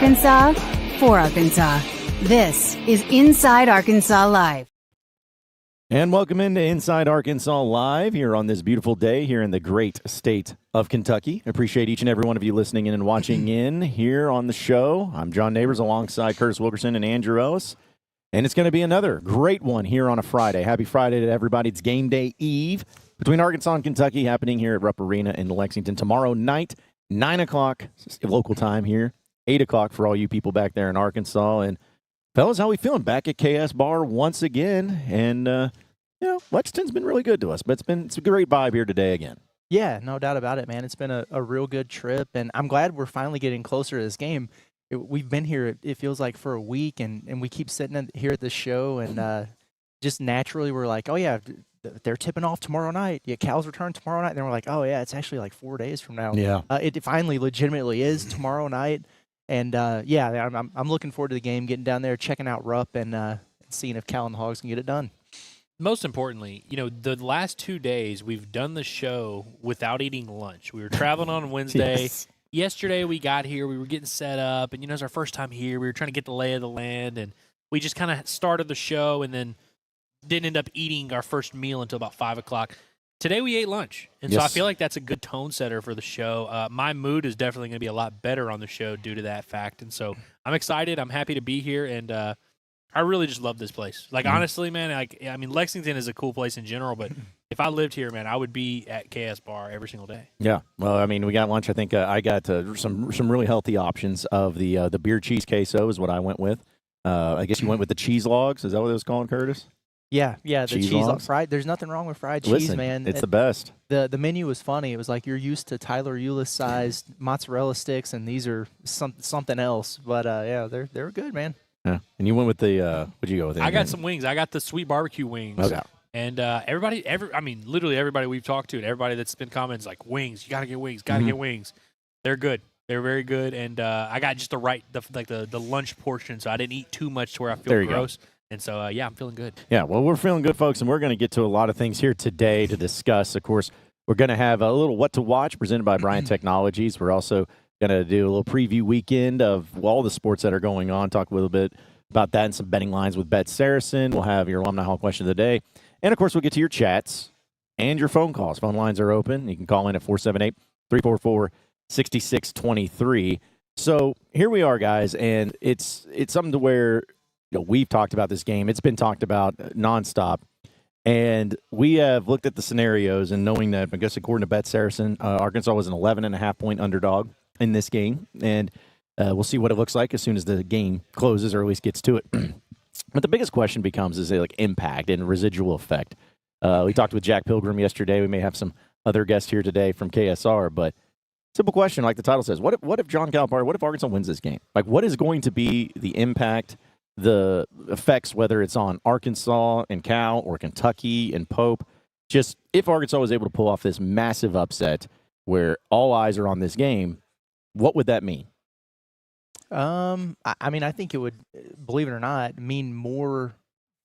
Arkansas, for Arkansas. This is Inside Arkansas Live. And welcome into Inside Arkansas Live here on this beautiful day here in the great state of Kentucky. Appreciate each and every one of you listening in and watching in here on the show. I'm John Neighbors alongside Curtis Wilkerson and Andrew Ellis. And it's going to be another great one here on a Friday. Happy Friday to everybody. It's game day eve between Arkansas and Kentucky happening here at Rupp Arena in Lexington tomorrow night, 9 o'clock local time here, 8 o'clock for all you people back there in Arkansas. And fellas, how we feeling? Back at KSBAR once again. And, Lexington's been really good to us, but it's a great vibe here today again. Yeah, no doubt about it, man. It's been a real good trip, and I'm glad we're finally getting closer to this game. We've been here, it feels like, for a week, and we keep sitting here at the show, and just naturally we're like, oh, yeah, they're tipping off tomorrow night. Yeah, Cal's return tomorrow night. And then we're like, oh, yeah, it's actually like 4 days from now. Yeah. It finally legitimately is tomorrow night. And, I'm looking forward to the game, getting down there, checking out Rupp, and seeing if Cal and the Hogs can get it done. Most importantly, the last 2 days we've done the show without eating lunch. We were traveling on Wednesday. Yes. Yesterday we got here. We were getting set up, and, it's our first time here. We were trying to get the lay of the land, and we just kind of started the show and then didn't end up eating our first meal until about 5 o'clock. Today we ate lunch, and so I feel like that's a good tone setter for the show. My mood is definitely going to be a lot better on the show due to that fact, and so I'm excited. I'm happy to be here, and I really just love this place. Honestly, man, Lexington is a cool place in general, but if I lived here, man, I would be at KSBAR every single day. Yeah. Well, we got lunch. I think I got some really healthy options of the beer cheese queso is what I went with. I guess you went with the cheese logs. Is that what it was called, Curtis? Yeah, the cheese logs? fried. There's nothing wrong with fried cheese, Listen, man. it's the best. The menu was funny. It was like you're used to Tyler Eulis-sized mozzarella sticks, and these are something else. But, they were good, man. Yeah. And you went with the what'd you go with? I got some wings. I got the sweet barbecue wings. Okay. And literally everybody we've talked to and everybody that's been commenting is like, wings, you got to get wings, get wings. They're good. They're very good. And I got just the lunch portion, so I didn't eat too much to where I feel gross. Go. And so, I'm feeling good. Yeah, well, we're feeling good, folks, and we're going to get to a lot of things here today to discuss. Of course, we're going to have a little What to Watch presented by Bryant Technologies. We're also going to do a little preview weekend of all the sports that are going on, talk a little bit about that and some betting lines with BetSaracen. We'll have your Alumni Hall question of the day. And, of course, we'll get to your chats and your phone calls. Phone lines are open. You can call in at 478-344-6623. So here we are, guys, and it's something to where we've talked about this game. It's been talked about nonstop. And we have looked at the scenarios and knowing that, I guess, according to BetSaracen, Arkansas was an 11.5-point underdog in this game. And we'll see what it looks like as soon as the game closes or at least gets to it. But the biggest question becomes is impact and residual effect. We talked with Jack Pilgrim yesterday. We may have some other guests here today from KSR. But simple question, like the title says, what if John Calipari, what if Arkansas wins this game? What is going to be the impact, the effects, whether it's on Arkansas and Cal or Kentucky and Pope? Just if Arkansas was able to pull off this massive upset where all eyes are on this game, what would that mean? I think it would, believe it or not, mean more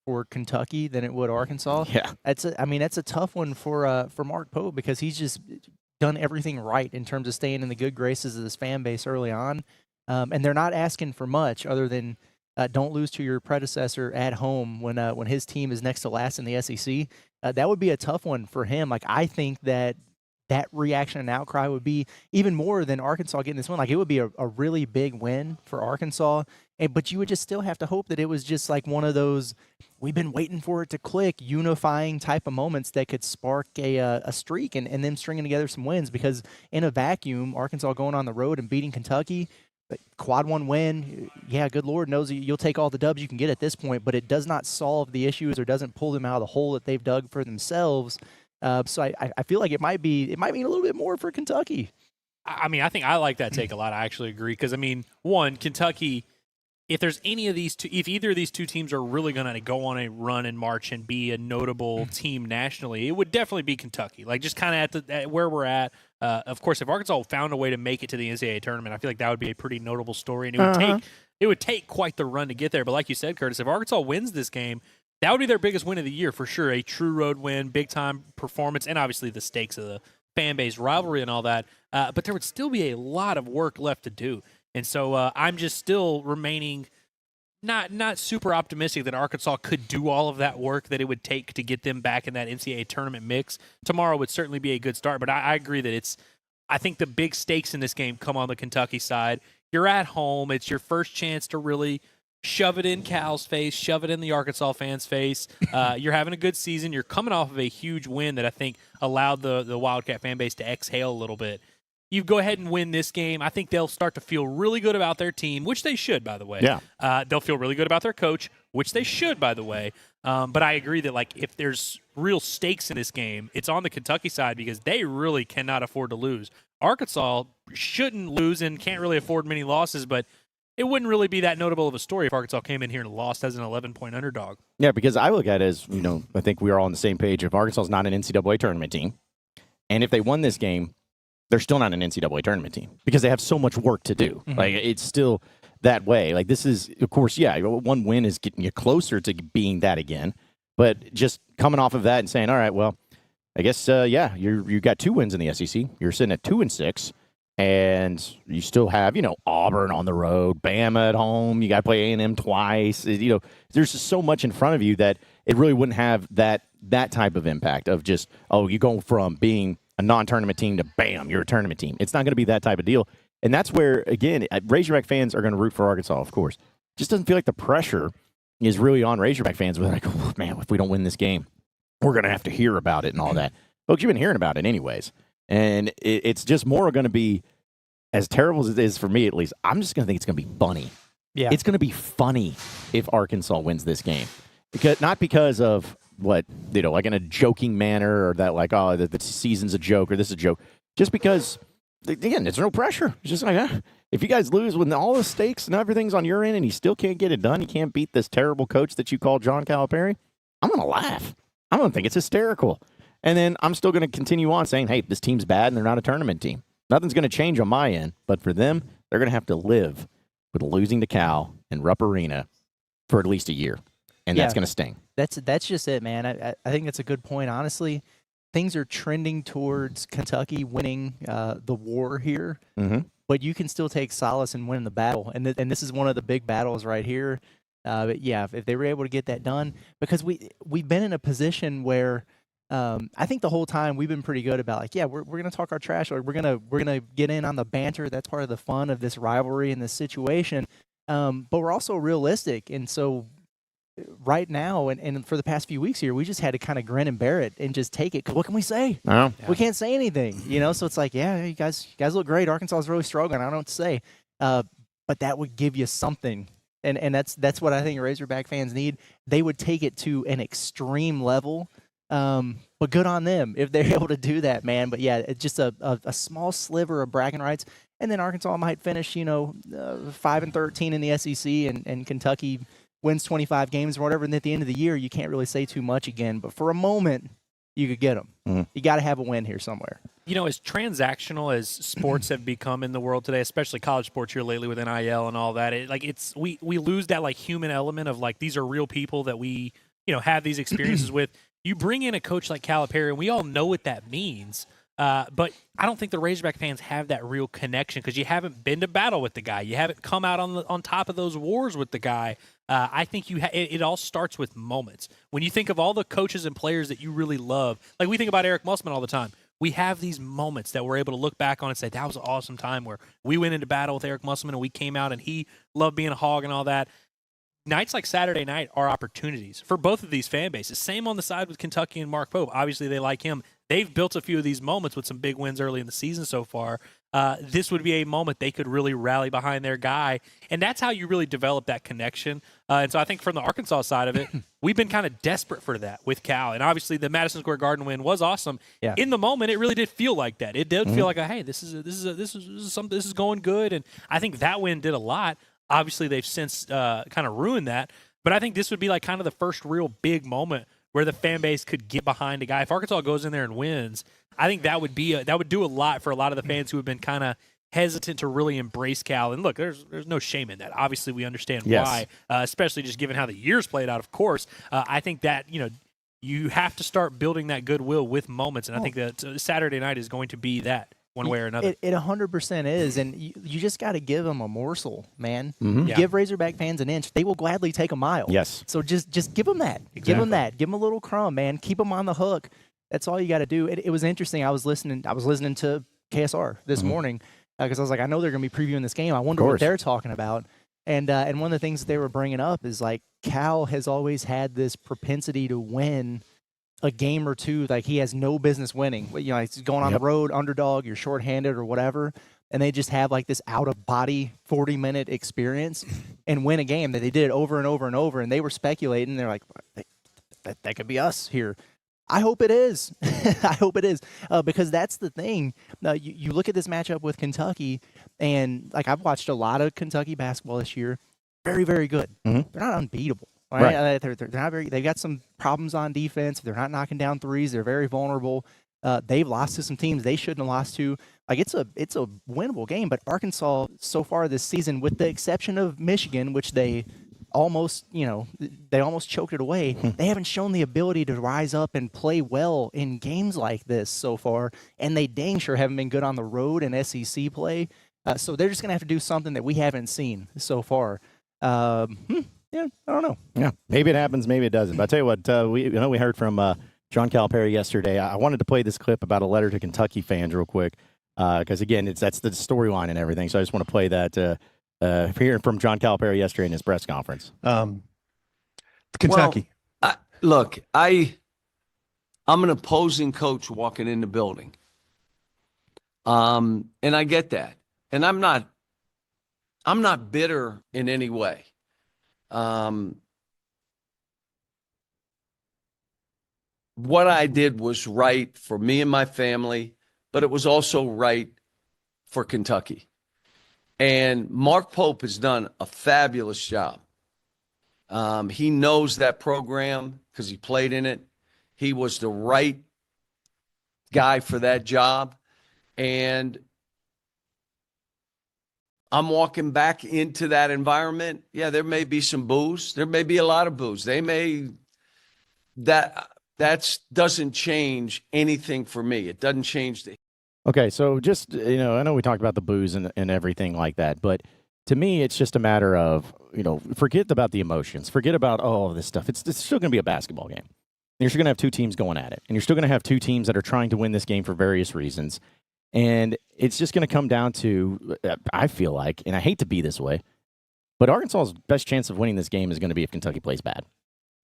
for Kentucky than it would Arkansas. Yeah. That's a tough one for Mark Pope because he's just done everything right in terms of staying in the good graces of this fan base early on. And they're not asking for much other than don't lose to your predecessor at home when his team is next to last in the SEC. That would be a tough one for him. I think that reaction and outcry would be even more than Arkansas getting this win. It would be a really big win for Arkansas, but you would just still have to hope that it was just one of those we've been waiting for it to click, unifying type of moments that could spark a streak and them stringing together some wins. Because in a vacuum, Arkansas going on the road and beating Kentucky, quad one win, yeah, good Lord knows you'll take all the dubs you can get at this point, but it does not solve the issues or doesn't pull them out of the hole that they've dug for themselves. So I feel like it might mean a little bit more for Kentucky. I think I like that take a lot. I actually agree because, one, Kentucky, if either of these two teams are really going to go on a run and march and be a notable team nationally, it would definitely be Kentucky. Just kind of at where we're at. Of course, if Arkansas found a way to make it to the NCAA tournament, I feel like that would be a pretty notable story, and it would take quite the run to get there. But like you said, Curtis, if Arkansas wins this game, that would be their biggest win of the year for sure. A true road win, big-time performance, and obviously the stakes of the fan base rivalry and all that. But there would still be a lot of work left to do. And so I'm just still remaining not super optimistic that Arkansas could do all of that work that it would take to get them back in that NCAA tournament mix. Tomorrow would certainly be a good start, but I agree that I think the big stakes in this game come on the Kentucky side. You're at home. It's your first chance to really shove it in Cal's face, shove it in the Arkansas fans' face. You're having a good season. You're coming off of a huge win that I think allowed the Wildcat fan base to exhale a little bit. You go ahead and win this game. I think they'll start to feel really good about their team, which they should, by the way. Yeah. They'll feel really good about their coach, which they should, by the way. But I agree that, like, if there's real stakes in this game, it's on the Kentucky side because they really cannot afford to lose. Arkansas shouldn't lose and can't really afford many losses, but it wouldn't really be that notable of a story if Arkansas came in here and lost as an 11-point underdog. Yeah, because I look at it as, I think we are all on the same page. If Arkansas is not an NCAA tournament team, and if they won this game, they're still not an NCAA tournament team because they have so much work to do. Mm-hmm. Like, it's still that way. Like, this is, of course, yeah, one win is getting you closer to being that again. But just coming off of that and saying, all right, well, I guess, you got 2 wins in the SEC. You're sitting at 2-6, and you still have, Auburn on the road, Bama at home. You got to play A&M twice. There's just so much in front of you that it really wouldn't have that type of impact of just, you go from being a non-tournament team to bam, you're a tournament team. It's not going to be that type of deal. And that's where, again, Razorback fans are going to root for Arkansas, of course. It just doesn't feel like the pressure is really on Razorback fans. We're like, oh, man, if we don't win this game, we're going to have to hear about it and all that. Folks, you've been hearing about it anyways. And it's just more going to be, as terrible as it is for me at least, I'm just going to think it's going to be funny. Yeah. It's going to be funny if Arkansas wins this game. Not because of what, like in a joking manner or that like, the season's a joke or this is a joke. Just because, again, there's no pressure. It's just like, if you guys lose when all the stakes and everything's on your end and you still can't get it done, you can't beat this terrible coach that you call John Calipari, I'm going to laugh. I'm going to think it's hysterical. And then I'm still going to continue on saying, hey, this team's bad and they're not a tournament team. Nothing's going to change on my end. But for them, they're going to have to live with losing to Cal and Rupp Arena for at least a year. And that's going to sting. That's just it, man. I think that's a good point. Honestly, things are trending towards Kentucky winning the war here. Mm-hmm. But you can still take solace in winning the battle. And this is one of the big battles right here. But yeah, if they were able to get that done, because we've been in a position where I think the whole time we've been pretty good about, like, yeah, we're gonna talk our trash, or we're gonna get in on the banter. That's part of the fun of this rivalry and this situation. But we're also realistic, and so right now and for the past few weeks here, we just had to kind of grin and bear it and just take it. 'Cause what can we say? Oh. We can't say anything, So it's like, yeah, you guys look great. Arkansas is really struggling. I don't know what to say, but that would give you something. And that's what I think Razorback fans need. They would take it to an extreme level, but good on them if they're able to do that, man. But yeah, it's just a small sliver of bragging rights, and then Arkansas might finish, 5-13 in the SEC, and Kentucky wins 25 games or whatever. And at the end of the year, you can't really say too much again. But for a moment, you could get them. Mm-hmm. You got to have a win here somewhere. As transactional as sports have become in the world today, especially college sports here lately with NIL and all that, we lose that like human element of like these are real people that we have these experiences with. You bring in a coach like Calipari, and we all know what that means. But I don't think the Razorback fans have that real connection because you haven't been to battle with the guy. You haven't come out on top of those wars with the guy. I think it all starts with moments. When you think of all the coaches and players that you really love, like we think about Eric Musselman all the time. We have these moments that we're able to look back on and say, that was an awesome time where we went into battle with Eric Musselman and we came out and he loved being a hog and all that. Nights like Saturday night are opportunities for both of these fan bases. Same on the side with Kentucky and Mark Pope. Obviously, they like him. They've built a few of these moments with some big wins early in the season so far. This would be a moment they could really rally behind their guy, and that's how you really develop that connection. And so I think from the Arkansas side of it, we've been kind of desperate for that with Cal. And obviously, the Madison Square Garden win was awesome. Yeah. In the moment, it really did feel like that. It did feel like, hey, this is going good. And I think that win did a lot. Obviously, they've since kind of ruined that. But I think this would be like kind of the first real big moment where the fan base could get behind a guy. If Arkansas goes in there and wins, I think that would do a lot for a lot of the fans who have been kind of hesitant to really embrace Cal. And look, there's no shame in that. Obviously, we understand why, especially just given how the years played out. Of course, I think that you have to start building that goodwill with moments, and I think that Saturday night is going to be that. one way or another. It 100% is, and you just got to give them a morsel, man. Mm-hmm. You give Razorback fans an inch, they will gladly take a mile. Yes. So just give them that. Exactly. Give them that. Give them a little crumb, man. Keep them on the hook. That's all you got to do. It was interesting. I was listening to KSR this morning because I was like, I know they're going to be previewing this game. I wonder what they're talking about. And one of the things that they were bringing up is like Cal has always had this propensity to win a game or two, like he has no business winning. You know, he's going on the road, underdog, you're shorthanded or whatever, and they just have like this out-of-body 40-minute experience and win a game that they did over and over and over, and they were speculating. They're like, that could be us here. I hope it is. I hope it is because that's the thing. You look at this matchup with Kentucky, and like I've watched a lot of Kentucky basketball this year. Very, very good. Mm-hmm. They're not unbeatable. Right? They're not very. They've got some problems on defense. They're not knocking down threes. They're very vulnerable. They've lost to some teams they shouldn't have lost to. Like it's a winnable game. But Arkansas so far this season, with the exception of Michigan, which they almost choked it away. They haven't shown the ability to rise up and play well in games like this so far, and they dang sure haven't been good on the road in SEC play. So they're just gonna have to do something that we haven't seen so far. Yeah, I don't know. Yeah, maybe it happens, maybe it doesn't. But I tell you what, we heard from John Calipari yesterday. I wanted to play this clip about a letter to Kentucky fans real quick because again, that's the storyline and everything. So I just want to play that. Hearing from John Calipari yesterday in his press conference. Kentucky. Well, I'm an opposing coach walking in the building, and I get that, and I'm not bitter in any way. What I did was right for me and my family, but it was also right for Kentucky. And Mark Pope has done a fabulous job. He knows that program because he played in it. He was the right guy for that job. And I'm walking back into that environment. Yeah, there may be some boos. There may be a lot of boos. That doesn't change anything for me. It doesn't change the. Okay, so just, I know we talked about the booze and everything like that, but to me, it's just a matter of, forget about the emotions. Forget about all of this stuff. It's still going to be a basketball game. You're still going to have two teams going at it, and you're still going to have two teams that are trying to win this game for various reasons. And it's just going to come down to, I feel like, and I hate to be this way, but Arkansas's best chance of winning this game is going to be if Kentucky plays bad.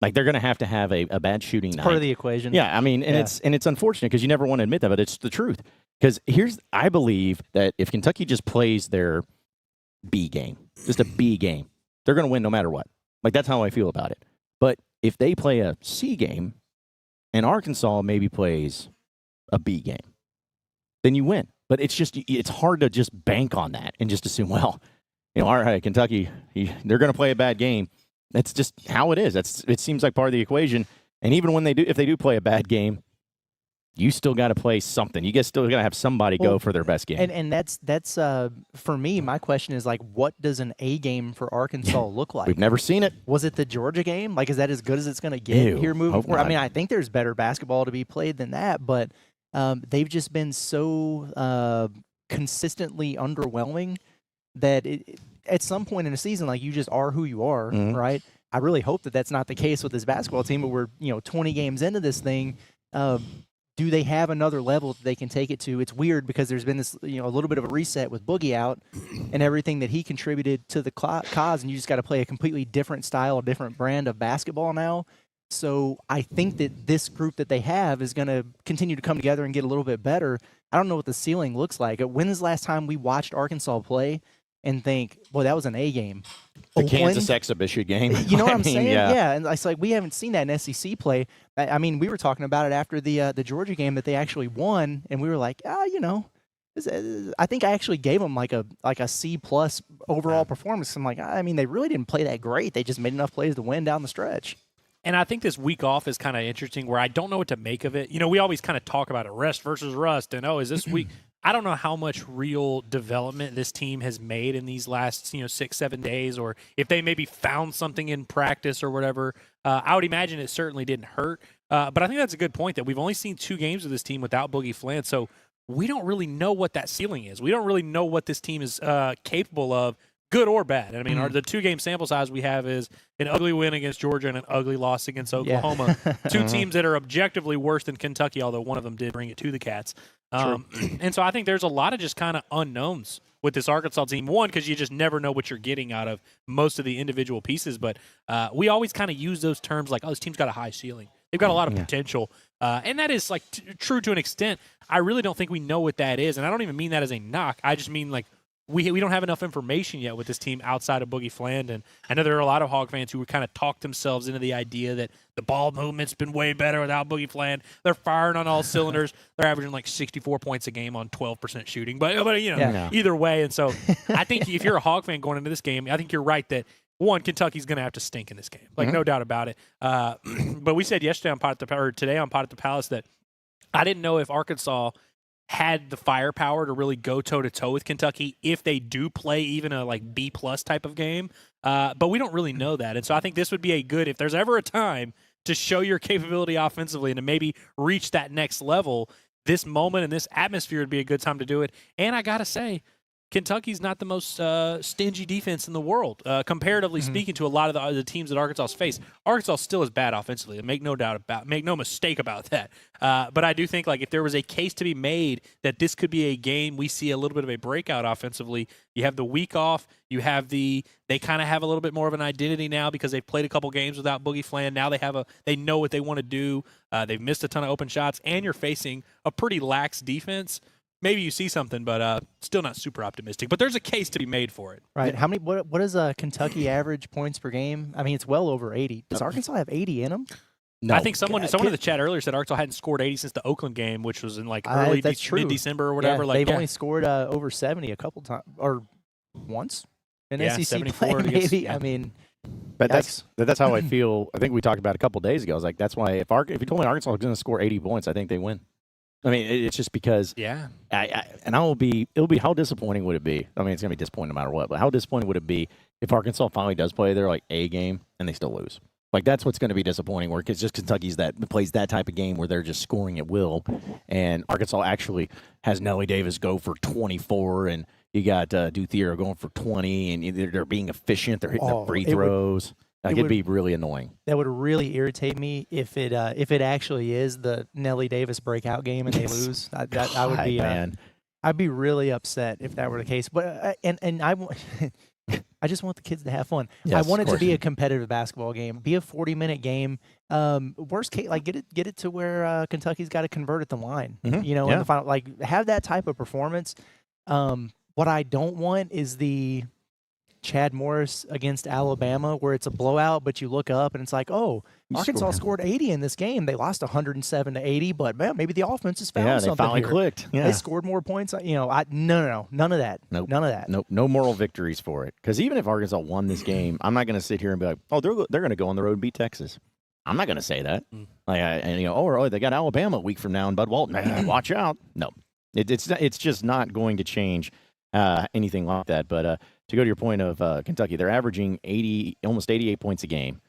Like they're going to have a bad shooting night. Part of the equation. Yeah, I mean, and it's unfortunate because you never want to admit that, but it's the truth. Because I believe that if Kentucky just plays their B game, just a B game, they're going to win no matter what. Like that's how I feel about it. But if they play a C game and Arkansas maybe plays a B game, then you win. But it's hard to just bank on that and just assume, well, all right, Kentucky, they're going to play a bad game. That's just how it is. It seems like part of the equation. And even when if they do play a bad game, you still got to play something. You guys still got to have somebody go for their best game. And that's for me. My question is like, what does an A game for Arkansas look like? We've never seen it. Was it the Georgia game? Like, is that as good as it's going to get here moving forward? I mean, I think there's better basketball to be played than that, but they've just been so consistently underwhelming that at some point in a season, like you just are who you are, right? I really hope that that's not the case with this basketball team, but we're 20 games into this thing. Do they have another level that they can take it to? It's weird because there's been this, a little bit of a reset with Boogie out and everything that he contributed to the cause, and you just got to play a completely different style, a different brand of basketball now. So I think that this group that they have is going to continue to come together and get a little bit better. I don't know what the ceiling looks like. When is the last time we watched Arkansas play and think, well, that was an A game? The Kansas exhibition game. You know what I'm saying? Yeah, and it's like we haven't seen that in SEC play. I mean, we were talking about it after the Georgia game that they actually won, and we were like, I think I actually gave them like a C+ overall performance. I'm like, I mean, they really didn't play that great. They just made enough plays to win down the stretch. And I think this week off is kind of interesting where I don't know what to make of it. We always kind of talk about it, rest versus rust, and, is this week – I don't know how much real development this team has made in these last 6-7 days, or if they maybe found something in practice or whatever. I would imagine it certainly didn't hurt. But I think that's a good point that we've only seen 2 games of this team without Boogie Flant. So we don't really know what that ceiling is. We don't really know what this team is capable of, good or bad. I mean, the 2-game sample size we have is an ugly win against Georgia and an ugly loss against Oklahoma. Two teams that are objectively worse than Kentucky, although one of them did bring it to the Cats. And so I think there's a lot of just kind of unknowns with this Arkansas team. One, because you just never know what you're getting out of most of the individual pieces. But we always kind of use those terms like, oh, this team's got a high ceiling. They've got a lot of potential. And that is like true to an extent. I really don't think we know what that is. And I don't even mean that as a knock. I just mean like we don't have enough information yet with this team outside of Boogie Flandon. I know there are a lot of Hog fans who would kind of talk themselves into the idea that the ball movement's been way better without Boogie Flandon. They're firing on all cylinders. They're averaging like 64 points a game on 12% shooting. But you know, either way. And so I think if you're a Hog fan going into this game, I think you're right that, one, Kentucky's going to have to stink in this game. Like, no doubt about it. But we said yesterday today on Pot at the Palace that I didn't know if Arkansas had the firepower to really go toe-to-toe with Kentucky if they do play even a like B-plus type of game. But we don't really know that. And so I think this would be a good, if there's ever a time to show your capability offensively and to maybe reach that next level, this moment and this atmosphere would be a good time to do it. And I got to say, Kentucky's not the most stingy defense in the world, comparatively speaking to a lot of the teams that Arkansas's face. Arkansas still is bad offensively. Make no mistake about that. But I do think like if there was a case to be made that this could be a game we see a little bit of a breakout offensively. You have the week off. You have they kind of have a little bit more of an identity now because they've played a couple games without Boogie Flandon. Now they know what they want to do. They've missed a ton of open shots, and you're facing a pretty lax defense. Maybe you see something, but still not super optimistic. But there's a case to be made for it. Right. How many? What is Kentucky average points per game? I mean, it's well over 80. Does Arkansas have 80 in them? No. I think someone in the chat earlier said Arkansas hadn't scored 80 since the Oakland game, which was in like early mid-December or whatever. Yeah, they've only scored over 70 a couple times or once in SEC 74 play, maybe. I mean, but that's how I feel. I think we talked about it a couple days ago. I was like, that's why if you told me Arkansas was going to score 80 points, I think they win. I mean, it's just because. Yeah. It'll be how disappointing would it be? I mean, it's going to be disappointing no matter what. But how disappointing would it be if Arkansas finally does play their like A game and they still lose? Like that's what's going to be disappointing. Where it's just Kentucky's that plays that type of game where they're just scoring at will, and Arkansas actually has Nelly Davis go for 24, and you got Duthier going for 20, and they're being efficient. They're hitting the free throws. It'd be really annoying. That would really irritate me if it actually is the Nelly Davis breakout game and they lose. I would be I'd be really upset if that were the case. But I just want the kids to have fun. Yes, I want it to be a competitive basketball game, be a 40-minute game. Worst case, like get it to where Kentucky's got to convert at the line. In the final, like have that type of performance. What I don't want is the Chad Morris against Alabama, where it's a blowout, but you look up and it's like, oh, Arkansas scored 80 in this game. They lost 107-80, but man, maybe the offense has found something. Yeah, they finally clicked. Yeah. They scored more points. No, none of that. Nope. None of that. Nope. No moral victories for it. Because even if Arkansas won this game, I'm not going to sit here and be like, oh, they're going to go on the road and beat Texas. I'm not going to say that. They got Alabama a week from now and Bud Walton. Watch out. No, it's just not going to change anything like that. But to go to your point of Kentucky, they're averaging almost 88 points a game,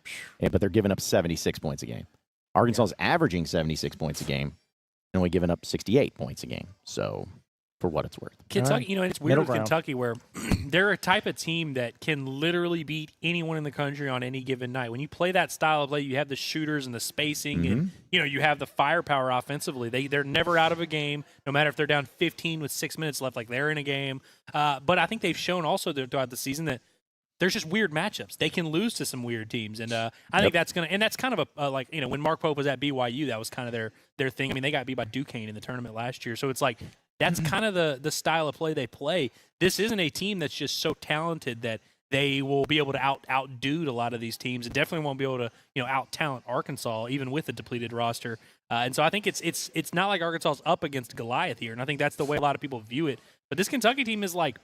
but they're giving up 76 points a game. Arkansas's averaging 76 points a game and only giving up 68 points a game. So, for what it's worth. Kentucky, it's weird with Kentucky where they're a type of team that can literally beat anyone in the country on any given night. When you play that style of play, you have the shooters and the spacing, and you have the firepower offensively. They're never out of a game, no matter if they're down 15 with 6 minutes left, like they're in a game. But I think they've shown also throughout the season that there's just weird matchups. They can lose to some weird teams, and I think that's kind of when Mark Pope was at BYU, that was kind of their thing. I mean, they got beat by Duquesne in the tournament last year, so it's like that's kind of the style of play they play. This isn't a team that's just so talented that they will be able to outdo a lot of these teams. It definitely won't be able to out talent Arkansas even with a depleted roster. And so I think it's not like Arkansas's up against Goliath here, and I think that's the way a lot of people view it. But this Kentucky team is like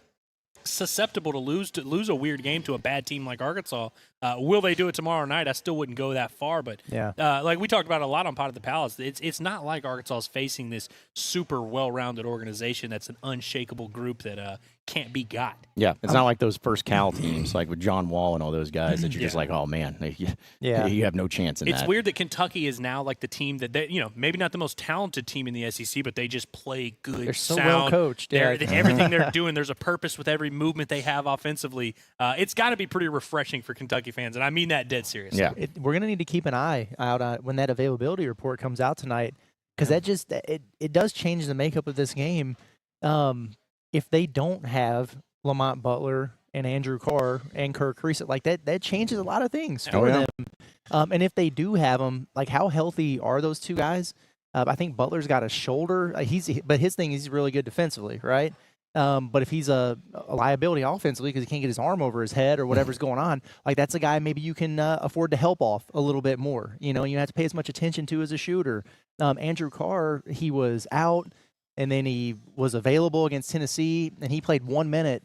susceptible to lose a weird game to a bad team like Arkansas. Will they do it tomorrow night? I still wouldn't go that far, but like we talked about a lot on Pot of the Palace, it's not like Arkansas is facing this super well-rounded organization that's an unshakable group that can't be got. Yeah, it's not like those first Cal teams, like with John Wall and all those guys, that you're just like, oh man, you have no chance in that. It's weird that Kentucky is now like the team that maybe not the most talented team in the SEC, but they just play good. They're so sound. well coached. Yeah. Everything they're doing, there's a purpose with every movement they have offensively. It's got to be pretty refreshing for Kentucky fans, and I mean that dead serious. Yeah, we're gonna need to keep an eye out when that availability report comes out tonight, because that just it does change the makeup of this game. If they don't have Lamont Butler and Andrew Carr and Kirk Creasy, like that changes a lot of things for them. And if they do have them, like how healthy are those two guys? I think Butler's got a shoulder. But his thing is he's really good defensively, right? But if he's a liability offensively because he can't get his arm over his head or whatever's going on, like that's a guy maybe you can afford to help off a little bit more. You don't have to pay as much attention to as a shooter. Andrew Carr, he was out, and then he was available against Tennessee, and he played 1 minute,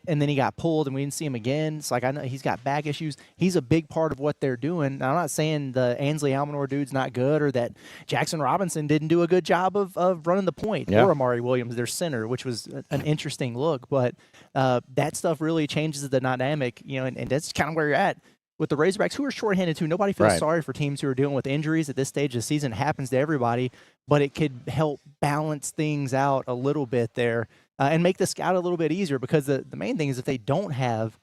and then he got pulled, and we didn't see him again. It's like I know he's got back issues. He's a big part of what they're doing. Now, I'm not saying the Ansley Almanor dude's not good or that Jackson Robinson didn't do a good job of running the point, or Amari Williams, their center, which was an interesting look. But that stuff really changes the dynamic, and that's kind of where you're at. With the Razorbacks, who are shorthanded too, nobody feels sorry for teams who are dealing with injuries at this stage of the season. It happens to everybody, but it could help balance things out a little bit there and make the scout a little bit easier, because the main thing is if they don't have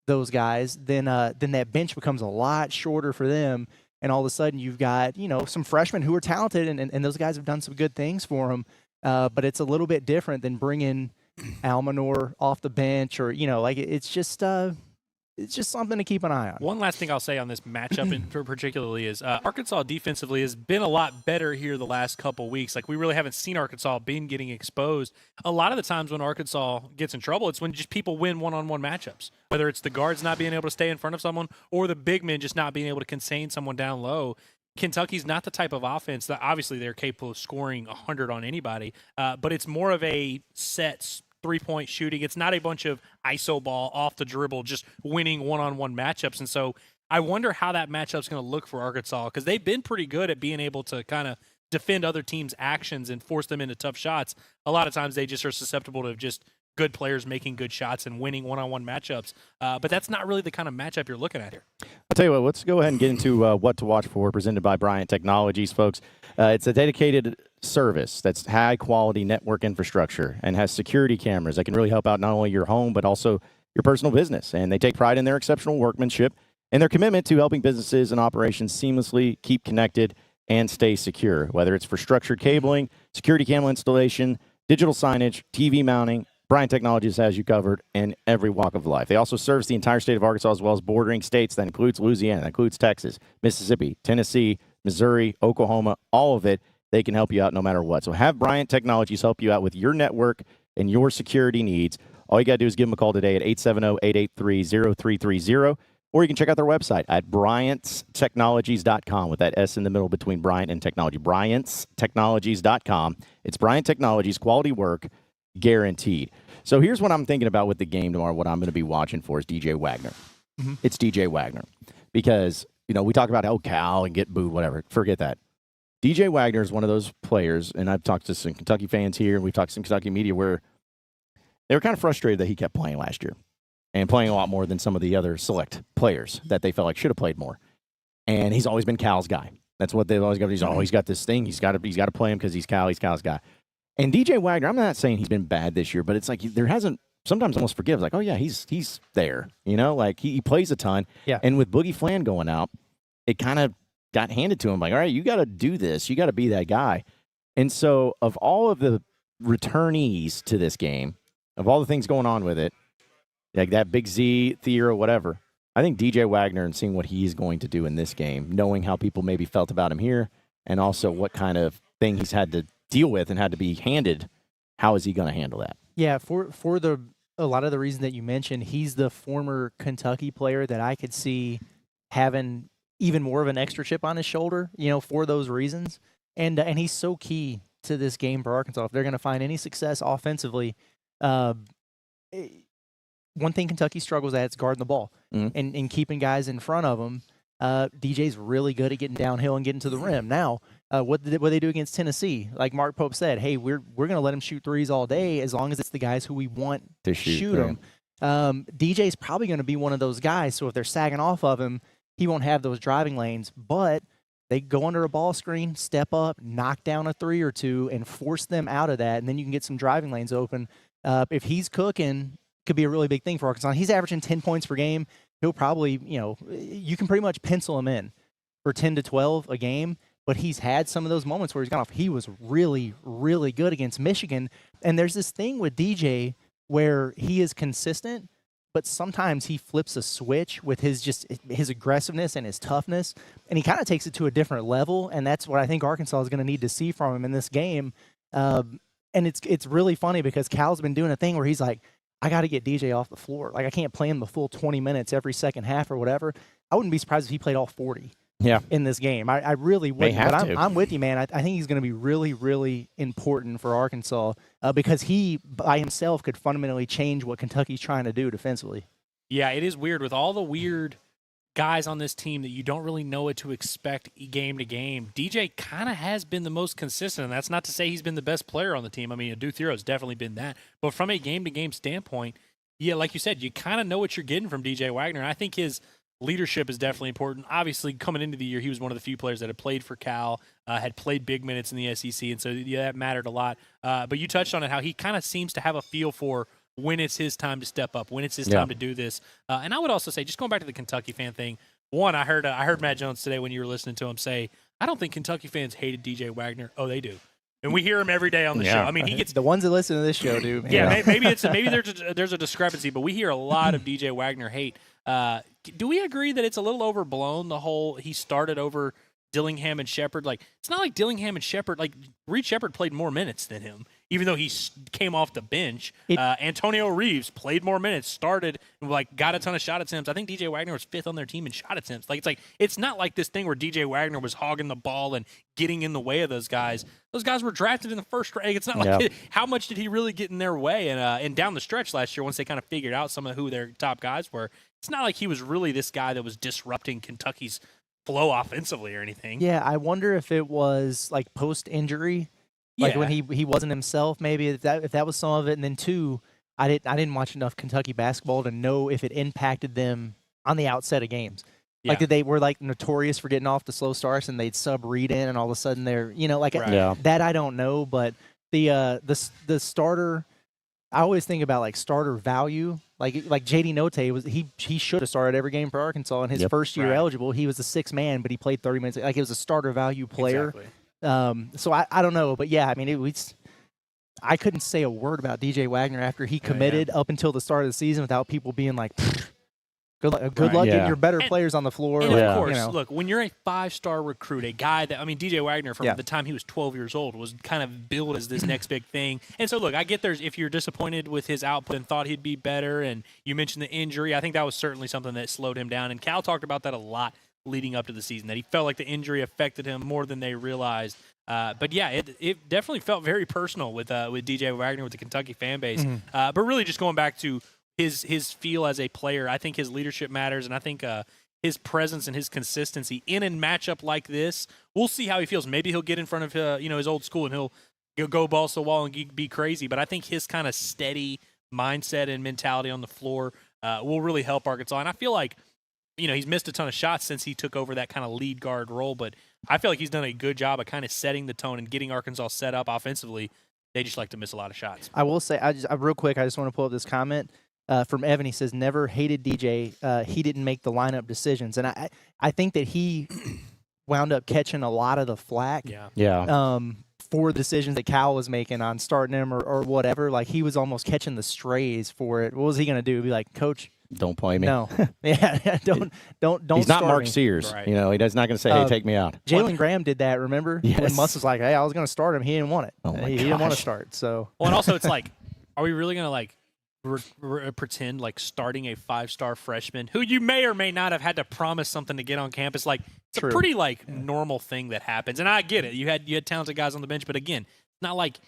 those guys, then that bench becomes a lot shorter for them, and all of a sudden you've got some freshmen who are talented, and those guys have done some good things for them, but it's a little bit different than bringing Almanor off the bench, or it's just something to keep an eye on. One last thing I'll say on this matchup particularly is Arkansas defensively has been a lot better here the last couple weeks. Like, we really haven't seen Arkansas getting exposed. A lot of the times when Arkansas gets in trouble, it's when just people win one-on-one matchups, whether it's the guards not being able to stay in front of someone or the big men just not being able to contain someone down low. Kentucky's not the type of offense that obviously they're capable of scoring 100 on anybody, but it's more of a set three-point shooting. It's not a bunch of iso ball off the dribble, just winning one-on-one matchups. And so I wonder how that matchup's going to look for Arkansas, because they've been pretty good at being able to kind of defend other teams' actions and force them into tough shots. A lot of times they just are susceptible to just good players making good shots and winning one-on-one matchups. But that's not really the kind of matchup you're looking at here. I'll tell you what, let's go ahead and get into what to watch for, presented by Bryant Technologies, folks. It's a dedicated service that's high-quality network infrastructure and has security cameras that can really help out not only your home but also your personal business. And they take pride in their exceptional workmanship and their commitment to helping businesses and operations seamlessly keep connected and stay secure, whether it's for structured cabling, security camera installation, digital signage, TV mounting. Bryant Technologies has you covered in every walk of life. They also service the entire state of Arkansas as well as bordering states. That includes Louisiana, that includes Texas, Mississippi, Tennessee, Missouri, Oklahoma, all of it. They can help you out no matter what. So have Bryant Technologies help you out with your network and your security needs. All you got to do is give them a call today at 870-883-0330, or you can check out their website at BryantTechnologies.com with that S in the middle between Bryant and Technology. BryantTechnologies.com. It's Bryant Technologies, quality work, guaranteed. So here's what I'm thinking about with the game tomorrow. What I'm going to be watching for is DJ Wagner. Mm-hmm. It's DJ Wagner because, we talk about Cal and get booed, whatever. Forget that. DJ Wagner is one of those players, and I've talked to some Kentucky fans here, and we've talked to some Kentucky media where they were kind of frustrated that he kept playing last year and playing a lot more than some of the other select players that they felt like should have played more. And he's always been Cal's guy. That's what they've always got. He's always got this thing. He's got to play him because he's Cal's guy. And DJ Wagner, I'm not saying he's been bad this year, but it's like there hasn't. Sometimes almost forgives. Like, oh yeah, he's there. Like he plays a ton. Yeah. And with Boogie Flan going out, it kind of got handed to him. Like, all right, you got to do this. You got to be that guy. And so, of all of the returnees to this game, of all the things going on with it, like that Big Z, Theo, whatever, I think DJ Wagner and seeing what he's going to do in this game, knowing how people maybe felt about him here, and also what kind of thing he's had to deal with and had to be handed, how is he going to handle that? Yeah, for a lot of the reason that you mentioned, he's the former Kentucky player that I could see having even more of an extra chip on his shoulder, for those reasons. And he's so key to this game for Arkansas. If they're going to find any success offensively, one thing Kentucky struggles at is guarding the ball and keeping guys in front of them. DJ's really good at getting downhill and getting to the rim. Now, what did they do against Tennessee? Like Mark Pope said, hey, we're going to let him shoot threes all day as long as it's the guys who we want to shoot them. DJ's probably going to be one of those guys, so if they're sagging off of him, he won't have those driving lanes, but they go under a ball screen, step up, knock down a three or two, and force them out of that, and then you can get some driving lanes open. If he's cooking, could be a really big thing for Arkansas. He's averaging 10 points per game. He'll probably, you can pretty much pencil him in for 10 to 12 a game, but he's had some of those moments where he's gone off. He was really, really good against Michigan, and there's this thing with DJ where he is consistent, but sometimes he flips a switch with his aggressiveness and his toughness, and he kind of takes it to a different level, and that's what I think Arkansas is going to need to see from him in this game. And it's really funny because Cal's been doing a thing where he's like, I got to get DJ off the floor. Like, I can't play him the full 20 minutes every second half or whatever. I wouldn't be surprised if he played all 40 in this game. I really wouldn't. But I'm with you, man. I think he's going to be really, really important for Arkansas because he, by himself, could fundamentally change what Kentucky's trying to do defensively. Yeah, it is weird with all the weird guys on this team that you don't really know what to expect game to game. DJ kind of has been the most consistent, and that's not to say he's been the best player on the team. I mean, Adu Thero's definitely been that. But from a game-to-game standpoint, yeah, like you said, you kind of know what you're getting from DJ Wagner. And I think his leadership is definitely important. Obviously, coming into the year, he was one of the few players that had played for Cal, had played big minutes in the SEC, and so yeah, that mattered a lot. But you touched on it, how he kind of seems to have a feel for when it's his time to step up, when it's his time to do this. And I would also say, just going back to the Kentucky fan thing, one, I heard Matt Jones today when you were listening to him say, I don't think Kentucky fans hated DJ Wagner. Oh, they do. And we hear him every day on the show. I mean, he gets the ones that listen to this show do. Yeah, maybe there's a discrepancy, but we hear a lot of DJ Wagner hate. Do we agree that it's a little overblown, the whole he started over Dillingham and Shepard? Like, it's not like Dillingham and Shepard, like Reed Shepard played more minutes than him, even though he came off the bench. Antonio Reeves played more minutes, started, like, got a ton of shot attempts. I think DJ Wagner was 5th on their team in shot attempts. It's not like this thing where DJ Wagner was hogging the ball and getting in the way of those guys. Those guys were drafted in the first round. It's not like how much did he really get in their way? And down the stretch last year, once they kind of figured out some of who their top guys were, it's not like he was really this guy that was disrupting Kentucky's flow offensively or anything. Yeah, I wonder if it was like post-injury, like when he wasn't himself. Maybe if that was some of it. And then two, I didn't watch enough Kentucky basketball to know if it impacted them on the outset of games. Yeah. Like, they were like notorious for getting off to slow starts, and they'd sub Reed in, and all of a sudden they're that I don't know. But the starter, I always think about like starter value. Like JD Notte he should have started every game for Arkansas in his first year eligible. He was the 6th man, but he played 30 minutes. Like, he was a starter value player. Exactly. So I don't know, but yeah, I mean I couldn't say a word about DJ Wagner after he committed up until the start of the season without people being like, good luck getting your better players on the floor. And of course, look, when you're a 5-star recruit, a guy that, I mean, DJ Wagner from the time he was 12 years old was kind of billed as this next big thing. And so, look, I get if you're disappointed with his output and thought he'd be better, and you mentioned the injury, I think that was certainly something that slowed him down. And Cal talked about that a lot leading up to the season, that he felt like the injury affected him more than they realized. But yeah, it definitely felt very personal with DJ Wagner, with the Kentucky fan base. But really, just going back to his feel as a player, I think his leadership matters, and I think his presence and his consistency in a matchup like this, we'll see how he feels. Maybe he'll get in front of his old school and he'll go balls to the wall and be crazy. But I think his kind of steady mindset and mentality on the floor will really help Arkansas. And I feel like he's missed a ton of shots since he took over that kind of lead guard role, but I feel like he's done a good job of kind of setting the tone and getting Arkansas set up offensively. They just like to miss a lot of shots. I will say, real quick, I just want to pull up this comment from Evan. He says, never hated DJ. He didn't make the lineup decisions. And I think that he wound up catching a lot of the flack for decisions that Cal was making on starting him or whatever. Like, he was almost catching the strays for it. What was he going to do? Be like, Coach, don't play me. No. don't. He's not Mark Sears. Right. He's not going to say, hey, take me out. Jalen Graham did that, remember? Yes. When Muss was like, hey, I was going to start him. He didn't want it. Oh, my he didn't want to start. So. Well, and also it's like, are we really going to like pretend like starting a 5-star freshman who you may or may not have had to promise something to get on campus? Like, it's a pretty normal thing that happens. And I get it. You had talented guys on the bench, but again, it's not like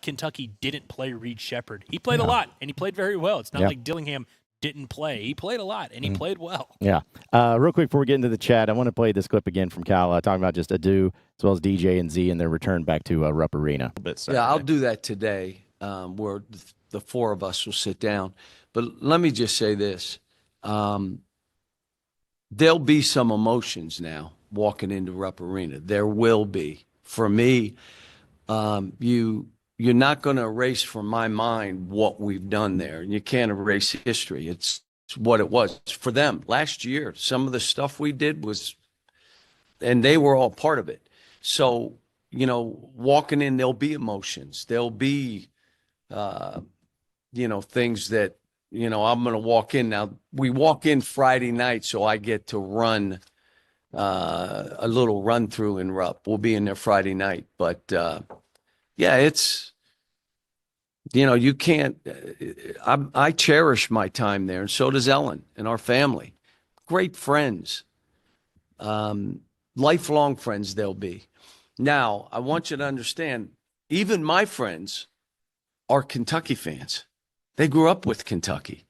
Kentucky didn't play Reed Shepard. He played a lot, and he played very well. It's not like Dillingham didn't play. He played a lot, and he played well. Yeah. Real quick before we get into the chat, I want to play this clip again from Cal talking about just Adu as well as DJ and Z and their return back to Rupp Arena. Yeah, I'll do that today, where the four of us will sit down. But let me just say this. There'll be some emotions now walking into Rupp Arena. There will be. For me, you're not going to erase from my mind what we've done there. And you can't erase history. It's what it was. For them, last year, some of the stuff we did was, and they were all part of it. So, walking in, there'll be emotions. There'll be, things that, I'm going to walk in. Now, we walk in Friday night, so I get to run a little run through in Rupp. We'll be in there Friday night. But, it's, you can't, I cherish my time there, and so does Ellen and our family. Great friends, lifelong friends they'll be. Now, I want you to understand, even my friends are Kentucky fans. They grew up with Kentucky,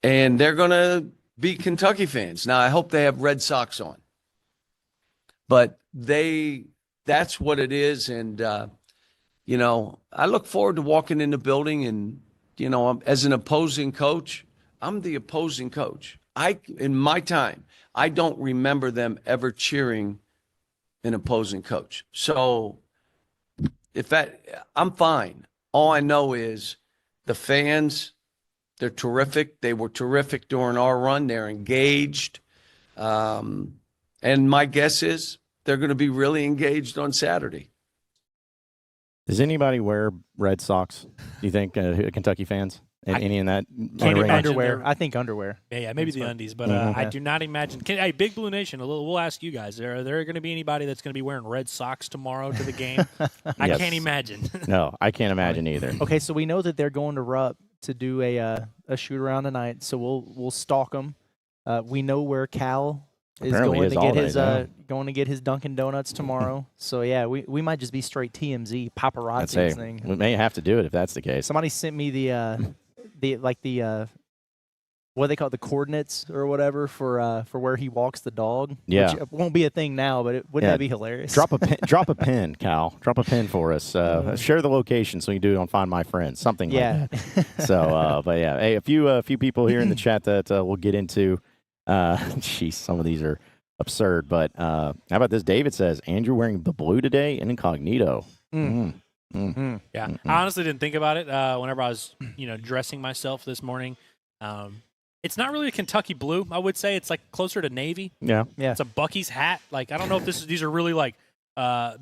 and they're going to be Kentucky fans. Now, I hope they have Red Sox on, but that's what it is. And, I look forward to walking in the building and, as an opposing coach, I'm the opposing coach. In my time, I don't remember them ever cheering an opposing coach. So I'm fine. All I know is the fans, they're terrific. They were terrific during our run. They're engaged. And my guess is they're going to be really engaged on Saturday. Does anybody wear Red Sox, do you think, Kentucky fans? Any in that? Underwear. I think underwear. Yeah, maybe the undies, but I do not imagine. Hey, Big Blue Nation, we'll ask you guys. Are there going to be anybody that's going to be wearing Red Sox tomorrow to the game? I can't imagine. No, I can't imagine either. Okay, so we know that they're going to Rupp to do a shoot around tonight, so we'll stalk them. We know where Cal is Apparently going to get his Dunkin' Donuts tomorrow. So yeah, we might just be straight TMZ paparazzi thing. We may have to do it if that's the case. Somebody sent me the what do they call it, the coordinates or whatever for where he walks the dog. Yeah, which won't be a thing now, but wouldn't that be hilarious? Drop a pin, Cal. Drop a pin for us. Share the location so you can do it on Find My Friends, something like that. So, but yeah, hey, a few people here in the chat that we'll get into. Geez, some of these are absurd, but how about this? David says Andrew wearing the blue today in incognito. Yeah, I honestly didn't think about it whenever I was, dressing myself this morning. It's not really a Kentucky blue. I would say it's like closer to navy. Yeah. It's a Bucky's hat. Like I don't know if these are really like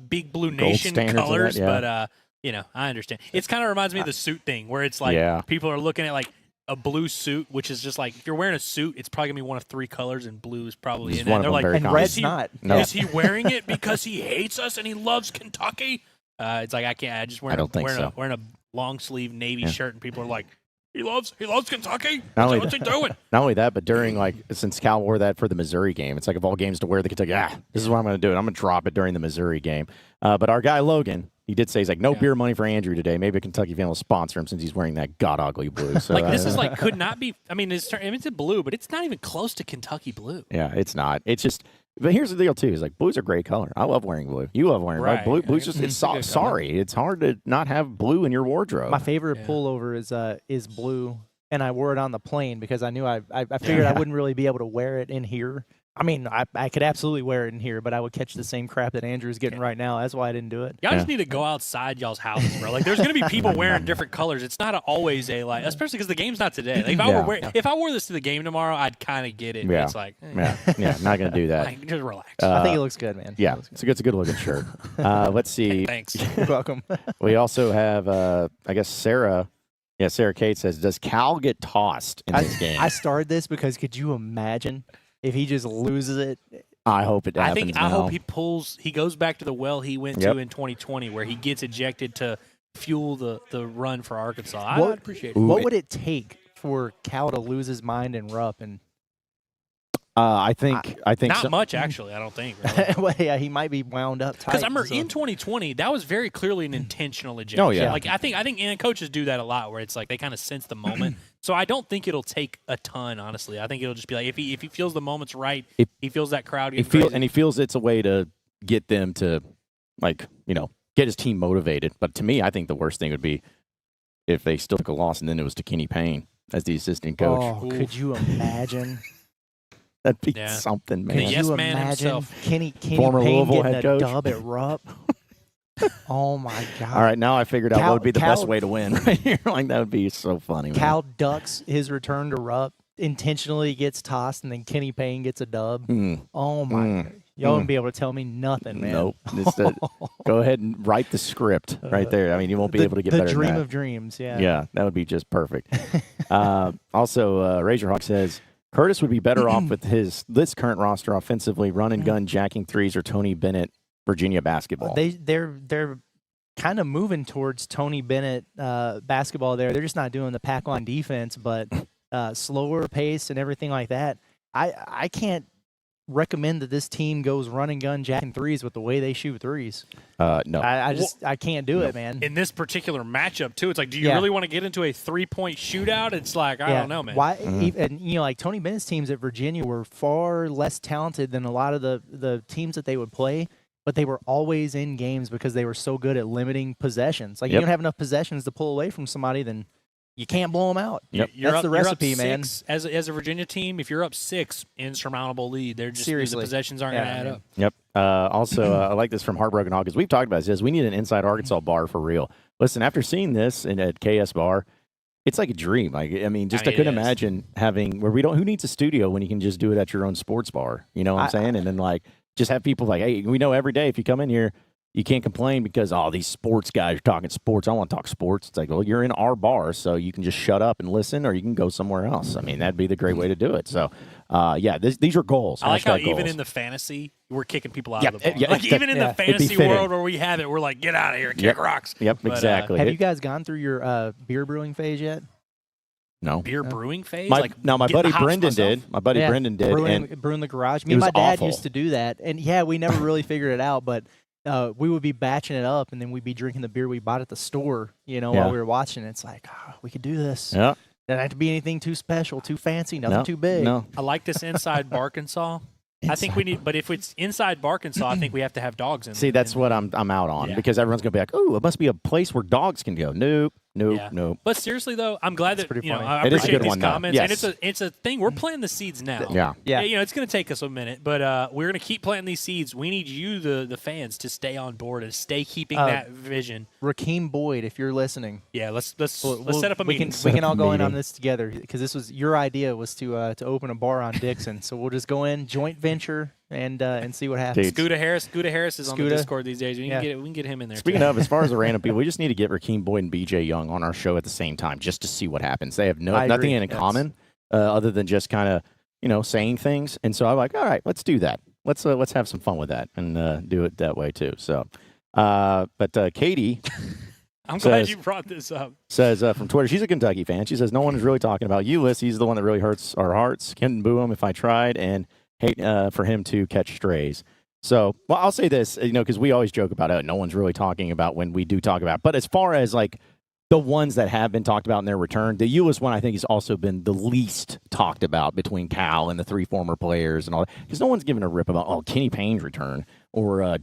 Big Blue Nation standards colors, of that, but I understand. It's kind of reminds me of the suit thing where it's like people are looking at like a blue suit, which is just like if you're wearing a suit, it's probably gonna be one of three colors, and blue is probably Just in it. one of They're them like, very and common. red's not. No. Is he wearing it because he hates us and he loves Kentucky? It's like I can't. I just wearing a long sleeve navy shirt, and people are like, he loves Kentucky. What's he doing? Not only that, but during since Cal wore that for the Missouri game, it's like of all games to wear the Kentucky. This is what I'm going to do. I'm going to drop it during the Missouri game. But our guy Logan, he did say he's like, no beer money for Andrew today. Maybe a Kentucky fan will sponsor him since he's wearing that god ugly blue. So this is could not be. I mean, it's a blue, but it's not even close to Kentucky blue. Yeah, it's not. It's just. But here's the deal too: is like blue's a great color. I love wearing blue. You love wearing red. Blue's just it's sorry. It's hard to not have blue in your wardrobe. My favorite pullover is blue, and I wore it on the plane because I knew I figured I wouldn't really be able to wear it in here. I mean, I could absolutely wear it in here, but I would catch the same crap that Andrew's getting right now. That's why I didn't do it. Y'all just need to go outside y'all's houses, bro. Like, there's going to be people wearing different colors. It's not always especially because the game's not today. Like, if I wore this to the game tomorrow, I'd kind of get it. Yeah. It's like, not going to do that. like, just relax. I think it looks good, man. Yeah, it's a good looking shirt. Let's see. Thanks. You're welcome. We also have, I guess, Sarah. Yeah, Sarah Kate says, does Cal get tossed in this game? I started this because could you imagine if he just loses it? I hope it happens. I hope he goes back to the well he went to in 2020 where he gets ejected to fuel the run for Arkansas. I'd appreciate it. What would it take for Cal to lose his mind and Rupp? And I think Not so. much, actually. I don't think. Really. Well, yeah, he might be wound up tight. Because I remember so- in 2020, that was very clearly an intentional ejection. Oh, yeah. Like I think and coaches do that a lot, where it's like they kind of sense the moment. So I don't think it'll take a ton, honestly. I think it'll just be like if he feels the moment's right, he feels that crowd. He feels it's a way to get them to, like, get his team motivated. But to me, I think the worst thing would be if they still took a loss and then it was to Kenny Payne as the assistant coach. Oh, could you imagine? That'd be Yeah. something, man. The Could yes you man imagine himself. Kenny Former Payne Louisville getting head a coach. dub at Rupp? Oh my God! All right, now I figured out what would be the best Cal- way to win right here. Like, that would be so funny, man. Cal ducks his return to Rupp, intentionally gets tossed, and then Kenny Payne gets a dub. Oh my! Y'all won't be able to tell me nothing, man. Nope. Go ahead and write the script right there. I mean, you won't be able to get the better dream than that. of dreams. Yeah. Yeah, that would be just perfect. Also, Razorhawk says Curtis would be better off with this current roster offensively, run and gun, jacking threes, or Tony Bennett, Virginia basketball. They're kind of moving towards Tony Bennett basketball there. They're just not doing the pack line defense, but slower pace and everything like that. I can't recommend that this team goes run and gun jacking threes with the way they shoot threes. No. I can't do it, man. In this particular matchup, too, it's like, do you really want to get into a 3-point shootout? It's like, I don't know, man. Why? And like Tony Bennett's teams at Virginia were far less talented than a lot of the teams that they would play, but they were always in games because they were so good at limiting possessions. Like, you don't have enough possessions to pull away from somebody, then you can't blow them out. Yep. That's the recipe, you're up man. 6, as a Virginia team, if you're up 6, insurmountable lead. They're just Seriously. the possessions aren't going to add up. Yep. Also, I like this from Heartbroken Hog, because we've talked about this. We need an Inside Arkansas bar for real. Listen, after seeing this at KSBAR, it's like a dream. Like, I couldn't imagine having where who needs a studio when you can just do it at your own sports bar? You know what I'm saying? And then, like, just have people like, hey, we know every day if you come in here, you can't complain because, these sports guys are talking sports. I want to talk sports. It's like, well, you're in our bar, so you can just shut up and listen, or you can go somewhere else. I mean, that'd be the great way to do it. So, these are goals. I like how goals. even in the fantasy, we're kicking people out of the bar. Yeah, like, even in the fantasy fitting. world where we have it, we're like, get out of here, kick rocks. Yep, But, exactly. Have you guys gone through your beer brewing phase yet? No. Beer brewing phase? My like, buddy getting the hops Brendan myself? did. My buddy Brendan did. Brewing the garage. Me it and was my dad awful. used to do that. And, we never really figured it out, but we would be batching it up, and then we'd be drinking the beer we bought at the store, while we were watching. It's like, we could do this. Yeah. Doesn't have to be anything too special, too fancy, nothing too big. No. I like this inside Barkansas. I think we need, but if it's inside Barkansas, I think we have to have dogs in there. See, that's what I'm out on, because everyone's going to be like, oh, it must be a place where dogs can go. Nope. But seriously, though, I'm glad that pretty funny. I It is a appreciate good these one, though. comments, Yes. and it's a thing. We're planting the seeds now. Yeah. It's going to take us a minute, but we're going to keep planting these seeds. We need you, the fans, to stay on board and stay keeping that vision. Rakeem Boyd, if you're listening. Yeah, let's set up a meeting. We can all go in on this together, because this was your idea was to open a bar on Dixon. So we'll just go in, joint venture, and see what happens. Dude. Scooter Harris is on the Scooter. Discord these days. We can get him in there. Speaking too. of, as far as the random people, we just need to get Rakeem Boyd and BJ Young on our show at the same time just to see what happens. They have I nothing agree. in common other than just kind of, saying things. And so I'm like, all right, let's do that. Let's have some fun with that and do it that way too. So, but Katie I'm glad you brought this up. says from Twitter, she's a Kentucky fan. She says, no one is really talking about Ulyss. He's the one that really hurts our hearts. Couldn't boo him if I tried, and hate for him to catch strays. So, well, I'll say this, because we always joke about it. No one's really talking about when we do talk about it. But as far as like the ones that have been talked about in their return, the Ulyss one I think has also been the least talked about between Cal and the 3 former players and all that. Because no one's giving a rip about, Kenny Payne's return or,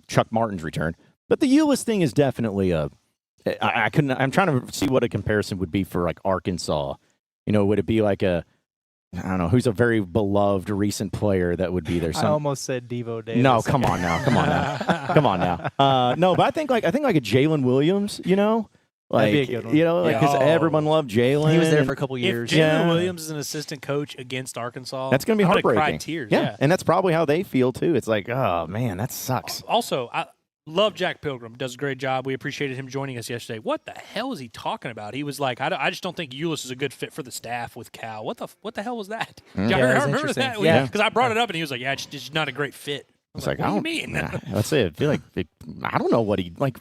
Chuck Martin's return. But the Ulyss thing is definitely I'm trying to see what a comparison would be for like Arkansas. Would it be like I don't know, who's a very beloved recent player that would be there? I almost said Devo Davis. No, come on now. No, but I think like a Jalen Williams, like, That'd be a good one. because everyone loved Jalen. He was there for a couple years. If Jalen Williams is an assistant coach against Arkansas, that's going to be I'm gonna heartbreaking. cry tears. Yeah, and that's probably how they feel too. It's like, oh man, that sucks. Also, I love Jack Pilgrim. Does a great job. We appreciated him joining us yesterday. What the hell is he talking about? He was like, I just don't think Ulyss is a good fit for the staff with Cal. What the hell was that? Yeah, I that's remember interesting. that. Yeah. Because I brought it up and he was like, yeah, it's just not a great fit. It's like, what I do don't you mean? Let's say I feel like I don't know what he like.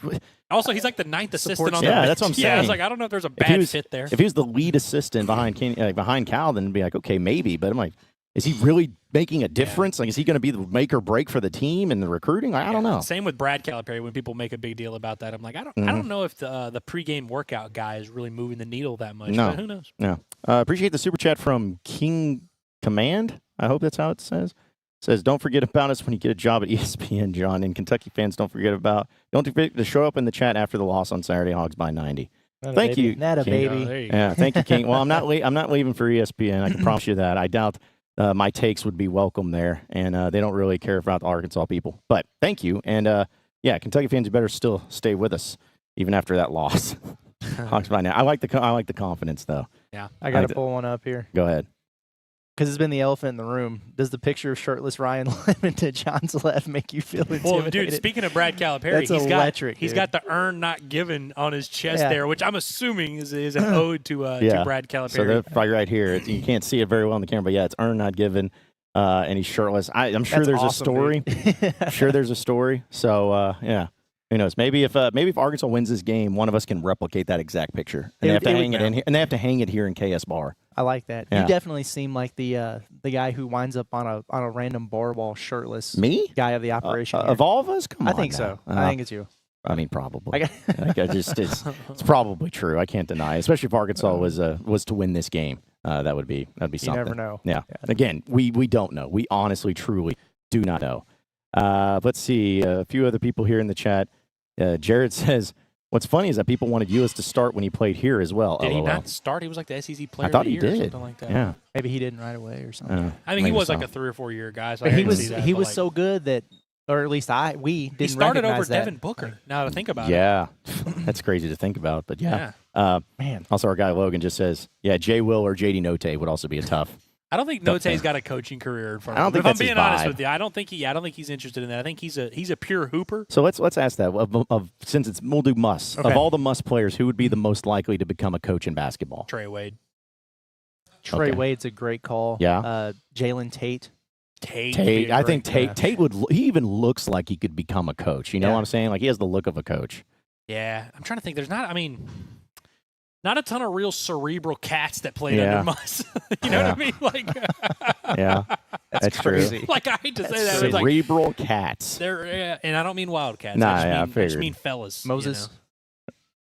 Also, he's like the 9th assistant on the Yeah, bench. that's what I'm Yeah, I was saying. like, I don't know if there's a If bad he was, fit there. If he was the lead assistant behind behind Cal, then it'd be like, okay, maybe. But I'm like, Is he really making a difference? Like, is he going to be the make or break for the team and the recruiting? I don't know. Same with Brad Calipari. When people make a big deal about that, I'm like, I don't know if the pregame workout guy is really moving the needle that much. No. But who knows? No. Appreciate the super chat from King Command. I hope that's how it says. Says, don't forget about us when you get a job at ESPN, John. And Kentucky fans, don't forget to show up in the chat after the loss on Saturday, Hogs by 90. Thank you. Not a King. baby. Yeah, thank you, King. Well, I'm not leaving for ESPN. I can promise you that. I doubt my takes would be welcome there, and they don't really care about the Arkansas people. But thank you, and yeah, Kentucky fans, you better still stay with us even after that loss. Hawks by now. I like the confidence though. Yeah, I got to pull one up here. Go ahead. Because it's been the elephant in the room. Does the picture of shirtless Ryan Lemon to John's left make you feel intimidated? Well, dude, speaking of Brad Calipari, That's electric, he's got the earn not given on his chest there, which I'm assuming is an ode to Brad Calipari. So they're right here. You can't see it very well on the camera, but yeah, it's earn not given, and he's shirtless. I'm sure there's awesome, a story. I'm sure there's a story. So yeah. Who knows? Maybe if Arkansas wins this game, one of us can replicate that exact picture, and they have to hang it in here. And they have to hang it here in KSBAR. I like that. Yeah. You definitely seem like the guy who winds up on a random bar wall shirtless. Me? Guy of the operation. Of all of us? Come on. I think so. I think it's you. I mean, probably. It's probably true. I can't deny it. Especially if Arkansas was to win this game, that'd be something. You never know. Yeah. Again, we don't know. We honestly, truly do not know. Let's see. A few other people here in the chat. Jared says, what's funny is that people wanted Ulis to start when he played here as well. Did he LOL. not start? He was like the SEC player I thought of the he year did. or something like that. Yeah. Maybe he didn't right away or something. I mean, he was like a 3 or 4 year guy. So But I he didn't see that, was but, so good that, or at least we didn't he started recognize over that. Devin Booker. Now to think about it. Yeah. That's crazy to think about, but yeah. Man. Also, our guy Logan just says, yeah, Jay Will or JD Note would also be a tough. I don't think Note's got a coaching career in front of him. I don't think if I'm that's his being honest vibe. with you, I don't think he's interested in that. I think he's a pure hooper. So let's ask that of since we'll do musts. Okay. Of all the must players, who would be the most likely to become a coach in basketball? Trey Wade. Trey Okay. Wade's a great call. Yeah. Jalen Tate. Tate. I think Tate would. He even looks like he could become a coach. You know what I'm saying? Like he has the look of a coach. Yeah, I'm trying to think. There's not a ton of real cerebral cats that played under Muss. You know what I mean? Like, yeah, that's crazy. true. Like I hate to say that. It's like, Cerebral cats. they're and I don't mean wildcats. Nah, I just figured. mean fellas. Moses.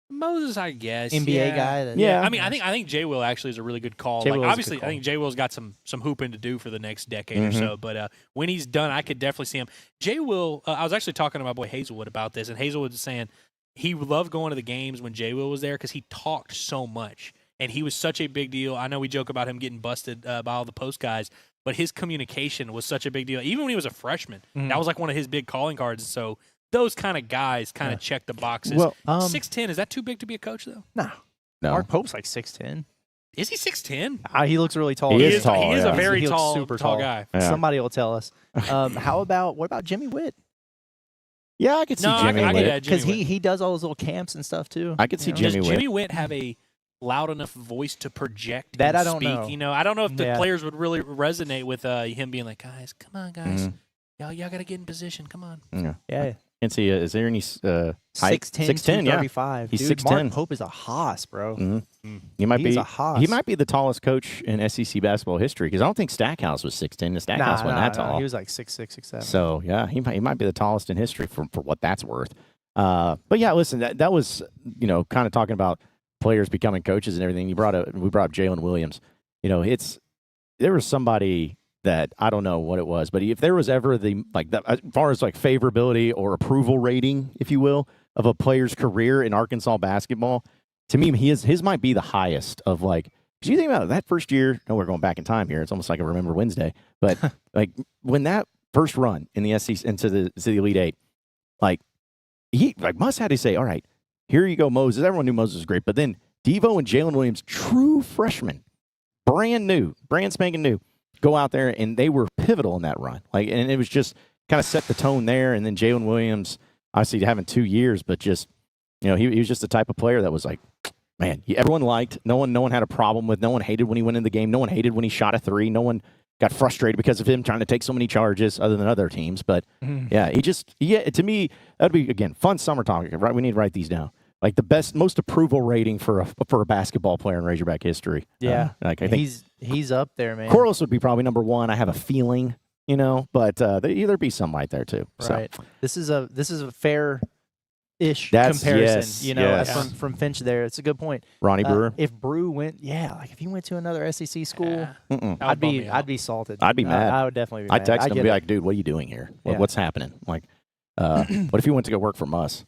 Moses, I guess. NBA guy. Yeah. I mean, I think Jay Will actually is a really good call. Jay Like, Will is a obviously, good I think Jay Will's got some hooping to do for the next decade or so. But when he's done, I could definitely see him. Jay Will. I was actually talking to my boy Hazelwood about this, and Hazelwood was saying he loved going to the games when Jay Will was there because he talked so much, and he was such a big deal. I know we joke about him getting busted by all the post guys, but his communication was such a big deal. Even when he was a freshman, that was like one of his big calling cards. So those kind of guys kind of check the boxes. Well, 6'10", is that too big to be a coach, though? No. No. Mark Pope's like 6'10". Is he 6'10"? He looks really tall. He is tall, He is yeah. a very He looks tall, super tall tall. guy. Yeah. Somebody will tell us. What about Jimmy Witt? Yeah, I could see No, I Jimmy could- Witt. yeah, Jimmy Because he does all those little camps and stuff too. I could see You know? Jimmy Does Witt. Jimmy Witt have a loud enough voice to project That and I don't speak? know. You know, I don't know if the Yeah. players would really resonate with him being like, guys, come on, guys. Mhm. Y'all got to get in position. Come on. Yeah. Can't see. Is there any height? 6'10", 6'10", yeah. 235. He's Dude, 6'10". Mark Pope is a hoss, bro. He might He's be a hoss. He might be the tallest coach in SEC basketball history because I don't think Stackhouse was 6'10". The Stackhouse wasn't that tall. He was like 6'6", 6'7". So yeah, he might be the tallest in history for what that's worth. But yeah, listen, that was kind of talking about players becoming coaches and everything. We brought up Jalen Williams. There was somebody that I don't know what it was, but if there was ever as far as like favorability or approval rating, if you will, of a player's career in Arkansas basketball, to me his might be the highest of like. Because you think about it, that first year, we're going back in time here. It's almost like I remember Wednesday, but like when that first run in the SEC into the Elite Eight, he Muss had to say, all right, here you go, Moses. Everyone knew Moses was great, but then Devo and Jalen Williams, true freshmen, brand spanking new, go out there and they were pivotal in that run. And it was just kind of set the tone there. And then Jalen Williams, obviously having 2 years, but just he was just the type of player that was like, man, everyone liked. No one had a problem with. No one hated when he went in the game. No one hated when he shot a three. No one got frustrated because of him trying to take so many charges other than other teams. But, yeah, to me, that would be, again, fun summer talk, right? We need to write these down. like the best, most approval rating for a basketball player in Razorback history. Yeah, like I think he's up there, man. Corliss would be probably number one. I have a feeling, but there'd be some right there too. Right. So. This is a fair-ish That's, comparison. yes. From Finch there. It's a good point. Ronnie Brewer. If Brew went, if he went to another SEC school, I'd be salted. I'd be mad. I would definitely be mad. I'd text him and be like, dude, what are you doing here? What's happening? Like, what if he went to go work for Muss?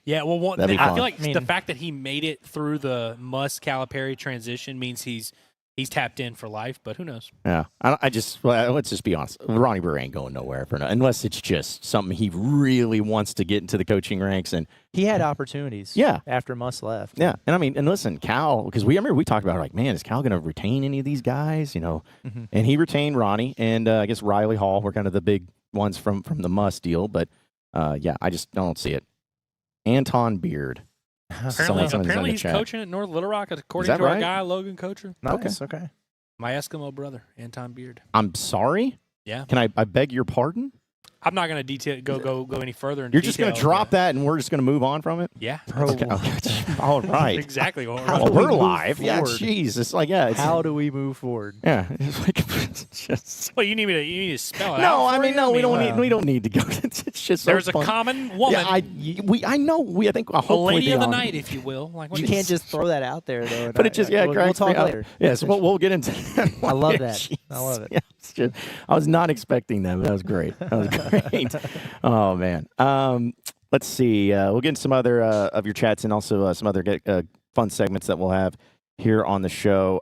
Yeah, well, I feel like the fact that he made it through the Muss Calipari transition means he's tapped in for life, but who knows? Yeah, let's just be honest. Ronnie Brewer ain't going nowhere unless it's just something he really wants to get into the coaching ranks. And he had opportunities. Yeah, after Muss left. Yeah, and I mean, and listen, Cal, because we talked about like, man, is Cal going to retain any of these guys? And he retained Ronnie, and I guess Riley Hall were kind of the big ones from the Muss deal. But I just don't see it. Anton Beard. Apparently he's coaching at North Little Rock, according to our guy, Logan Kocher. Nice, okay. My Eskimo brother, Anton Beard. I'm sorry? Yeah. Can I beg your pardon? I'm not going to go any further. You're just going to drop that and we're just going to move on from it? Yeah. Okay. All right. Exactly. Well, we're live. Yeah, jeez. It's like, how do we move forward? Yeah. It's like, just... Well, you need to spell it out. No, I mean, we don't need to go. It's just there's so fun. A common woman. Yeah, I know. I think a lady of the night, if you will. Like, you can't just throw that out there, though. But it just, we'll talk later. Yes, we'll get into that. I love that. I love it. Yeah, I was not expecting that, but that was great. That was great. Oh, man. Let's see. We'll get into some other of your chats and also some other fun segments that we'll have here on the show.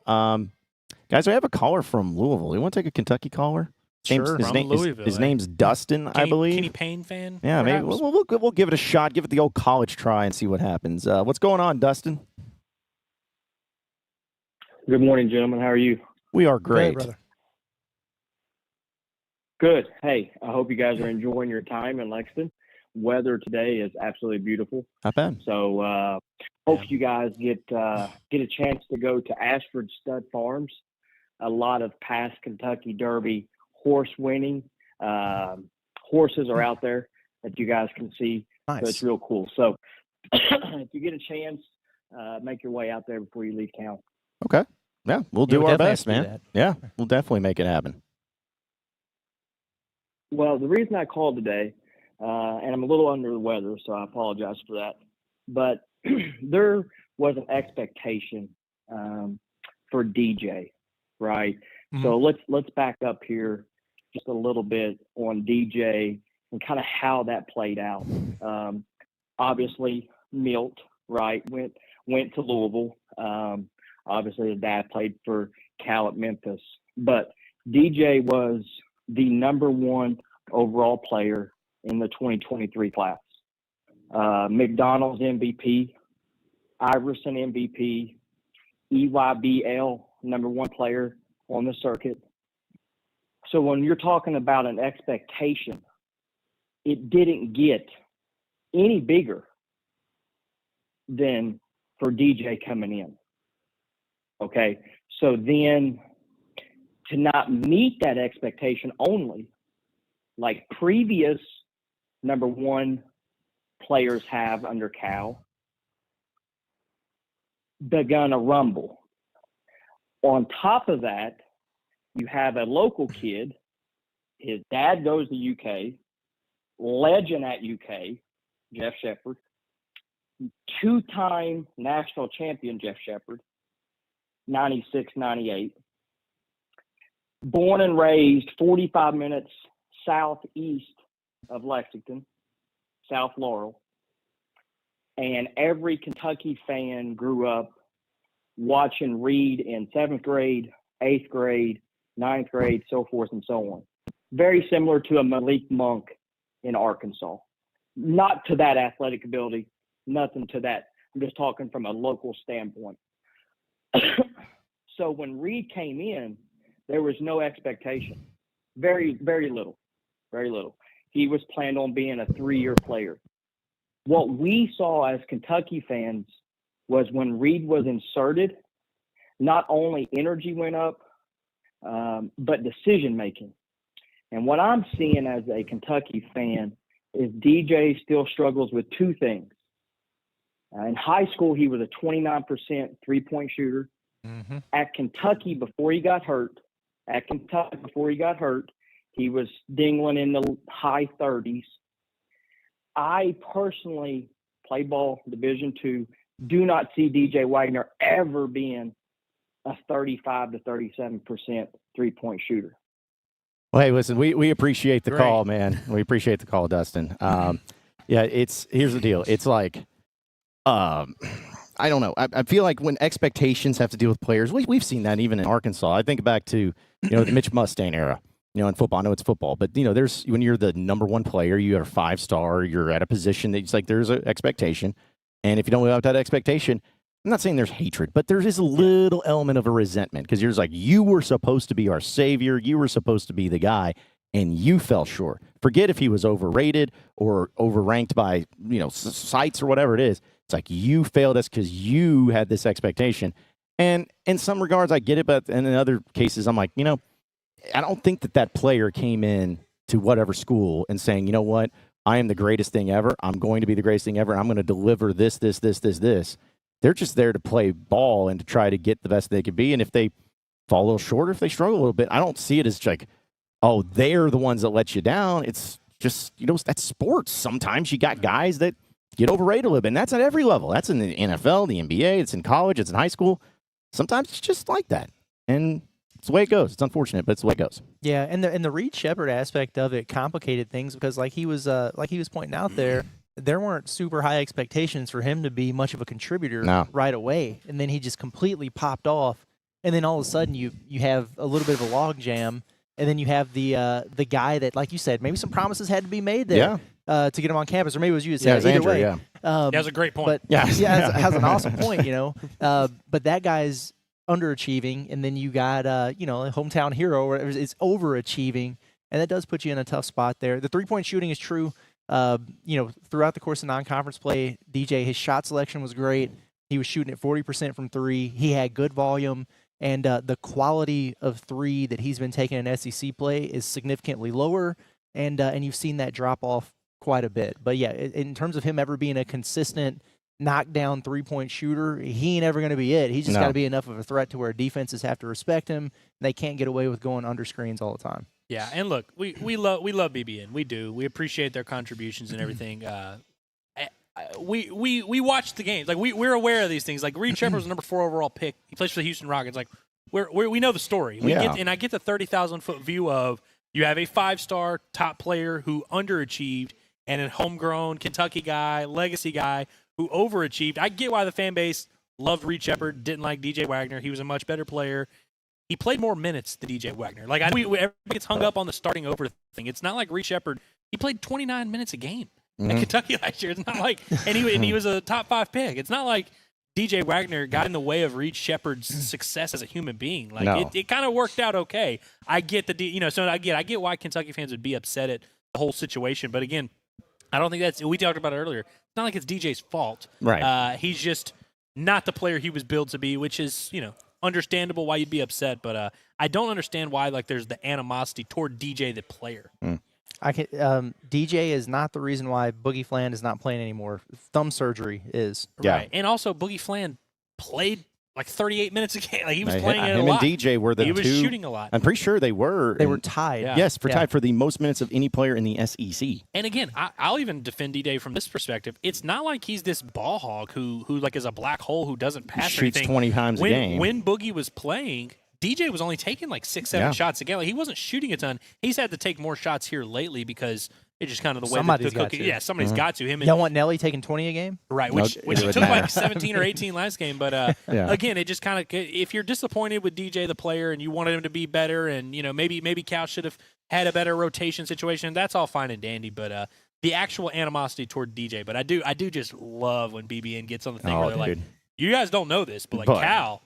Guys, we have a caller from Louisville. You want to take a Kentucky caller? Sure. His name's Dustin, I believe. Kenny Payne fan? Yeah, perhaps? maybe we'll give it a shot. Give it the old college try and see what happens. What's going on, Dustin? Good morning, gentlemen. How are you? We are great. Good, brother. Good. Hey, I hope you guys are enjoying your time in Lexington. Weather today is absolutely beautiful. Not bad. So hope you guys get a chance to go to Ashford Stud Farms. A lot of past Kentucky Derby horse winning horses are out there that you guys can see. Nice. So it's real cool. So if you get a chance, make your way out there before you leave town. Okay. Yeah, we'll do our best, man. Yeah, we'll definitely make it happen. Well, the reason I called today, and I'm a little under the weather, so I apologize for that, but there was an expectation for DJ, right? Mm-hmm. So let's back up here just a little bit on DJ and kind of how that played out. Obviously, Milt, right, went to Louisville. Obviously, his dad played for Cal at Memphis, but DJ was the number one overall player in the 2023 class. McDonald's MVP, Iverson MVP, EYBL number one player on the circuit. So when you're talking about an expectation, it didn't get any bigger than for DJ coming in. Okay, so then to not meet that expectation only, like previous number one players have under Cal, begun a rumble. On top of that, you have a local kid. His dad goes to UK, legend at UK, Jeff Shepard, two-time national champion Jeff Shepard, 96, 98. Born and raised 45 minutes southeast of Lexington, South Laurel. And every Kentucky fan grew up watching Reed in 7th grade, 8th grade, 9th grade, so forth and so on. Very similar to a Malik Monk in Arkansas. Not to that athletic ability, nothing to that. I'm just talking from a local standpoint. So when Reed came in, there was no expectation. Very, very little. Very little. He was planned on being a 3-year player. What we saw as Kentucky fans was when Reed was inserted, not only energy went up, but decision-making. And what I'm seeing as a Kentucky fan is DJ still struggles with two things. In high school, he was a 29% three-point shooter. Mm-hmm. At Kentucky, before he got hurt, he was dingling in the high 30s. I personally play ball Division II. Do not see DJ Wagner ever being a 35 to 37% three-point shooter. Well, hey, listen, we appreciate the Great. call, man. We appreciate the call, Dustin. Yeah, here's the deal. It's like, I don't know. I feel like when expectations have to deal with players, we've seen that even in Arkansas. I think back to, the Mitch Mustang era, in football. I know it's football, but, there's when you're the number one player, you are a 5-star, you're at a position that it's like there's an expectation. And if you don't live up to that expectation, I'm not saying there's hatred, but there is a little element of a resentment because you're just like, you were supposed to be our savior. You were supposed to be the guy, and you fell short. Forget if he was overrated or overranked by, sites or whatever it is. It's like you failed us because you had this expectation. And in some regards, I get it, but in other cases, I'm like, I don't think that player came in to whatever school and saying, you know what, I am the greatest thing ever. I'm going to be the greatest thing ever. I'm going to deliver this. They're just there to play ball and to try to get the best they could be. And if they fall a little short or if they struggle a little bit, I don't see it as like, oh, they're the ones that let you down. It's just, that's sports. Sometimes you got guys that get overrated a little bit, and that's at every level. That's in the NFL, the NBA, it's in college, it's in high school. Sometimes it's just like that. And it's the way it goes. It's unfortunate, but it's the way it goes. Yeah, and the Reed Sheppard aspect of it complicated things because like he was pointing out there weren't super high expectations for him to be much of a contributor right away. And then he just completely popped off. And then all of a sudden you have a little bit of a log jam. And then you have the guy that, like you said, maybe some promises had to be made there to get him on campus. Or maybe it was you that said it. Either Andrew, way. yeah. That was a great point. But has an awesome point, But that guy's underachieving. And then you got, a hometown hero or is overachieving. And that does put you in a tough spot there. The three-point shooting is true. Throughout the course of non-conference play, DJ, his shot selection was great. He was shooting at 40% from three. He had good volume, and the quality of three that he's been taking in SEC play is significantly lower, and you've seen that drop off quite a bit. But yeah, in terms of him ever being a consistent knockdown three-point shooter, he ain't ever going to be it. He's just got to be enough of a threat to where defenses have to respect him, and they can't get away with going under screens all the time. Yeah, and look, we love BBN. We do. We appreciate their contributions and everything. We watch the games. Like we're aware of these things. Like Reed Sheppard was the number 4 overall pick. He plays for the Houston Rockets. Like we know the story. I get the 30,000-foot view of you have a 5-star top player who underachieved and a homegrown Kentucky guy, legacy guy who overachieved. I get why the fan base loved Reed Sheppard, didn't like DJ Wagner. He was a much better player. He played more minutes than DJ Wagner. Like everybody gets hung up on the starting over thing. It's not like Reed Sheppard. He played 29 minutes a game at Kentucky last year. It's not like, and he was a top 5 pick. It's not like DJ Wagner got in the way of Reed Sheppard's success as a human being. Like it kind of worked out okay. I get I get why Kentucky fans would be upset at the whole situation. But again, I don't think we talked about it earlier. It's not like it's DJ's fault. Right. He's just not the player he was billed to be, which is understandable why you'd be upset, but I don't understand why there's the animosity toward DJ the player. DJ is not the reason why Boogie Flan is not playing anymore. Thumb surgery is. Right. And also Boogie Flan played like 38 minutes a game. Like he was playing it a him lot. And DJ were the he two. was shooting a lot. I'm pretty sure they were. They were tied. Yeah. Yes, tied for the most minutes of any player in the SEC. And again, I'll even defend DJ from this perspective. It's not like he's this ball hog who is a black hole who doesn't pass He shoots anything. 20 times a game. When Boogie was playing, DJ was only taking like 6-7 shots a game. Like he wasn't shooting a ton. He's had to take more shots here lately because it's just kind of the way the cookie. Yeah, somebody's got to. Y'all want Nelly taking 20 a game? Right, which he took like 17 or 18 last game. But again, it just kind of, if you're disappointed with DJ the player and you wanted him to be better, and maybe Cal should have had a better rotation situation, that's all fine and dandy. But the actual animosity toward DJ. But I do just love when BBN gets on the thing where they're like, you guys don't know this, but Cal,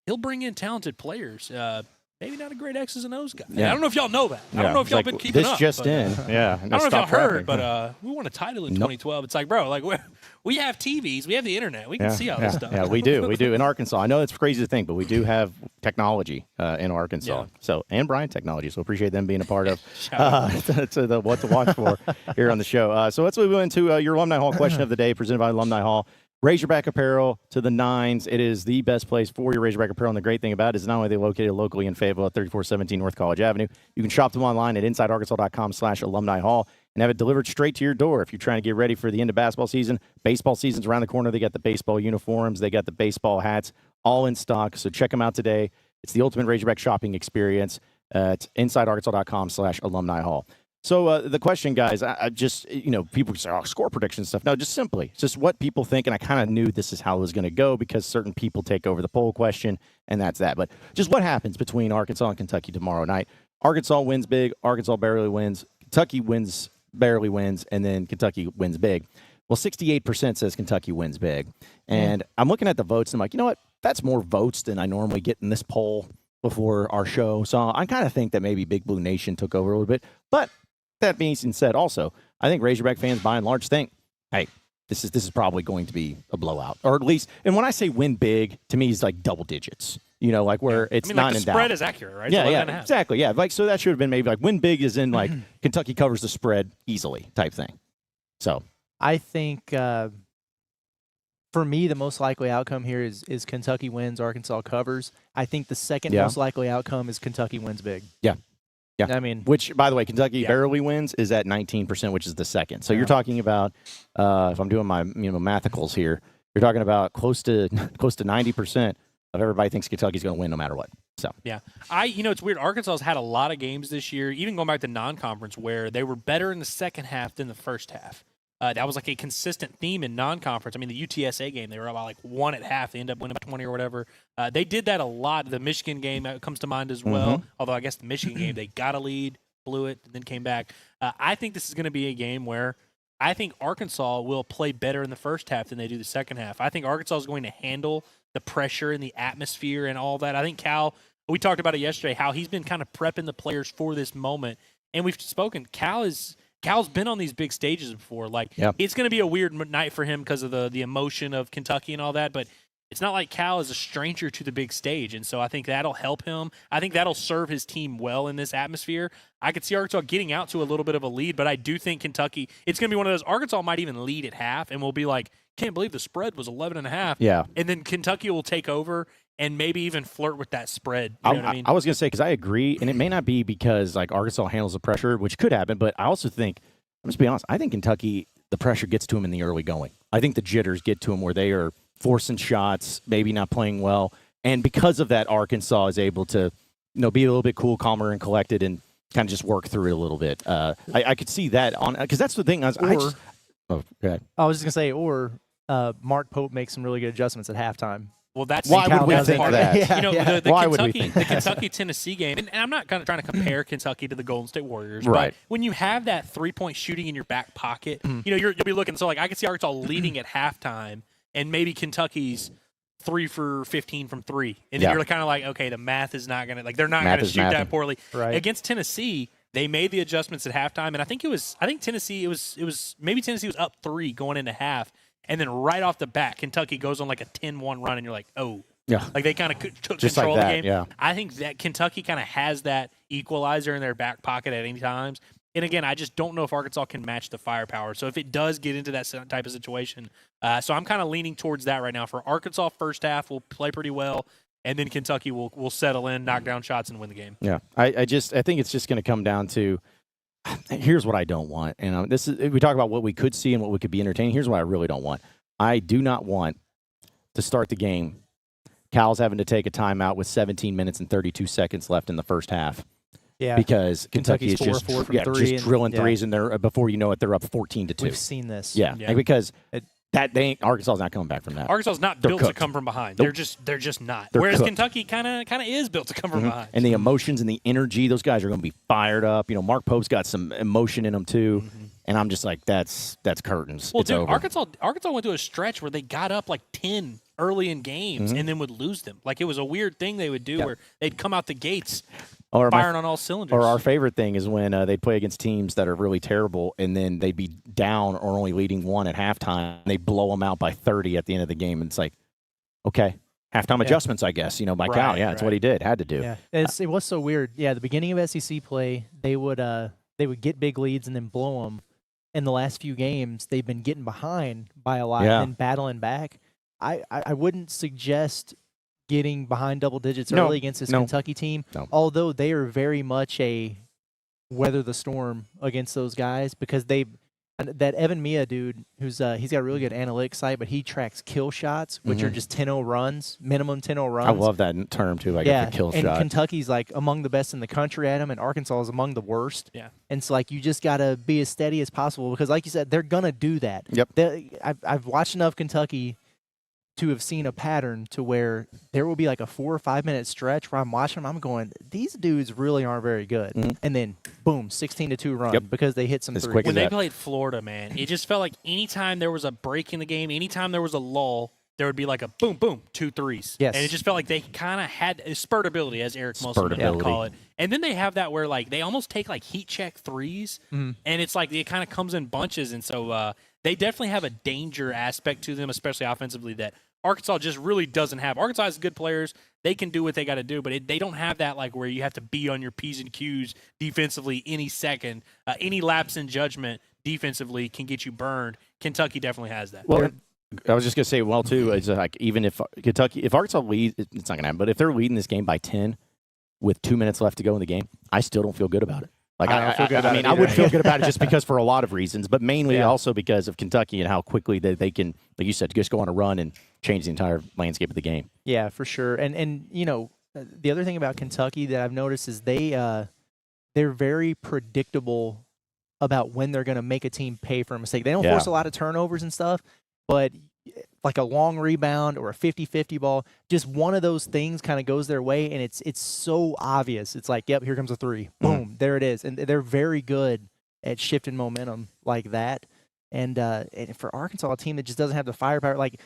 he'll bring in talented players. Maybe not a great X's and O's guy. Yeah. I don't know if y'all know that. I don't know if y'all been keeping this up. Just in. Yeah. I don't know if y'all heard, but we won a title in 2012. It's like, bro, we have TVs. We have the internet. We can see all this stuff. Yeah, we do. We do. In Arkansas. I know it's crazy to think, but we do have technology in Arkansas. Yeah. And Bryant Technology. So appreciate them being a part of what to watch for here on the show. So let's move into your Alumni Hall question of the day presented by Alumni Hall. Razorback apparel to the nines. It is the best place for your Razorback apparel. And the great thing about it is not only are they located locally in Fayetteville at 3417 North College Avenue, you can shop them online at insidearkansas.com/alumni hall and have it delivered straight to your door. If you're trying to get ready for the end of basketball season, baseball season's around the corner. They got the baseball uniforms. They got the baseball hats all in stock. So check them out today. It's the ultimate Razorback shopping experience at insidearkansas.com/alumni hall. So the question, guys, I just, people say, score prediction stuff. No, just simply, it's just what people think, and I kind of knew this is how it was going to go because certain people take over the poll question, and that's that. But just what happens between Arkansas and Kentucky tomorrow night? Arkansas wins big, Arkansas barely wins, Kentucky wins, barely wins, and then Kentucky wins big. Well, 68% says Kentucky wins big. And I'm looking at the votes, and I'm like, you know what? That's more votes than I normally get in this poll before our show. So I kind of think that maybe Big Blue Nation took over a little bit. But that being said, also, I think Razorback fans by and large think, hey, this is probably going to be a blowout. Or at least, and when I say win big, to me, it's like double digits. Like where it's not in doubt. The spread is accurate, right? Yeah, exactly. Yeah, so that should have been maybe like win big is in like Kentucky covers the spread easily type thing. So I think for me, the most likely outcome here is Kentucky wins, Arkansas covers. I think the second most likely outcome is Kentucky wins big. Yeah. Yeah, I mean, which, by the way, Kentucky barely wins is at 19%, which is the second. So you're talking about, if I'm doing my mathicals here, you're talking about close to 90% of everybody thinks Kentucky's going to win no matter what. So yeah, it's weird. Arkansas's had a lot of games this year, even going back to non-conference, where they were better in the second half than the first half. That was like a consistent theme in non-conference. I mean, the UTSA game, they were about like 1 at half. They ended up winning by 20 or whatever. They did that a lot. The Michigan game comes to mind as well. Although I guess the Michigan game, they got a lead, blew it, and then came back. I think this is going to be a game where I think Arkansas will play better in the first half than they do the second half. I think Arkansas is going to handle the pressure and the atmosphere and all that. I think Cal, we talked about it yesterday, how he's been kind of prepping the players for this moment. And we've spoken, Cal's been on these big stages before. It's going to be a weird night for him because of the emotion of Kentucky and all that, but it's not like Cal is a stranger to the big stage, and so I think that'll help him. I think that'll serve his team well in this atmosphere. I could see Arkansas getting out to a little bit of a lead, but I do think Kentucky, it's going to be one of those, Arkansas might even lead at half, and we'll be like, can't believe the spread was 11.5. Yeah. And then Kentucky will take over and maybe even flirt with that spread. You know what I mean? I was going to say, because I agree, and it may not be because like Arkansas handles the pressure, which could happen, but I also think, I'm just being honest, I think Kentucky, the pressure gets to them in the early going. I think the jitters get to them where they are forcing shots, maybe not playing well, and because of that, Arkansas is able to, be a little bit cool, calmer, and collected, and kind of just work through it a little bit. I could see that on because that's the thing. I was just going to say, Mark Pope makes some really good adjustments at halftime. Well, that's why would we think that? The Kentucky-Tennessee game, and I'm not kind of trying to compare Kentucky to the Golden State Warriors, right? But when you have that three-point shooting in your back pocket, you'll be looking. So, like, I could see Arkansas leading at halftime, and maybe Kentucky's 3 for 15 from three, and then you're kind of like, okay, the math is not going to they're not going to shoot that poorly. Right. Against Tennessee, they made the adjustments at halftime, and I think Tennessee was up 3 going into half. And then right off the bat, Kentucky goes on like a 10-1 run, and you're like, oh. Yeah. Like they kind of took just control like of that, the game. Yeah. I think that Kentucky kind of has that equalizer in their back pocket at any times. And again, I just don't know if Arkansas can match the firepower. So if it does get into that type of situation, so I'm kind of leaning towards that right now. For Arkansas, first half will play pretty well, and then Kentucky will settle in, knock down shots, and win the game. Yeah, I think it's just going to come down to, here's what I don't want. And we talk about what we could see and what we could be entertaining. Here's what I really don't want. I do not want to start the game, Cal's having to take a timeout with 17 minutes and 32 seconds left in the first half. Yeah, because Kentucky is just drilling threes, and they're before you know it, they're up 14-2. We've seen this. Yeah. Because Arkansas is not coming back from that. Arkansas's not built to come from behind. Nope. They're just not. They're Whereas cooked. Kentucky kind of is built to come from behind. And the emotions and the energy, those guys are going to be fired up. Mark Pope's got some emotion in him too. And I'm just like, that's curtains. Well, it's dude, over. Arkansas went through a stretch where they got up like 10 early in games and then would lose them. Like it was a weird thing they would do where they'd come out the gates firing on all cylinders. Or our favorite thing is when they'd play against teams that are really terrible, and then they'd be down or only leading 1 at halftime. And they blow them out by 30 at the end of the game. And it's like, okay, halftime adjustments, I guess. By Cal. Yeah, it's what he did, had to do. Yeah, it was so weird. Yeah, the beginning of SEC play, they would get big leads and then blow them. in the last few games, they've been getting behind by a lot Yeah. and then battling back. I wouldn't suggest getting behind double digits No, early against this no. Kentucky team, No. although they are very much a weather the storm against those guys because that Evan Mia dude, who's he's got a really good analytics site, but he tracks kill shots, which are just 10-0 runs, minimum 10-0 runs. I love that term too. I yeah, get the kill and shot. Kentucky's like among the best in the country at them, and Arkansas is among the worst. Yeah. And so like you just gotta be as steady as possible because, like you said, they're gonna do that. Yep. I've watched enough Kentucky to have seen a pattern to where there will be like a 4 or 5 minute stretch where I'm watching them, I'm going, these dudes really aren't very good. And then, boom, 16-2 run because they hit some As threes. quick When as they that. played Florida, man, it just felt like anytime there was a break in the game, anytime there was a lull, there would be like a boom, boom, 2 threes. Yes. And it just felt like they kind of had spurtability, as Eric Musselman would Spurtability. call it. And then they have that where like they almost take like heat check threes, and it's like it kind of comes in bunches. And so they definitely have a danger aspect to them, especially offensively, that Arkansas just really doesn't have. Arkansas has good players. They can do what they got to do, but they don't have that like where you have to be on your P's and Q's defensively any second. Any lapse in judgment defensively can get you burned. Kentucky definitely has that. Well, I was just going to say, well, too, it's like even if Arkansas leads, it's not going to happen, but if they're leading this game by 10 with 2 minutes left to go in the game, I still don't feel good about it. Like I don't feel good about it I would either. feel good about it just because for a lot of reasons, but mainly Yeah. also because of Kentucky and how quickly they can, like you said, just go on a run and change the entire landscape of the game. Yeah, for sure. And you know, the other thing about Kentucky that I've noticed is they're very predictable about when they're going to make a team pay for a mistake. They don't Yeah. force a lot of turnovers and stuff, but like a long rebound or a 50-50 ball, just one of those things kind of goes their way, and it's so obvious. It's like, yep, here comes a three. Boom, there it is. And they're very good at shifting momentum like that. And for Arkansas, a team that just doesn't have the firepower, like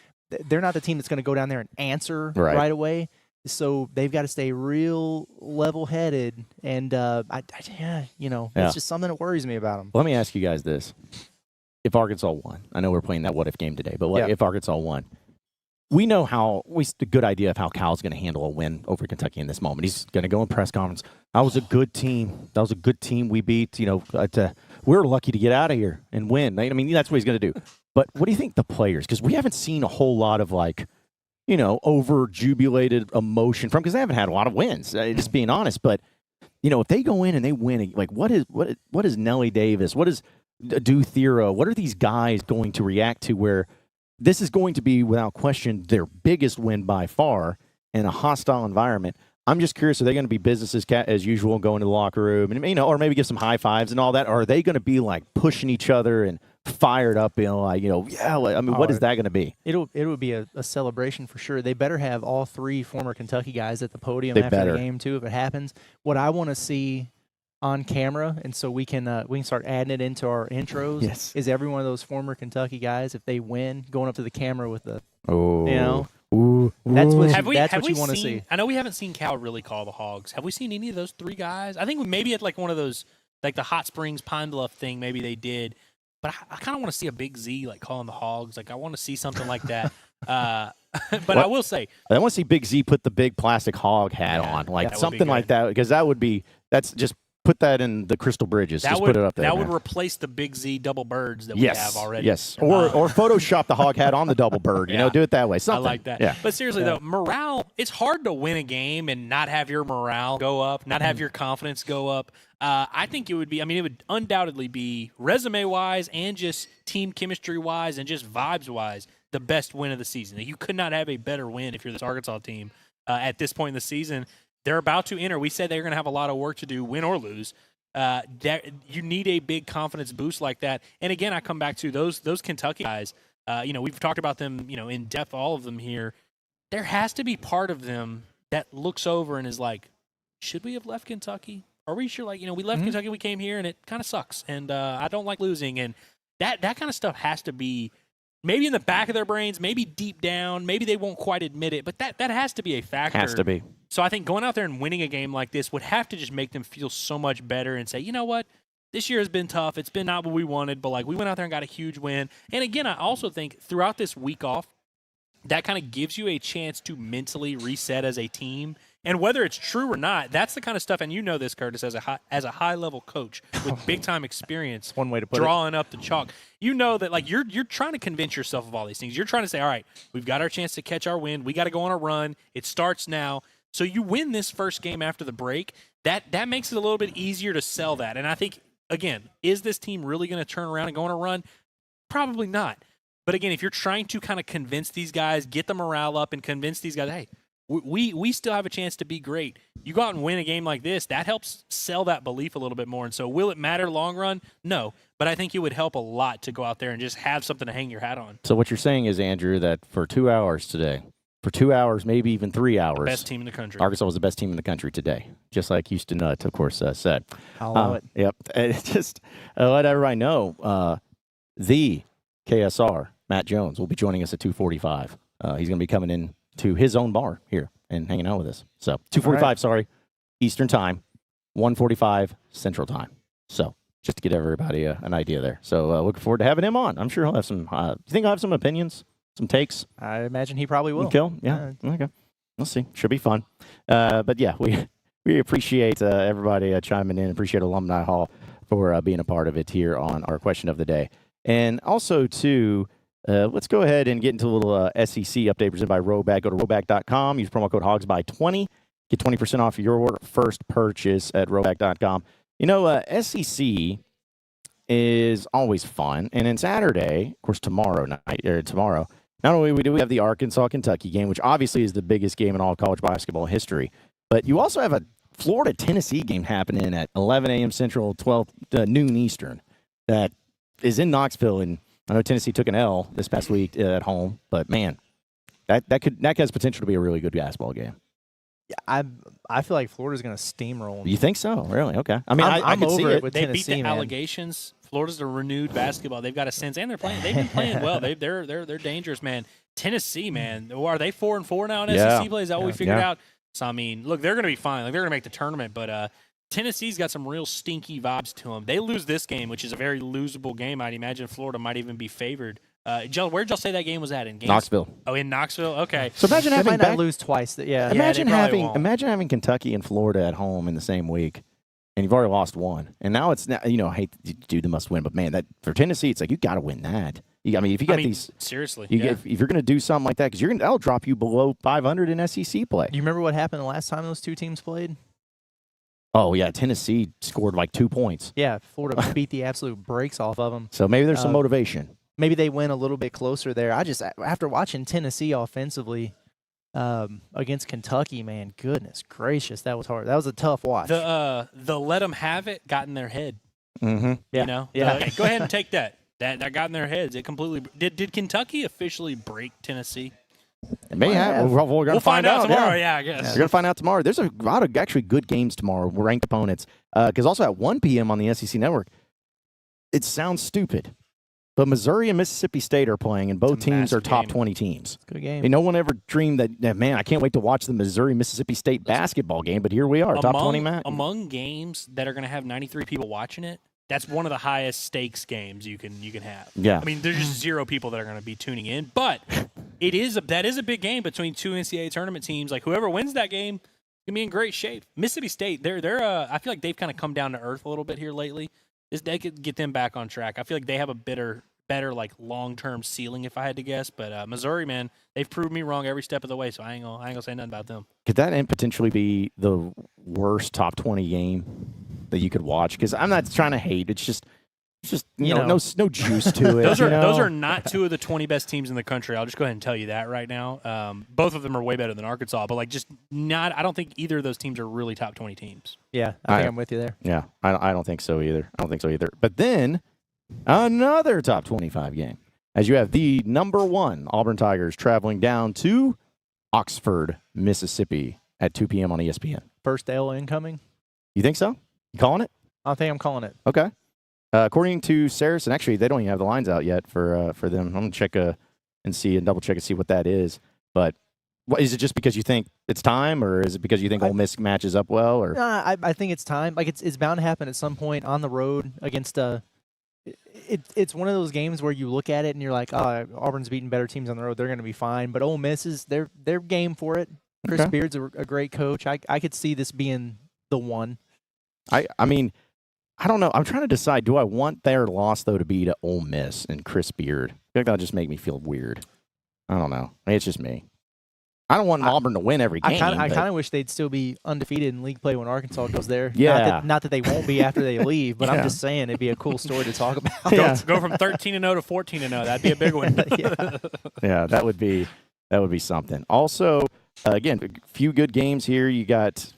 they're not the team that's going to go down there and answer right away. So they've got to stay real level-headed, and it's just something that worries me about them. Let me ask you guys this. If Arkansas won, I know we're playing that what-if game today, but if Arkansas won, we know a good idea of how Cal's going to handle a win over Kentucky in this moment. He's going to go in press conference. That was a good team. That was a good team we beat. We're lucky to get out of here and win. I mean, that's what he's going to do. But what do you think the players? Because we haven't seen a whole lot of over-jubilated emotion from, because they haven't had a lot of wins, just being honest. But, if they go in and they win, like what is Nellie Davis? What is Do Thero? What are these guys going to react to where this is going to be, without question, their biggest win by far in a hostile environment? I'm just curious, are they going to be business as usual, going to the locker room and, or maybe give some high fives and all that? Or are they going to be like pushing each other and fired up, what is that going to be? It would be a celebration for sure. They better have all three former Kentucky guys at the podium They after better. the game too, if it happens. What I want to see on camera, and so we can start adding it into our intros, Yes. is every one of those former Kentucky guys, if they win, going up to the camera with the Ooh. that's what Have you we want to seen? see. I know we haven't seen Cal really call the Hogs. Have we seen any of those three guys? I think we maybe at like one of those, like the Hot Springs Pine Bluff thing, maybe they did. But I kind of want to see a Big Z like calling the Hogs. Like I want to see something like that. But I will say, I want to see Big Z put the big plastic hog hat on, like that would be something like good. that, because that's just put that in the Crystal Bridges. Just put it up there. That man. would replace the Big Z double birds that we have already. Yes, or Photoshop the hog hat on the double bird. Do it that way. I Something. like that. Yeah. But seriously, though, morale, it's hard to win a game and not have your morale go up, not have your confidence go up. I think it would undoubtedly be resume-wise and just team chemistry-wise and just vibes-wise the best win of the season. You could not have a better win if you're this Arkansas team at this point in the season. They're about to enter. We said they're going to have a lot of work to do, win or lose. You need a big confidence boost like that. And again, I come back to those Kentucky guys. We've talked about them, in depth, all of them here. There has to be part of them that looks over and is like, should we have left Kentucky? Are we sure? We left Kentucky, we came here, and it kind of sucks. And I don't like losing. And that kind of stuff has to be maybe in the back of their brains, maybe deep down. Maybe they won't quite admit it, but that has to be a factor. Has to be. So I think going out there and winning a game like this would have to just make them feel so much better and say, you know what? This year has been tough. It's been not what we wanted, but we went out there and got a huge win. And again, I also think throughout this week off, that kind of gives you a chance to mentally reset as a team And whether it's true or not, that's the kind of stuff, and you know this, Curtis, as a high level coach with big time experience, one way to put drawing up the chalk. You know that like you're trying to convince yourself of all these things. You're trying to say, all right, we've got our chance to catch our wind. We got to go on a run. It starts now. So you win this first game after the break. That makes it a little bit easier to sell that. And I think, again, is this team really going to turn around and go on a run? Probably not. But again, if you're trying to kind of convince these guys, get the morale up, and convince these guys, hey, we still have a chance to be great. You go out and win a game like this, that helps sell that belief a little bit more. And so will it matter long run? No. But I think it would help a lot to go out there and just have something to hang your hat on. So what you're saying is, Andrew, that for 2 hours today, for 2 hours, maybe even 3 hours, best team in the country. Arkansas was the best team in the country today, just like Houston Nutt, of course, said. I'll allow it. Yep. And just let everybody know, the KSR, Matt Jones, will be joining us at 2:45. He's going to be coming in to his own bar here and hanging out with us. So 2:45, right. Eastern time, 1:45 Central time. So just to get everybody an idea there. So looking forward to having him on. I'm sure he'll have some. You think he'll have some opinions, some takes? I imagine he probably will. Kill? Yeah. Okay. We'll see. Should be fun. But yeah, we appreciate everybody chiming in. Appreciate Alumni Hall for being a part of it here on our question of the day. And also, too, let's go ahead and get into a little SEC update presented by Rhoback. Go to Rhoback.com. Use promo code HOGSBY20. Get 20% off your first purchase at Rhoback.com. You know, SEC is always fun. And then Saturday, of course, tomorrow, not only do we have the Arkansas-Kentucky game, which obviously is the biggest game in all college basketball history, but you also have a Florida-Tennessee game happening at 11 a.m. Central, 12 noon Eastern. That is in Knoxville, and I know Tennessee took an L this past week at home, but man, that has potential to be a really good basketball game. Yeah, I feel like Florida's going to steamroll. You think so? Really? Okay. I mean, I I'm could see over it. with They Tennessee, beat the man. allegations. Florida's a renewed basketball. They've got a sense, and they've been playing well. They're dangerous, man. Tennessee, man, are they 4-4 now in SEC play? Is that what we figured out? So I mean, look, they're going to be fine. Like they're going to make the tournament, but Tennessee's got some real stinky vibes to them. They lose this game, which is a very losable game. I'd imagine Florida might even be favored. Joe, where'd y'all say that game was at? In Knoxville. Oh, in Knoxville? Okay. So imagine They having might not lose twice. Imagine they probably won't. having Kentucky and Florida at home in the same week, and you've already lost one. And now it's not, I hate to do the must win, but man, that for Tennessee, it's like you got to win that. If you got these seriously, if you're going to do something like that, because that'll drop you below 500 in SEC play. Do you remember what happened the last time those two teams played? Oh yeah, Tennessee scored like 2 points. Yeah, Florida beat the absolute brakes off of them. So maybe there's some motivation. Maybe they win a little bit closer there. After watching Tennessee offensively against Kentucky, man, goodness gracious, that was hard. That was a tough watch. The let them have it got in their head. Mm-hmm. Yeah. Go ahead and take that. That got in their heads. It completely did Kentucky officially break Tennessee? It may have. We're going to find out tomorrow. Yeah, I guess. We're going to find out tomorrow. There's a lot of actually good games tomorrow, ranked opponents. Because also at 1 p.m. on the SEC Network, it sounds stupid, but Missouri and Mississippi State are playing, and both teams are top 20 teams. Good game. And no one ever dreamed that, man, I can't wait to watch the Missouri-Mississippi State basketball game, but here we are, top 20 match. Among games that are going to have 93 people watching it, that's one of the highest stakes games you can have. Yeah. I mean, there's just 0 people that are going to be tuning in, but that is a big game between two NCAA tournament teams. Like whoever wins that game can be in great shape. Mississippi State, they're I feel like they've kind of come down to earth a little bit here lately. They could get them back on track. I feel like they have a better like long-term ceiling if I had to guess. But Missouri, man, they've proved me wrong every step of the way. So I ain't gonna say nothing about them. Could that potentially be the worst top 20 game that you could watch? Because I'm not trying to hate. It's just no juice to it. Those are not two of the 20 best teams in the country. I'll just go ahead and tell you that right now. Both of them are way better than Arkansas, but I don't think either of those teams are really top 20 teams. Yeah, I think I'm with you there. Yeah, I don't think so either. But then another top 25 game, as you have the number 1 Auburn Tigers traveling down to Oxford, Mississippi at 2 p.m. on ESPN. First L incoming. You think so? You calling it? I think I'm calling it. Okay. According to Saracen, actually, they don't even have the lines out yet for them. I'm going to check and double check and see what that is. But is it just because you think it's time, or is it because you think Ole Miss matches up well? Or I think it's time. Like it's bound to happen at some point on the road against It's one of those games where you look at it and you're like, oh, Auburn's beating better teams on the road. They're going to be fine. But Ole Miss they're game for it. Chris Okay. Beard's a great coach. I could see this being the one. I mean, I don't know. I'm trying to decide. Do I want their loss though to be to Ole Miss and Chris Beard? I think that'll just make me feel weird. I don't know. It's just me. I don't want Auburn to win every game. I kind of wish they'd still be undefeated in league play when Arkansas goes there. Yeah. Not that they won't be after they leave, but Yeah. I'm just saying it'd be a cool story to talk about. Go from 13-0 to 14-0. That'd be a big one. Yeah, that would be something. Also, again, a few good games here. You got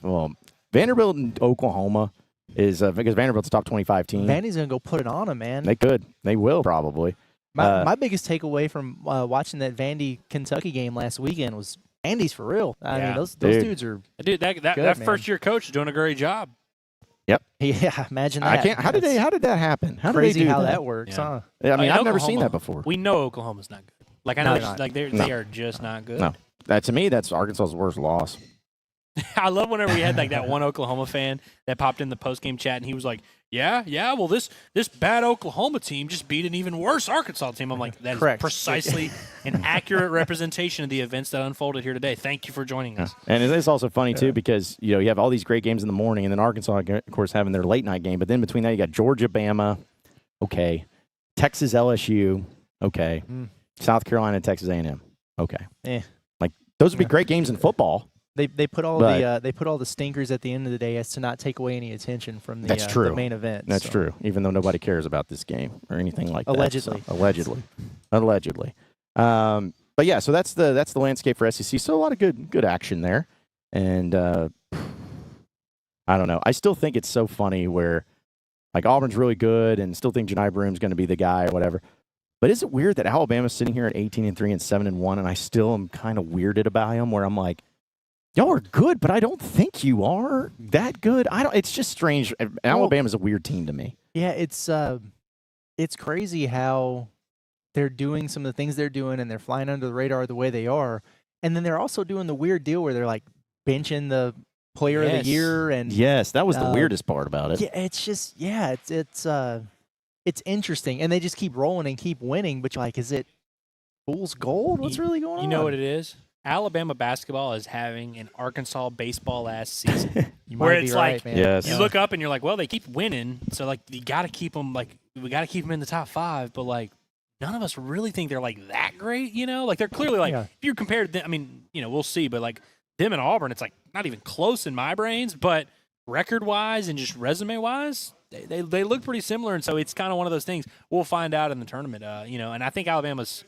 Vanderbilt and Oklahoma is because Vanderbilt's a top 25 team. Vandy's gonna go put it on them, man. They could. They will probably. My biggest takeaway from watching that Vandy Kentucky game last weekend was Vandy's for real. I mean, those dudes are. Dude, that good, first year coach is doing a great job. Yep. Yeah, imagine that. I can't. How did that happen? How Crazy did they do how that? that works, huh? Yeah, I mean, I've never Oklahoma, seen that before. We know Oklahoma's not good. Like I No, know, they're it's not. like they are just not good. No, to me, that's Arkansas's worst loss. I love whenever we had like that one Oklahoma fan that popped in the post-game chat and he was like, yeah, well this bad Oklahoma team just beat an even worse Arkansas team. I'm like, that Correct. is precisely an accurate representation of the events that unfolded here today. Thank you for joining us. And it's also funny too because you have all these great games in the morning, and then Arkansas, of course, having their late night game. But then between that, you got Georgia, Bama, okay, Texas, LSU, okay, South Carolina, Texas A&M, okay. Like those would be great games in football. They put all the stinkers at the end of the day as to not take away any attention from the, That's true. the main event. That's true. Even though nobody cares about this game or anything like that. Allegedly. So, allegedly. But yeah, so that's the landscape for SEC. So a lot of good action there, and I don't know. I still think it's so funny where like Auburn's really good, and still think Janai Broom's going to be the guy or whatever. But is it weird that Alabama's sitting here at 18-3 and 7-1, and I still am kind of weirded about him? Where I'm like, y'all are good, but I don't think you are that good. It's just strange. Alabama's a weird team to me. Yeah, it's crazy how they're doing some of the things they're doing, and they're flying under the radar the way they are. And then they're also doing the weird deal where they're like benching the player of the year. And yes, that was the weirdest part about it. Yeah, it's just it's interesting, and they just keep rolling and keep winning. But you're like, is it fool's gold? What's really going on? You know what it is? Alabama basketball is having an Arkansas baseball last season. Where it's like, man. Yes. You look up and you're like, well, they keep winning, so like you got to keep them we got to keep them in the top 5. But like none of us really think they're like that great, Like they're clearly like if you compare them, I mean, we'll see, but like them and Auburn, it's like not even close in my brains. But record wise and just resume wise, they look pretty similar, and so it's kind of one of those things. We'll find out in the tournament, And I think Alabama's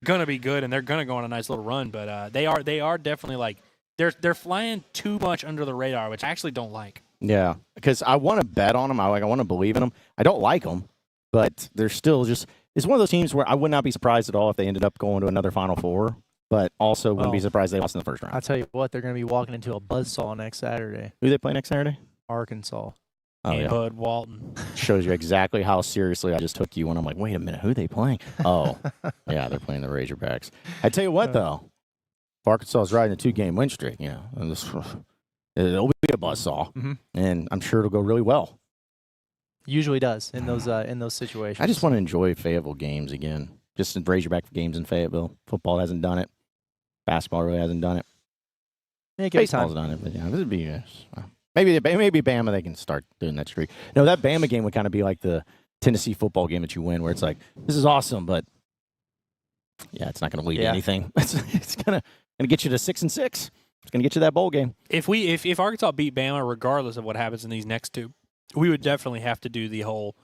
gonna be good, and they're gonna go on a nice little run. But they are definitely like they're flying too much under the radar, which I actually don't like. Yeah, because I want to bet on them. I want to believe in them. I don't like them, but they're still just. It's one of those teams where I would not be surprised at all if they ended up going to another Final Four, but also wouldn't be surprised they lost in the first round. I'll tell you what, they're going to be walking into a buzzsaw next Saturday. Who they play next Saturday? Arkansas. Oh, yeah. Bud Walton. Shows you exactly how seriously I just took you when I'm like, wait a minute, who are they playing? Oh, yeah, they're playing the Razorbacks. I tell you what, though, if Arkansas is riding a 2-game win streak, and it'll be a buzzsaw, and I'm sure it'll go really well. Usually does in those situations. I just want to enjoy Fayetteville games again. Just Razorback games in Fayetteville. Football hasn't done it. Basketball really hasn't done it. Yeah, give it time. Baseball's done it, but yeah, this would be maybe Bama they can start doing that streak. No, that Bama game would kind of be like the Tennessee football game that you win, where it's like this is awesome, but yeah, it's not going to lead to anything. It's gonna get you to 6-6. It's gonna get you that bowl game. If Arkansas beat Bama, regardless of what happens in these next two, we would definitely have to do the whole.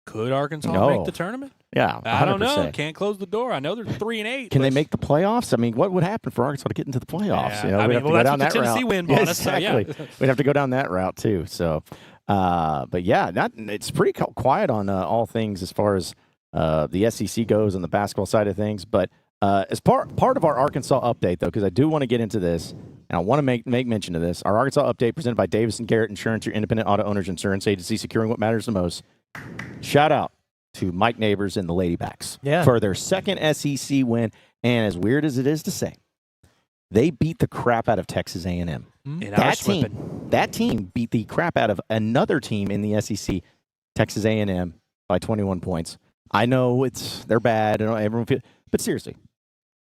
Could Arkansas make the tournament? Yeah, 100%. I don't know. Can't close the door. I know they're 3-8. Can they make the playoffs? I mean, what would happen for Arkansas to get into the playoffs? Yeah. We'd have to go down that Tennessee route. win brought us, exactly. So, yeah. We'd have to go down that route too. So, but yeah, it's pretty quiet on all things as far as the SEC goes on the basketball side of things. But as part of our Arkansas update, though, because I do want to get into this, and I want to make mention of this, our Arkansas update presented by Davis & Garrett Insurance, your independent auto owner's insurance agency, securing what matters the most. Shout out to Mike Neighbors and the Ladybacks for their second SEC win. And as weird as it is to say, they beat the crap out of Texas A&M. That team beat the crap out of another team in the SEC, Texas A&M, by 21 points. I know they're bad, and everyone but seriously,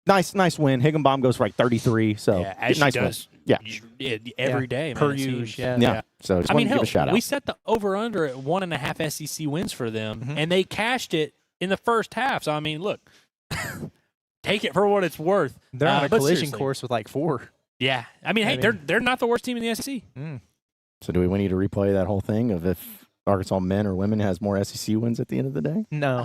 nice win. Higginbotham goes for like 33. So Yeah, as nice she win. does. Yeah. Every day, per man, it usual. seems. Yeah. So just I wanted mean, to give a shout out. we set the over/under at 1.5 SEC wins for them, Mhm. and they cashed it in the first half. So I mean, look, take it for what it's worth. They're on a but collision seriously. course with like 4. Yeah, I mean, hey, they're not the worst team in the SEC. So do we need to replay that whole thing of if Arkansas men or women has more SEC wins at the end of the day? No.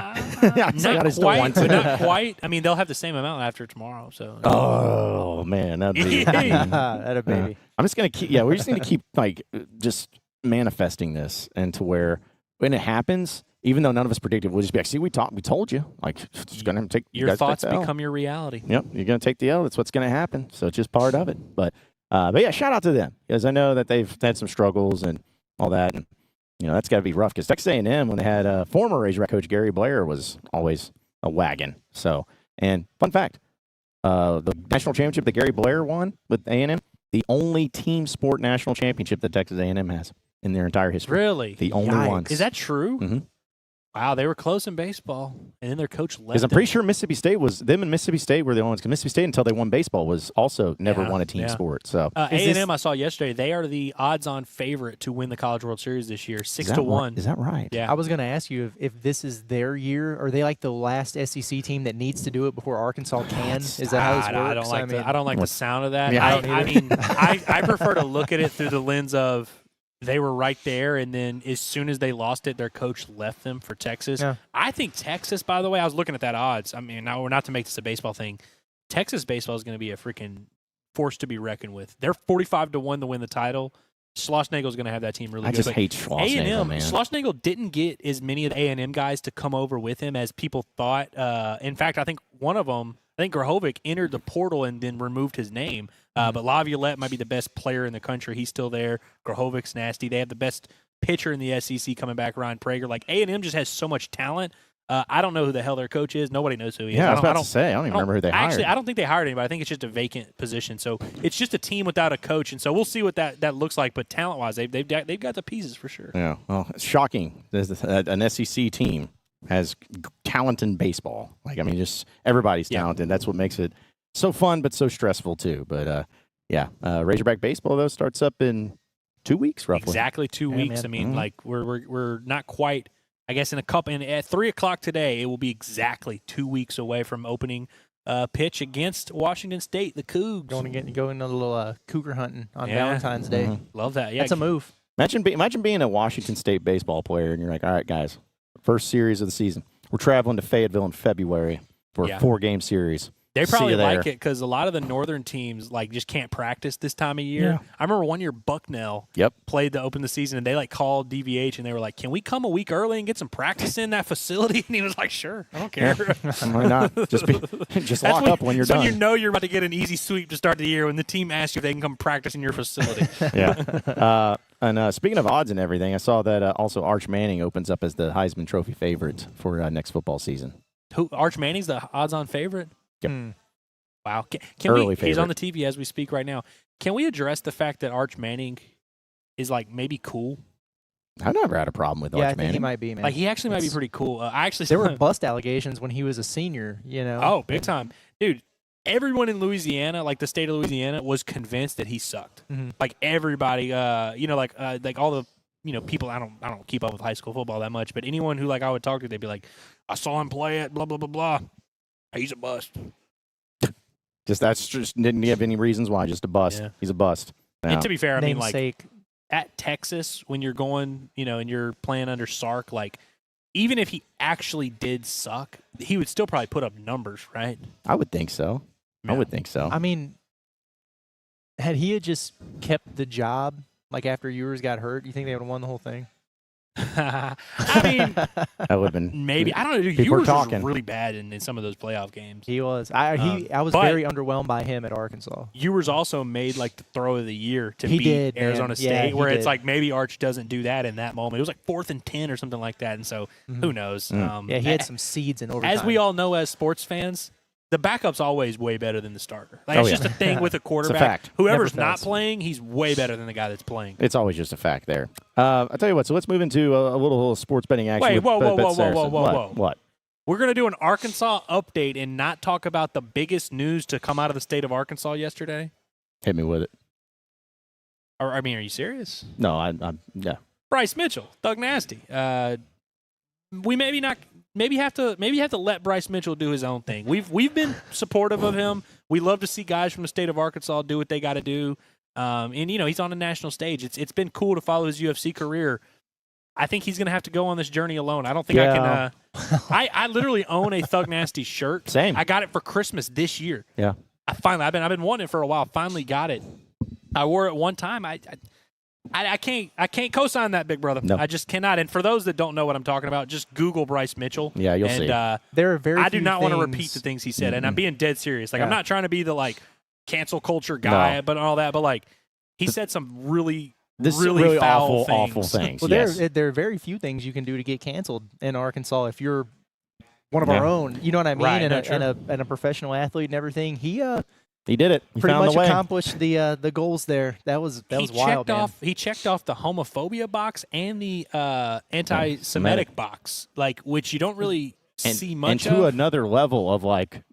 Yeah, it's like, I Not just don't quite, want but to. not quite. I mean, they'll have the same amount after tomorrow. So Oh man, that'd be. That a baby. I'm just gonna keep. Yeah, we just need to keep like just manifesting this, and to where when it happens, even though none of us predicted, we'll just be like, "See, we told you." Like, it's gonna take you your guys thoughts take the L. become your reality. Yep, you're gonna take the L. That's what's gonna happen. So it's just part of it. But yeah, shout out to them because I know that they've had some struggles and all that, and that's got to be rough. Because Texas A&M, when they had former Razorback coach Gary Blair, was always a wagon. So, and fun fact, the national championship that Gary Blair won with A&M, the only team sport national championship that Texas A&M has in their entire history. Really? The only Yikes. one. Is that true? Mhm. Wow, they were close in baseball, and then their coach left. Because I'm pretty sure Mississippi State was them, and Mississippi State were the only ones. Because Mississippi State, until they won baseball, was also never Yeah, won a team yeah. sport. So A&M, I saw yesterday, they are the odds-on favorite to win the College World Series this year, 6-1. Is that right? Yeah. I was going to ask you if this is their year. Are they like the last SEC team that needs to do it before Arkansas can? Is that how this works? I don't like the sound of that. Yeah, I don't I prefer to look at it through the lens of they were right there, and then as soon as they lost it, their coach left them for Texas. Yeah. I think Texas, by the way, I was looking at that odds. I mean, now we're not to make this a baseball thing. Texas baseball is going to be a freaking force to be reckoned with. They're 45-1 to win the title. Schlossnagle is going to have that team really I good. just But hate Schlossnagle, A&M, man. Schlossnagle didn't get as many of the A&M guys to come over with him as people thought. In fact, I think one of them, Rhoback, entered the portal and then removed his name. But Laviolette might be the best player in the country. He's still there. Grahovic's nasty. They have the best pitcher in the SEC coming back, Ryan Prager. Like, A&M just has so much talent. I don't know who the hell their coach is. Nobody knows who he is. Yeah, I was about to say. I don't even remember who they hired. Actually, I don't think they hired anybody. I think it's just a vacant position. So it's just a team without a coach. And so we'll see what that looks like. But talent-wise, they've got the pieces for sure. Yeah. Well, it's shocking. An SEC team has talent in baseball. Like, I mean, just everybody's talented. That's what makes it so fun, but so stressful too. But Razorback baseball though starts up in 2 weeks, roughly. Exactly 2 weeks. man. I mean, like we're not quite. I guess at 3:00 today, it will be exactly 2 weeks away from opening pitch against Washington State, the Cougs. Going a little cougar hunting on Yeah. Valentine's Day. Love that. Yeah, That's a move. Imagine being a Washington State baseball player, and you're like, all right, guys, first series of the season. We're traveling to Fayetteville in February for a 4-game series. They See probably you there. like it because a lot of the northern teams just can't practice this time of year. Yeah. I remember one year Bucknell played to open the season, and they called DVH and they were like, "Can we come a week early and get some practice in that facility?" And he was like, "Sure, I don't care." Why not? Just lock up when you're done. When you know you're about to get an easy sweep to start the year when the team asks you if they can come practice in your facility. Yeah. And speaking of odds and everything, I saw that also Arch Manning opens up as the Heisman Trophy favorite for next football season. Who? Arch Manning's the odds-on favorite. Yep. Wow. Can Early we? favorite. He's on the TV as we speak right now. Can we address the fact that Arch Manning is maybe cool? I've never had a problem with Yeah, I Arch think Manning. he might be, man. He actually might be pretty cool. I actually There were bust allegations when he was a senior, Oh, big time. Dude, everyone in Louisiana, the state of Louisiana, was convinced that he sucked. Mhm. Everybody, all the, people, I don't keep up with high school football that much, but anyone who I would talk to, they'd be like, I saw him play it, blah, blah, blah, blah. He's a bust. That's just didn't give any reasons why. Just a bust. Yeah. He's a bust. And to be fair, I mean, namesake. at Texas, when you're going, and you're playing under Sark, even if he actually did suck, he would still probably put up numbers, right? I would think so. Yeah. I would think so. I mean, had he had just kept the job after Ewers got hurt, you think they would have won the whole thing? I mean, that would have been maybe. I don't know. People Ewers was talking. really bad in some of those playoff games. He was. I was but- very underwhelmed by him at Arkansas. Ewers also made the throw of the year to He beat did, man. Arizona Yeah, State, he where it's did. maybe Arch doesn't do that in that moment. It was 4th and 10 or something like that, and so who knows? Yeah, he had some seeds in overtime. As we all know as sports fans, the backup's always way better than the starter. It's just a thing with a quarterback. fact. Whoever's Never not fails. playing, he's way better than the guy that's playing. It's always just a fact there. I'll tell you what. So let's move into a little sports betting action. Wait, with whoa, Bet- whoa, whoa, BetSaracen. whoa, whoa, whoa. What? We're going to do an Arkansas update and not talk about the biggest news to come out of the state of Arkansas yesterday. Hit me with it. Are you serious? No, I'm yeah. Bryce Mitchell, Thug Nasty. We maybe have to let Bryce Mitchell do his own thing. We've been supportive of him. We love to see guys from the state of Arkansas do what they got to do. And he's on a national stage. It's been cool to follow his UFC career. I think he's going to have to go on this journey alone. I don't think I can. I literally own a Thug Nasty shirt. Same. I got it for Christmas this year. Yeah. I've been wanting it for a while. Finally got it. I wore it one time. I can't co-sign that, big brother. No. I just cannot. And for those that don't know what I'm talking about, just Google Bryce Mitchell. Yeah, you'll see. There are very. I do few not want to things- repeat the things he said, and I'm being dead serious. Like I'm Yeah. not trying to be the cancel culture guy, No. but all that. But he said some really really foul awful things. Well, yes. there are very few things you can do to get canceled in Arkansas if you're one of our own. You know what I mean? Right, and a professional athlete and everything. He He did it. He pretty found much the way. accomplished the goals there. That was wild, man. He checked off the homophobia box and the anti-Semitic box, which you don't really see much and to of. another level of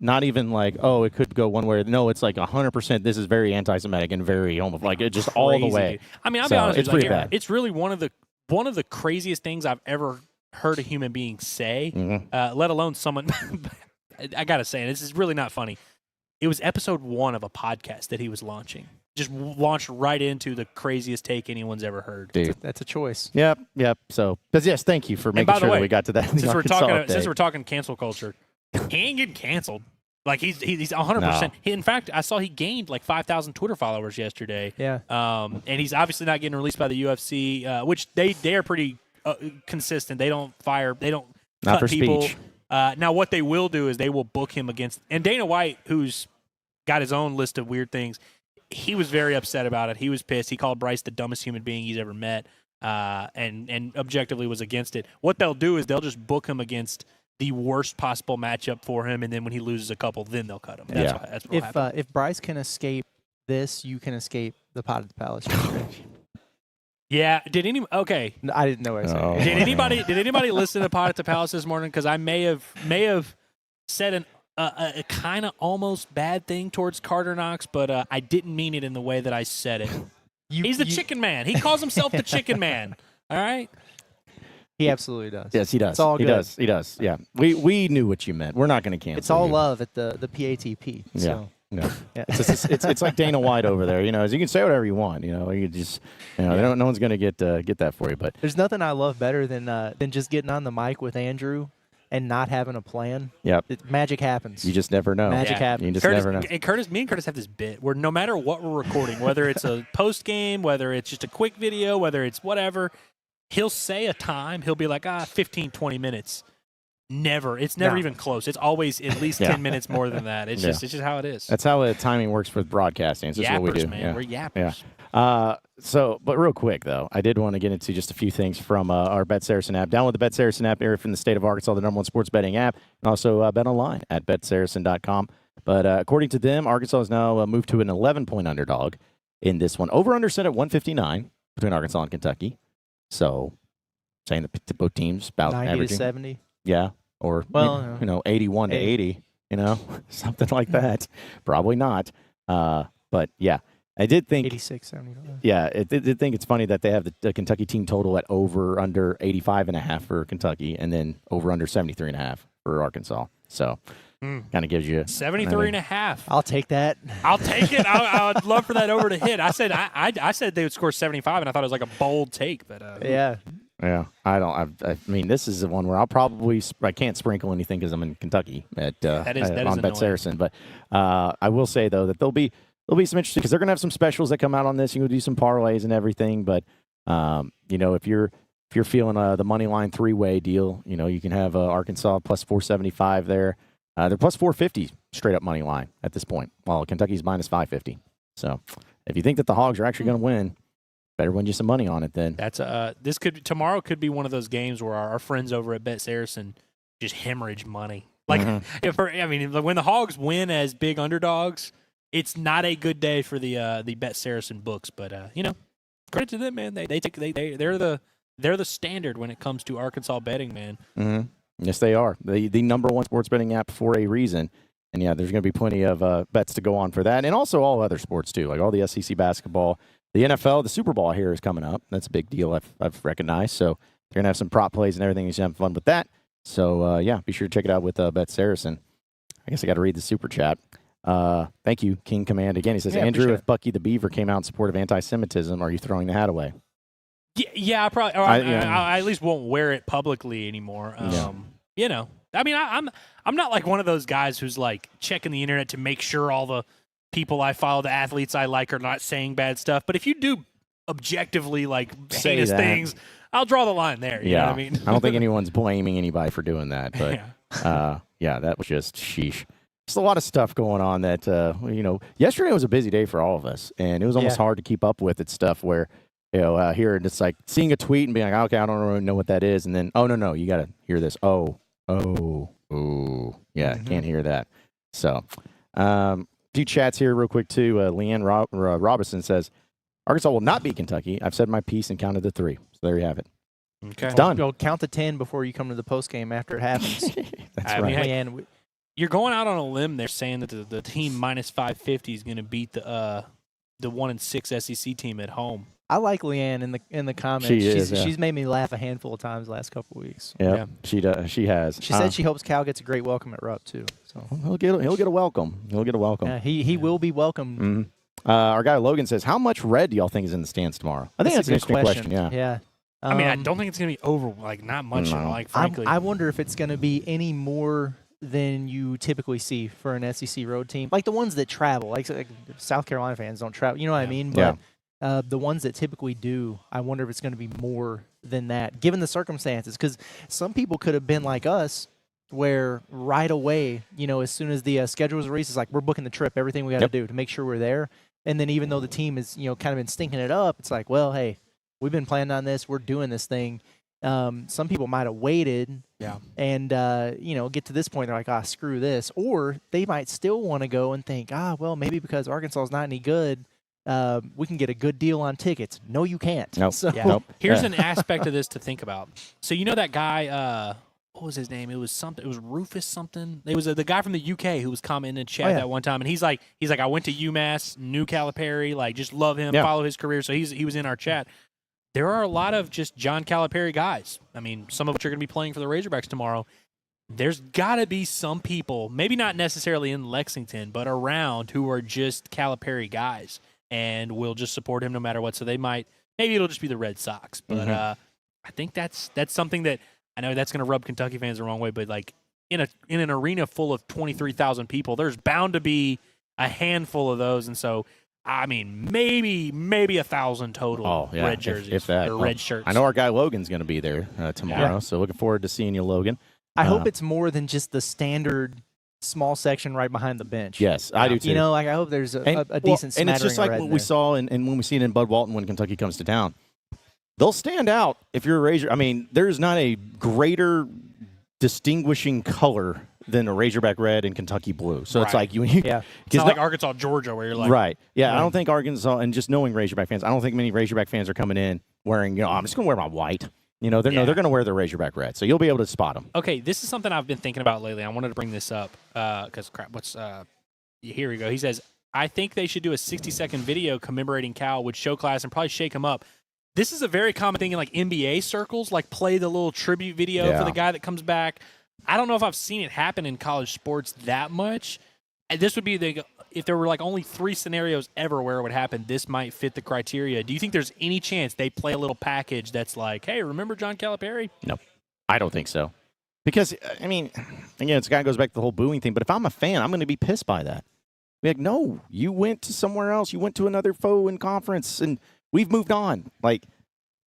not even it could go one way. No, it's 100%. This is very anti-Semitic and very homophobic. It just all the Crazy, way. dude. I mean, I'll So, be honest it's with you. pretty bad. It's really one of the craziest things I've ever heard a human being say. Let alone someone. I gotta say, and this is really not funny. It was episode 1 of a podcast that he was launching. Just launched right into the craziest take anyone's ever heard. Dude. That's a choice. Yep. So, but yes, thank you for making by the sure way, that we got to that. Since we're talking cancel culture, he ain't getting canceled. He's 100%. In fact, I saw he gained 5,000 Twitter followers yesterday. Yeah. And he's obviously not getting released by the UFC, which they are pretty consistent. They don't fire. They don't Not cut for people. speech. Now, what they will do is they will book him against. And Dana White, who's got his own list of weird things, he was very upset about it. He was pissed. He called Bryce the dumbest human being he's ever met, and objectively was against it. What they'll do is they'll just book him against the worst possible matchup for him, and then when he loses a couple, then they'll cut him. That's what will happen. If Bryce can escape this, you can escape the pot at the palace. Yeah. Okay. No, I didn't know what I said. Oh. Did anybody listen to Pot at the Palace this morning? Because I may have said a kind of almost bad thing towards Carter Knox, but I didn't mean it in the way that I said it. He's the chicken man. He calls himself the chicken man. All right. He absolutely does. Yes, he does. It's all He good. does. He does. Yeah. We knew what you meant. We're not going to cancel. It's all you. love at the PATP. Yeah. So. No. Yeah. It's like Dana White over there. You can say whatever you want. You just no one's going to get that for you. But There's nothing I love better than just getting on the mic with Andrew and not having a plan. Yep. Magic happens. You just never know. Magic happens. You just Curtis, never know. And me and Curtis have this bit where no matter what we're recording, whether it's a post game, whether it's just a quick video, whether it's whatever, he'll say a time. He'll be like, 15, 20 minutes. Never. It's never even close. It's always at least 10 minutes more than that. It's just how it is. That's how the timing works with broadcasting. It's just yappers, what we do. man. Yeah. We're yappers. Yeah. But real quick, though, I did want to get into just a few things from our BetSaracen app. Download the BetSaracen app here from the state of Arkansas, the #1 sports betting app, and also bet online at BetSaracen.com. But according to them, Arkansas has now moved to an 11-point underdog in this one. Over-under set at 159 between Arkansas and Kentucky. So saying that both teams about 90 averaging. to 70. Yeah. Or, 81 to 80, something like that. Probably not. But, yeah, I did think. 86, 75. Yeah, I did think it's funny that they have the Kentucky team total at over under 85.5 for Kentucky and then over under 73.5 for Arkansas. So kind of gives you 73.5. I'll take that. I'll take it. I would love for that over to hit. I said I said they would score 75, and I thought it was like a bold take. But Yeah. Yeah, I mean, this is the one where I can't sprinkle anything because I'm in Kentucky on annoying. BetSaracen. But I will say though that there'll be some interesting because they're gonna have some specials that come out on this. You can do some parlays and everything. But if you're feeling the money line 3-way deal, you can have Arkansas plus 475 there. They're plus 450 straight up money line at this point, while Kentucky's minus 550. So if you think that the Hogs are actually going to win, better win you some money on it then. That's tomorrow could be one of those games where our friends over at BetSaracen just hemorrhage money. Like when the Hogs win as big underdogs, it's not a good day for the BetSaracen books. But credit to them, man. They're the standard when it comes to Arkansas betting, man. Mm-hmm. Yes, they are. The number one sports betting app for a reason. And, yeah, there's going to be plenty of bets to go on for that. And also all other sports, too, like all the SEC basketball. The NFL, the Super Bowl here is coming up. That's a big deal I've recognized. So they're going to have some prop plays and everything. You should have fun with that. So, yeah, be sure to check it out with BetSaracen. I guess I got to read the super chat. Thank you, King Command. Again, he says, Andrew, if Bucky the Beaver came out in support of anti-Semitism, are you throwing the hat away? Yeah, I probably. I at least won't wear it publicly anymore. You know, I mean, I'm not like one of those guys who's like checking the internet to make sure all the people I follow, the athletes I like, are not saying bad stuff. But if you do objectively like heinous things, I'll draw the line there. You know what I mean? I don't think anyone's blaming anybody for doing that. But that was just sheesh. There's a lot of stuff going on that, yesterday was a busy day for all of us. And it was almost hard to keep up with it stuff where, here it's like seeing a tweet and being like, okay, I don't really know what that is. And then, no, you got to hear this. Can't hear that. So, a few chats here real quick, too. Leanne Robinson says, Arkansas will not beat Kentucky. I've said my piece and counted to 3. So there you have it. Okay. It's done. You'll count to 10 before you come to the post game after it happens. That's right. Leanne, you're going out on a limb there saying that the team minus 550 is going to beat the 1-6 SEC team at home. I like Leanne in the comments. She's made me laugh a handful of times the last couple of weeks. Yeah, she does. She has. She said she hopes Cal gets a great welcome at Rupp too. So he'll get a welcome. He'll get a welcome. Yeah, he will be welcomed. Mm-hmm. Our guy Logan says, "How much red do y'all think is in the stands tomorrow?" I think that's an interesting question. Yeah. I mean, I don't think it's going to be over not much. Frankly, I wonder if it's going to be any more than you typically see for an SEC road team, like the ones that travel. Like South Carolina fans don't travel. You know what I mean? But the ones that typically do, I wonder if it's going to be more than that, given the circumstances. Because some people could have been like us, where right away, as soon as the schedule was released, it's like we're booking the trip, everything we got to do to make sure we're there. And then even though the team is, kind of been stinking it up, it's like, well, hey, we've been planning on this, we're doing this thing. Some people might have waited and, get to this point, they're like, screw this. Or they might still want to go and think, well, maybe because Arkansas is not any good, we can get a good deal on tickets. No, you can't. Nope. So, Here's an aspect of this to think about. So that guy, what was his name? It was Rufus something. It was the guy from the UK who was commenting in chat that one time, and he's like, I went to UMass, knew Calipari, like just love him, follow his career. So he was in our chat. There are a lot of just John Calipari guys. I mean, some of which are going to be playing for the Razorbacks tomorrow. There's got to be some people, maybe not necessarily in Lexington, but around, who are just Calipari guys and will just support him no matter what. So maybe it'll just be the Red Sox. But I think that's something that, I know that's going to rub Kentucky fans the wrong way, but like in an arena full of 23,000 people, there's bound to be a handful of those. And so, I mean, maybe 1,000 total red jerseys, if that. or red shirts. I know our guy Logan's going to be there tomorrow, so looking forward to seeing you, Logan. I hope it's more than just the standard small section right behind the bench. Yes, I do too. I hope there's a decent smattering. And it's just like what we saw, and when we see it in Bud Walton when Kentucky comes to town. They'll stand out if you're a Razor. I mean, there's not a greater distinguishing color than a Razorback red and Kentucky blue. So it's like it's not like Arkansas, Georgia, where you're like right. Yeah, I don't think Arkansas, and just knowing Razorback fans, I don't think many Razorback fans are coming in wearing. I'm just going to wear my white. They're going to wear the Razorback red. So you'll be able to spot them. Okay, this is something I've been thinking about lately. I wanted to bring this up because here we go. He says, I think they should do a 60-second video commemorating Cal with show class and probably shake him up. This is a very common thing in like NBA circles, like play the little tribute video for the guy that comes back. I don't know if I've seen it happen in college sports that much. And this would be if there were like only 3 scenarios ever where it would happen, this might fit the criteria. Do you think there's any chance they play a little package that's like, hey, remember John Calipari? No, I don't think so. Because, I mean, again, it kind of goes back to the whole booing thing. But if I'm a fan, I'm going to be pissed by that. Be like, no, you went to somewhere else. You went to another foe in conference, and we've moved on. Like,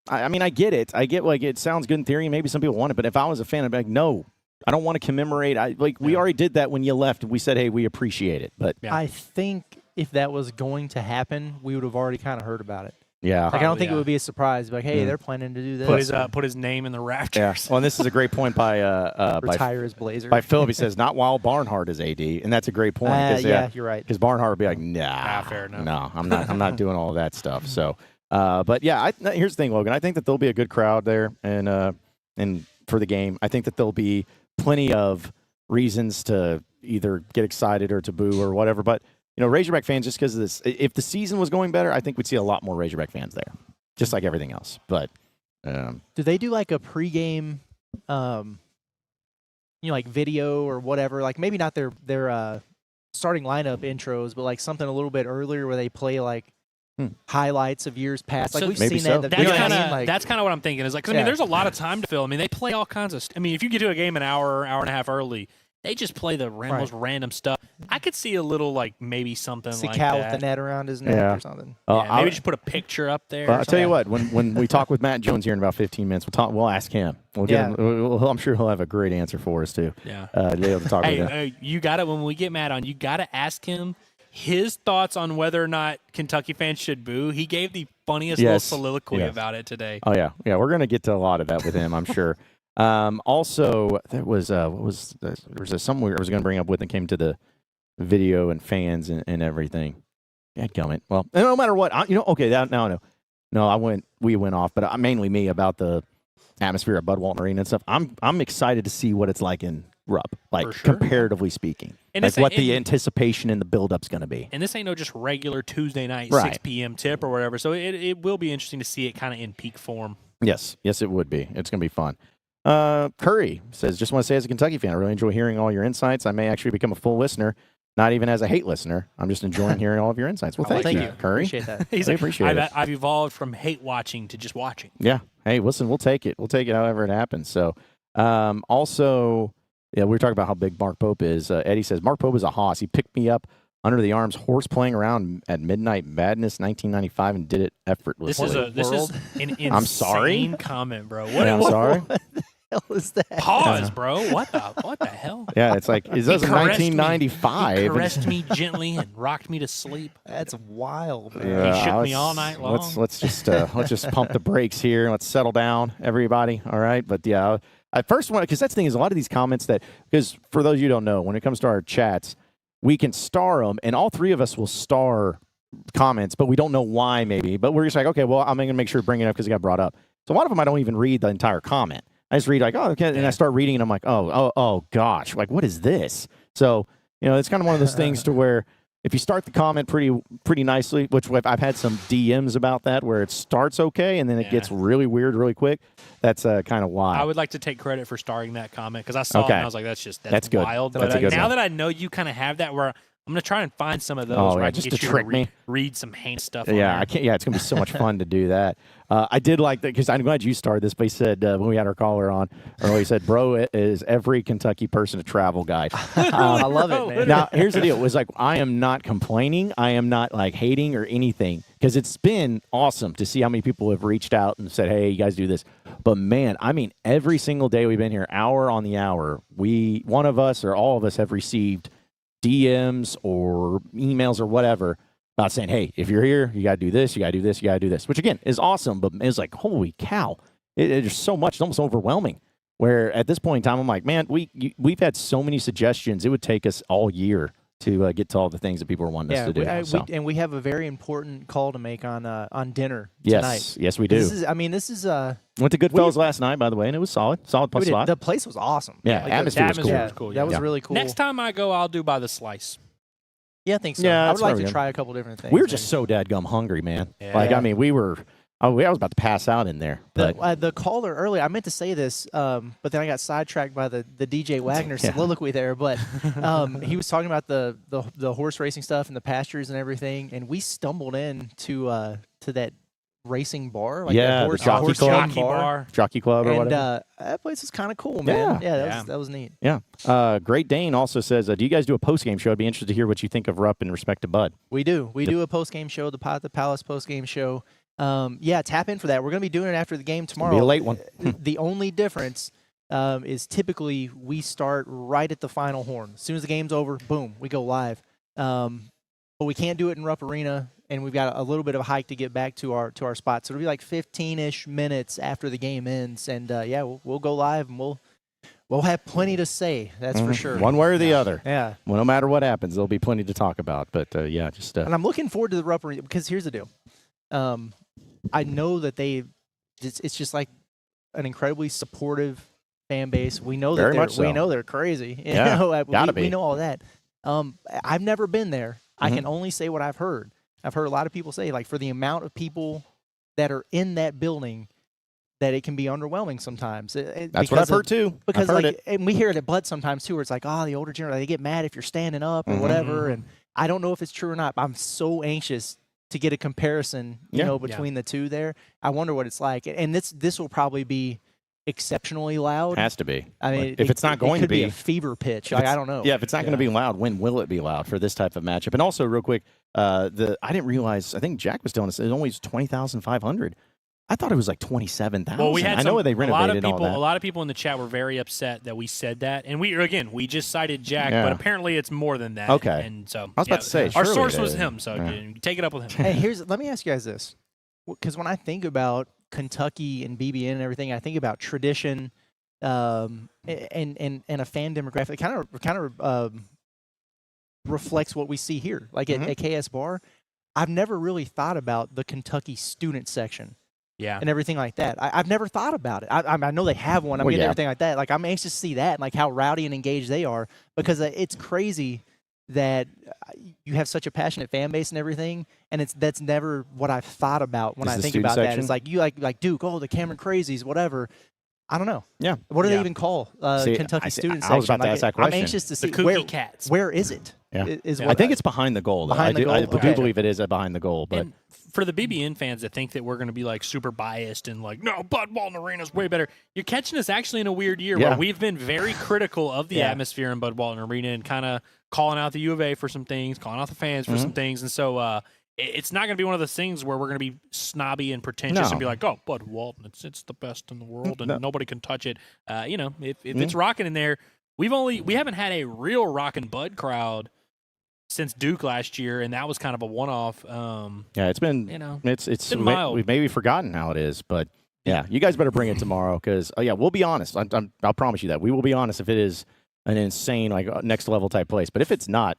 I mean, I get it. I get, like, it sounds good in theory, and maybe some people want it. But if I was a fan, I'd be like, no, I don't want to commemorate. We already did that when you left, and we said, hey, we appreciate it. But I think if that was going to happen, we would have already kind of heard about it. Yeah. Like, I don't think it would be a surprise. Like, hey, they're planning to do this. Put his name in the rafters. Yeah. Well, and this is a great point by retire his blazer. By Philip. He says, not while Barnhart is AD. And that's a great point. Yeah, you're right. Because Barnhart would be like, nah, fair enough. No, I'm not doing all of that stuff. So, but yeah, here's the thing, Logan. I think that there'll be a good crowd there and for the game. I think that there'll be plenty of reasons to either get excited or to boo or whatever. But, Razorback fans, just because of this, if the season was going better, I think we'd see a lot more Razorback fans there, just like everything else. But do they do like a pregame, like video or whatever? Like maybe not their starting lineup intros, but like something a little bit earlier where they play like highlights of years past. Like So we've maybe seen so. that. That's kind of what I'm thinking. Is like, 'cause, I mean, there's a lot of time to fill. I mean, they play all kinds of. I mean, if you get to a game an hour and a half early, they just play the most random stuff. I could see a little like maybe something see like Cal that. with the net around his neck or something. Maybe just put a picture up there. I'll tell you what. When we talk with Matt Jones here in about 15 minutes, we'll ask him. We'll get him. I'm sure he'll have a great answer for us too. Yeah. To be able to talk with him. Hey, you got it. When we get Matt on, you got to ask him his thoughts on whether or not Kentucky fans should boo. He gave the funniest little soliloquy about it today. Oh yeah, we're gonna get to a lot of that with him, I'm sure. Also, there was somewhere I was gonna bring up with and came to the video and fans and everything. Dadgummit. Well, no matter what, we went off, but mainly me about the atmosphere at Bud Walton Arena and stuff. I'm excited to see what it's like in Rupp, comparatively speaking. And like what the anticipation and the build-up's going to be. And this ain't no just regular Tuesday night 6 p.m. tip or whatever. So it will be interesting to see it kind of in peak form. Yes, it would be. It's going to be fun. Curry says, just want to say as a Kentucky fan, I really enjoy hearing all your insights. I may actually become a full listener, not even as a hate listener. I'm just enjoying hearing all of your insights. Well, thank you, Curry. Appreciate that. He's like, appreciate it. I've evolved from hate watching to just watching. Yeah. Hey, listen, we'll take it. We'll take it however it happens. So, also, we were talking about how big Mark Pope is. Eddie says, Mark Pope is a hoss. He picked me up under the arms, horse playing around at Midnight Madness 1995 and did it effortlessly. This is an insane I'm sorry? comment, bro. I'm sorry. What the hell is that? Pause, bro. What the hell? Yeah, it's like, is this 1995? He caressed me gently and rocked me to sleep. That's wild, man. Yeah, He shook me all night long. Let's just pump the brakes here. Let's settle down, everybody. All right, but yeah, I first want, because that's the thing is a lot of these comments because for those of you who don't know, when it comes to our chats, we can star them, and all three of us will star comments, but we don't know why maybe. But we're just like, okay, well, I'm going to make sure to bring it up because it got brought up. So a lot of them I don't even read the entire comment. I just read like, oh, okay, and I start reading, and I'm like, oh, gosh, like what is this? So it's kind of one of those things to where if you start the comment pretty nicely, which I've had some DMs about that where it starts okay and then it gets really weird really quick. That's kind of why. I would like to take credit for starting that comment because I saw it and I was like, that's good. wild. That's but now that I know you kind of have that, where I'm going to try and find some of those where I can just get to you trick to me. read some heinous stuff. Yeah, I can't. Yeah, it's going to be so much fun to do that. I did like that because I'm glad you started this. But he said when we had our caller on earlier, he said, "Bro, it is every Kentucky person a travel guide." I love it, man. Now, here's the deal: it was like I am not complaining, I am not like hating or anything, because it's been awesome to see how many people have reached out and said, "Hey, you guys do this." But man, I mean, every single day we've been here, hour on the hour, one of us or all of us have received DMs or emails or whatever about saying, hey, if you're here, you got to do this, you got to do this, you got to do this, which again is awesome. But it's like, holy cow, there's so much, it's almost overwhelming. Where at this point in time, I'm like, man, we've had so many suggestions. It would take us all year to get to all the things that people are wanting us to do. And we have a very important call to make on dinner tonight. Yes, we do. This is went to Goodfellas last night, by the way, and it was solid plus slot. The place was awesome. Yeah, atmosphere was cool. Was cool. That was really cool. Next time I go, I'll do by the slice. Yeah, I think so. Yeah, I would like to try a couple different things. We were just so dadgum hungry, man. Yeah. I mean, we were. I was about to pass out in there. But the caller earlier, I meant to say this, but then I got sidetracked by the DJ Wagner soliloquy there. But he was talking about the horse racing stuff and the pastures and everything, and we stumbled in to that racing bar, the jockey club, jockey club, or whatever. That place is kind of cool, man. Yeah, that was neat. Yeah. Great Dane also says, do you guys do a post game show? I'd be interested to hear what you think of Rupp in respect to Bud. We do. We do a post game show, the Palace post game show. Tap in for that. We're going to be doing it after the game tomorrow. It'll be a late one. The only difference is typically we start right at the final horn. As soon as the game's over, boom, we go live. But we can't do it in Rupp Arena, and we've got a little bit of a hike to get back to our spot. So it'll be like 15-ish minutes after the game ends, and we'll go live, and we'll have plenty to say. That's for sure. One way or the other. Yeah. Well, no matter what happens, there'll be plenty to talk about. But just. And I'm looking forward to the Rupp Arena because here's the deal. I know that it's just like an incredibly supportive fan base. We know Very that much so. we know they're crazy. You Yeah, know, gotta we be. know all that. I've never been there. I Mm-hmm. can only say what I've heard. I've heard a lot of people say, like, for the amount of people that are in that building, that it can be underwhelming sometimes. That's what I've heard too. Because I've heard like, it. and we hear it at Blood sometimes too, where it's like, oh, the older generation, they get mad if you're standing up or whatever. And I don't know if it's true or not, but I'm so anxious to get a comparison, you know, between the two there. I wonder what it's like. And this will probably be exceptionally loud. Has to be. I mean, if it's not going to to be a fever pitch. I don't know. Yeah, if it's not going to be loud, when will it be loud for this type of matchup? And also, real quick, I didn't realize. I think Jack was telling us it only 20,500. I thought it was like 27,000. Well, we had I know they renovated all that. A lot of people in the chat were very upset that we said that, and we just cited Jack, but apparently it's more than that. Okay. And so I was about to say, our surely source it was is. him, so take it up with him. Hey, let me ask you guys this, because when I think about Kentucky and BBN and everything, I think about tradition, and a fan demographic. It kind of reflects what we see here, like at KSBAR. I've never really thought about the Kentucky student section. Yeah. And everything like that. I've never thought about it. I know they have one. I'm getting everything like that. Like, I'm anxious to see that and like how rowdy and engaged they are, because it's crazy that you have such a passionate fan base and everything, and that's never what I've thought about when I think about that. It's like you like Duke, the Cameron Crazies, whatever. I don't know. Yeah. What do they even call Kentucky student section? I was about to ask that question. I'm anxious to see the Kooky Cats. Where is it? Yeah. Is I think it's behind the goal. Though. Behind the goal? I do believe it is behind the goal. But And for the BBN fans that think that we're going to be like super biased and like, no, Bud Walton Arena is way better, you're catching us actually in a weird year where we've been very critical of the atmosphere in Bud Walton Arena and kind of calling out the U of A for some things, calling out the fans for some things. And so it's not going to be one of those things where we're going to be snobby and pretentious and be like, oh, Bud Walton, it's the best in the world and nobody can touch it. If it's rocking in there, we haven't had a real rockin' Bud crowd since Duke last year, and that was kind of a one-off. it's been it's been mild. We've maybe forgotten how it is, but you guys better bring it tomorrow, because we'll be honest. I'll promise you that we will be honest if it is an insane like next level type place. But if it's not,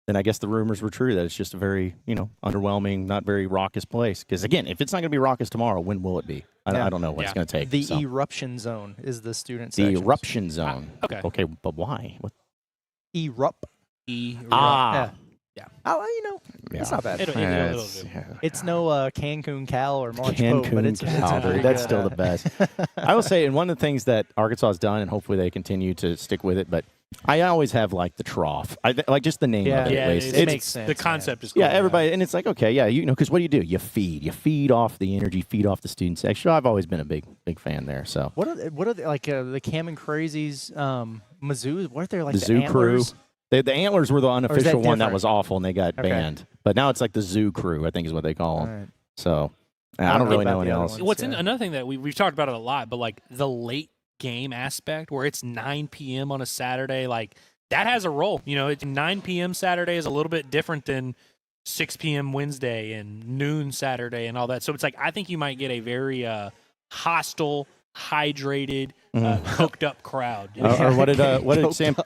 then I guess the rumors were true that it's just a very underwhelming, not very raucous place. Because again, if it's not going to be raucous tomorrow, when will it be? I don't know what it's going to take. The eruption zone is the student the section. eruption zone. Okay, but why? What? Erupt. Ah. Yeah. It's not bad. It'll do. It's no Cancun Cal or March Cancun Pope, but it's Cal, pretty that's good. still the best. I will say, and one of the things that Arkansas has done, and hhopefully they continue to stick with it, but I always have like the trough. Like just the name of it. At least. It makes sense. The concept is cool. Yeah, everybody, and it's like, okay, because what do? You feed off the energy, feed off the student section. I've always been a big fan there. So What are they, like the Cam and Crazies, Mizzou? Weren't there like the the Zoo Crew? Antlers? The Antlers were the unofficial one that different? was awful, and they got banned. But now it's like the Zoo Crew, I think is what they call them. Right. So I don't really know anyone else. ones. Another thing that we've talked about it a lot, but like the late game aspect where it's 9 p.m. on a Saturday, like that has a role. It's 9 p.m. Saturday is a little bit different than 6 p.m. Wednesday and noon Saturday and all that. So it's like I think you might get a very hostile, hydrated, cooked up crowd. Or what did Sam?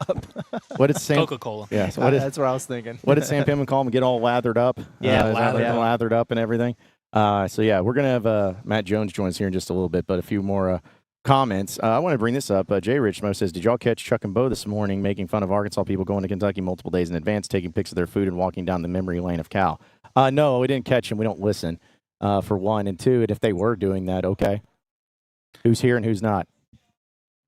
What did Sam? Coca-Cola. Yeah. So That's what I was thinking. what did Sam Pittman call them? Get all lathered up. Lathered up and everything. We're gonna have Matt Jones join us here in just a little bit, but a few more comments. I want to bring this up. Jay Richmo says, "Did y'all catch Chuck and Bo this morning making fun of Arkansas people going to Kentucky multiple days in advance, taking pics of their food and walking down the memory lane of Cal?" No, we didn't catch him. We don't listen. For one, and two, and if they were doing that, okay, who's here and who's not?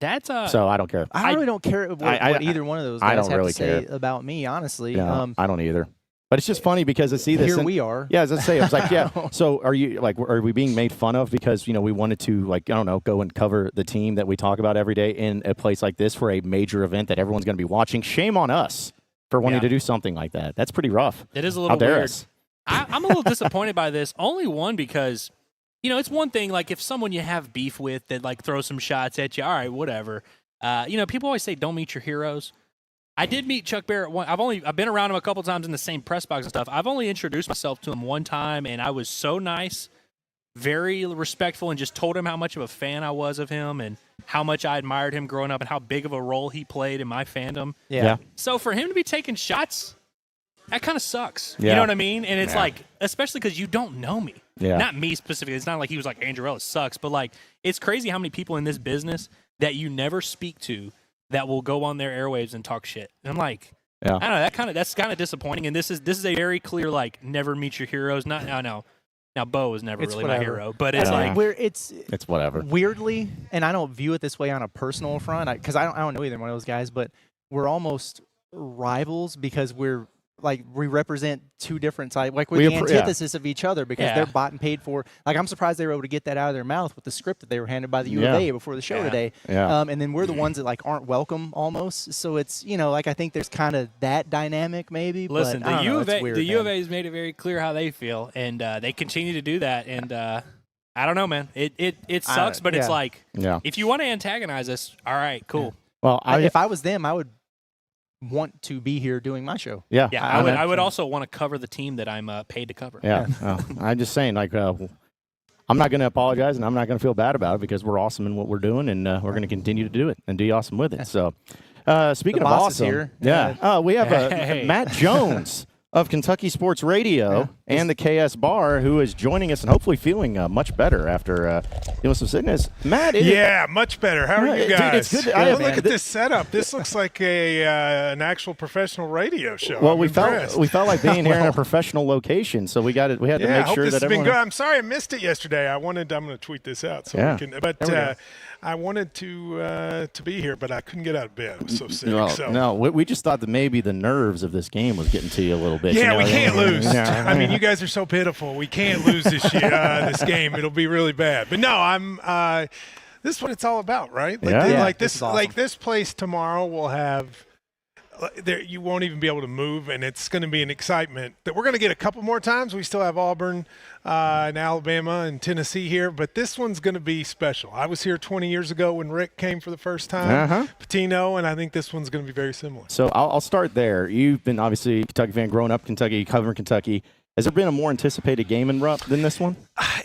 That's so I don't care. I really don't care what either one of those guys I don't have really to say care about me, honestly. No, I don't either. But it's just funny because I see this. Here we are. Yeah, as I say, it's like, So are we being made fun of because we wanted to go and cover the team that we talk about every day in a place like this for a major event that everyone's going to be watching? Shame on us for wanting to do something like that. That's pretty rough. It is a little weird. I'm a little disappointed by this. Only one because, it's one thing, like, if someone you have beef with that, like, throws some shots at you, all right, whatever. People always say don't meet your heroes. I did meet Chuck Barrett. I've been around him a couple times in the same press box and stuff. I've only introduced myself to him one time, and I was so nice, very respectful, and just told him how much of a fan I was of him and how much I admired him growing up and how big of a role he played in my fandom. Yeah. So for him to be taking shots, that kind of sucks. Yeah. You know what I mean? And it's like, especially because you don't know me. Yeah. Not me specifically. It's not like he was like, Andrew Ellis sucks. But, like, it's crazy how many people in this business that you never speak to that will go on their airwaves and talk shit. And I'm like, Yeah. I don't know, that's kind of disappointing. And this is a very clear, like, never meet your heroes. Now Bo was never It's really my whatever. hero, but it's Yeah. like, It's whatever. weirdly, and I don't view it this way on a personal front, because I don't know either one of those guys, but we're almost rivals because we represent two different sides. Like, we're the antithesis of each other because they're bought and paid for. Like, I'm surprised they were able to get that out of their mouth with the script that they were handed by the U of A before the show today. Yeah. And then we're the ones that, like, aren't welcome almost. So it's, like, I think there's kind of that dynamic maybe. listen, but I don't know, it's weird, the U of man. A has made it very clear how they feel, and they continue to do that. And I don't know, man. It sucks, but it's like, if you want to antagonize us, all right, cool. Well, If I was them, I would want to be here doing my show. Yeah. I would also want to cover the team that I'm paid to cover. Yeah. I'm just saying, like, I'm not going to apologize, and I'm not going to feel bad about it because we're awesome in what we're doing, and we're going to continue to do it and be awesome with it. So, speaking The of boss is awesome, here. we have Matt Jones of Kentucky Sports Radio and the KSBAR, who is joining us and hopefully feeling much better after dealing with some sickness. Matt, much better. How are you guys? Dude, it's good. Look at this setup. This looks like an actual professional radio show. Well, I'm we impressed. felt like being here in a professional location, so we had to make I hope sure this that has been everyone. good. I'm sorry I missed it yesterday. I'm going to tweet this out so we can. But I wanted to be here, but I couldn't get out of bed. I was so sick. We just thought that maybe the nerves of this game was getting to you a little bit. Yeah, we can't lose. Yeah. I mean, you guys are so pitiful. We can't lose this year, this game. It'll be really bad. But no, I'm. This is what it's all about, right? Like this is awesome. This place tomorrow will have. You won't even be able to move, and it's going to be an excitement that we're going to get a couple more times. We still have Auburn and Alabama and Tennessee here, but this one's going to be special. I was here 20 years ago when Rick came for the first time, Pitino, and I think this one's going to be very similar. So I'll start there. You've been obviously a Kentucky fan, growing up in Kentucky, covering Kentucky. Has there been a more anticipated game in Rupp than this one?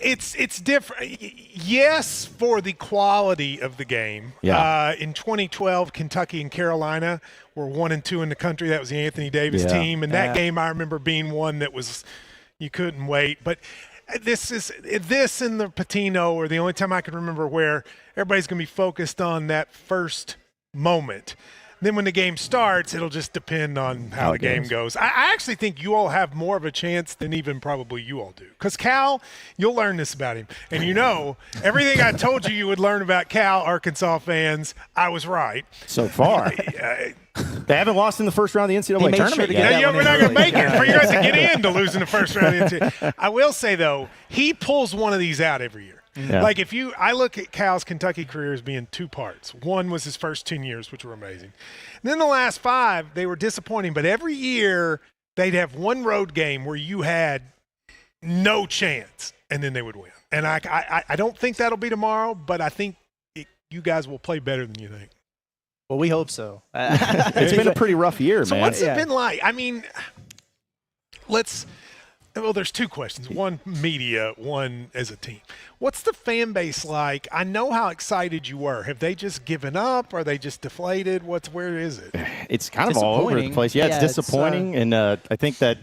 It's different. Yes, for the quality of the game. Yeah. In 2012, Kentucky and Carolina were 1 and 2 in the country. That was the Anthony Davis team, and that game I remember being one that was you couldn't wait. But this and the Pitino are the only time I can remember where everybody's going to be focused on that first moment. Then when the game starts, it'll just depend on how the game goes. I actually think you all have more of a chance than even probably you all do. Because Cal, you'll learn this about him. And everything I told you would learn about Cal, Arkansas fans, I was right. So far. They haven't lost in the first round of the NCAA tournament yet. We're not going to make it for you guys to get into losing the first round of the NCAA. I will say, though, he pulls one of these out every year. Yeah. Like I look at Cal's Kentucky career as being 2 parts. One was his first 10 years, which were amazing. And then the last 5, they were disappointing. But every year they'd have one road game where you had no chance, and then they would win. And I don't think that'll be tomorrow, but I think you guys will play better than you think. Well, we hope so. It's been a pretty rough year, so man. What's it been like? I mean, there's 2 questions. One media, one as a team. What's the fan base like? I know how excited you were. Have they just given up? Are they just deflated? Where is it? It's kind of all over the place. Yeah, it's disappointing. And I think that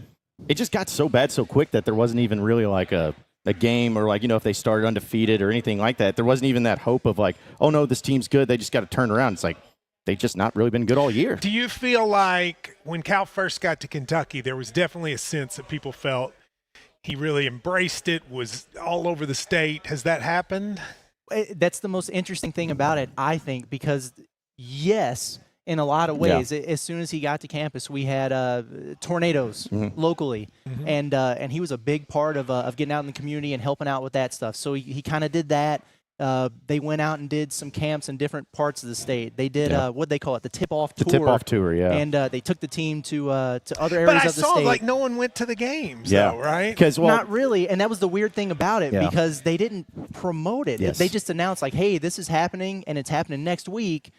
it just got so bad so quick that there wasn't even really like a game or if they started undefeated or anything like that. There wasn't even that hope of like, oh, no, this team's good. They just got to turn around. It's like they've just not really been good all year. Do you feel like when Cal first got to Kentucky, there was definitely a sense that people felt he really embraced it, was all over the state? Has that happened? That's the most interesting thing about it, I think, because, yes, in a lot of ways, as soon as he got to campus, we had tornadoes locally, and he was a big part of getting out in the community and helping out with that stuff. So he kind of did that. They went out and did some camps in different parts of the state. They did what they call it, the tip-off tour. The tip-off tour, yeah. And they took the team to other areas of the state. But I saw like no one went to the games, though, right? Not really, and that was the weird thing about it because they didn't promote it. They just announced like, "Hey, this is happening, and it's happening next week."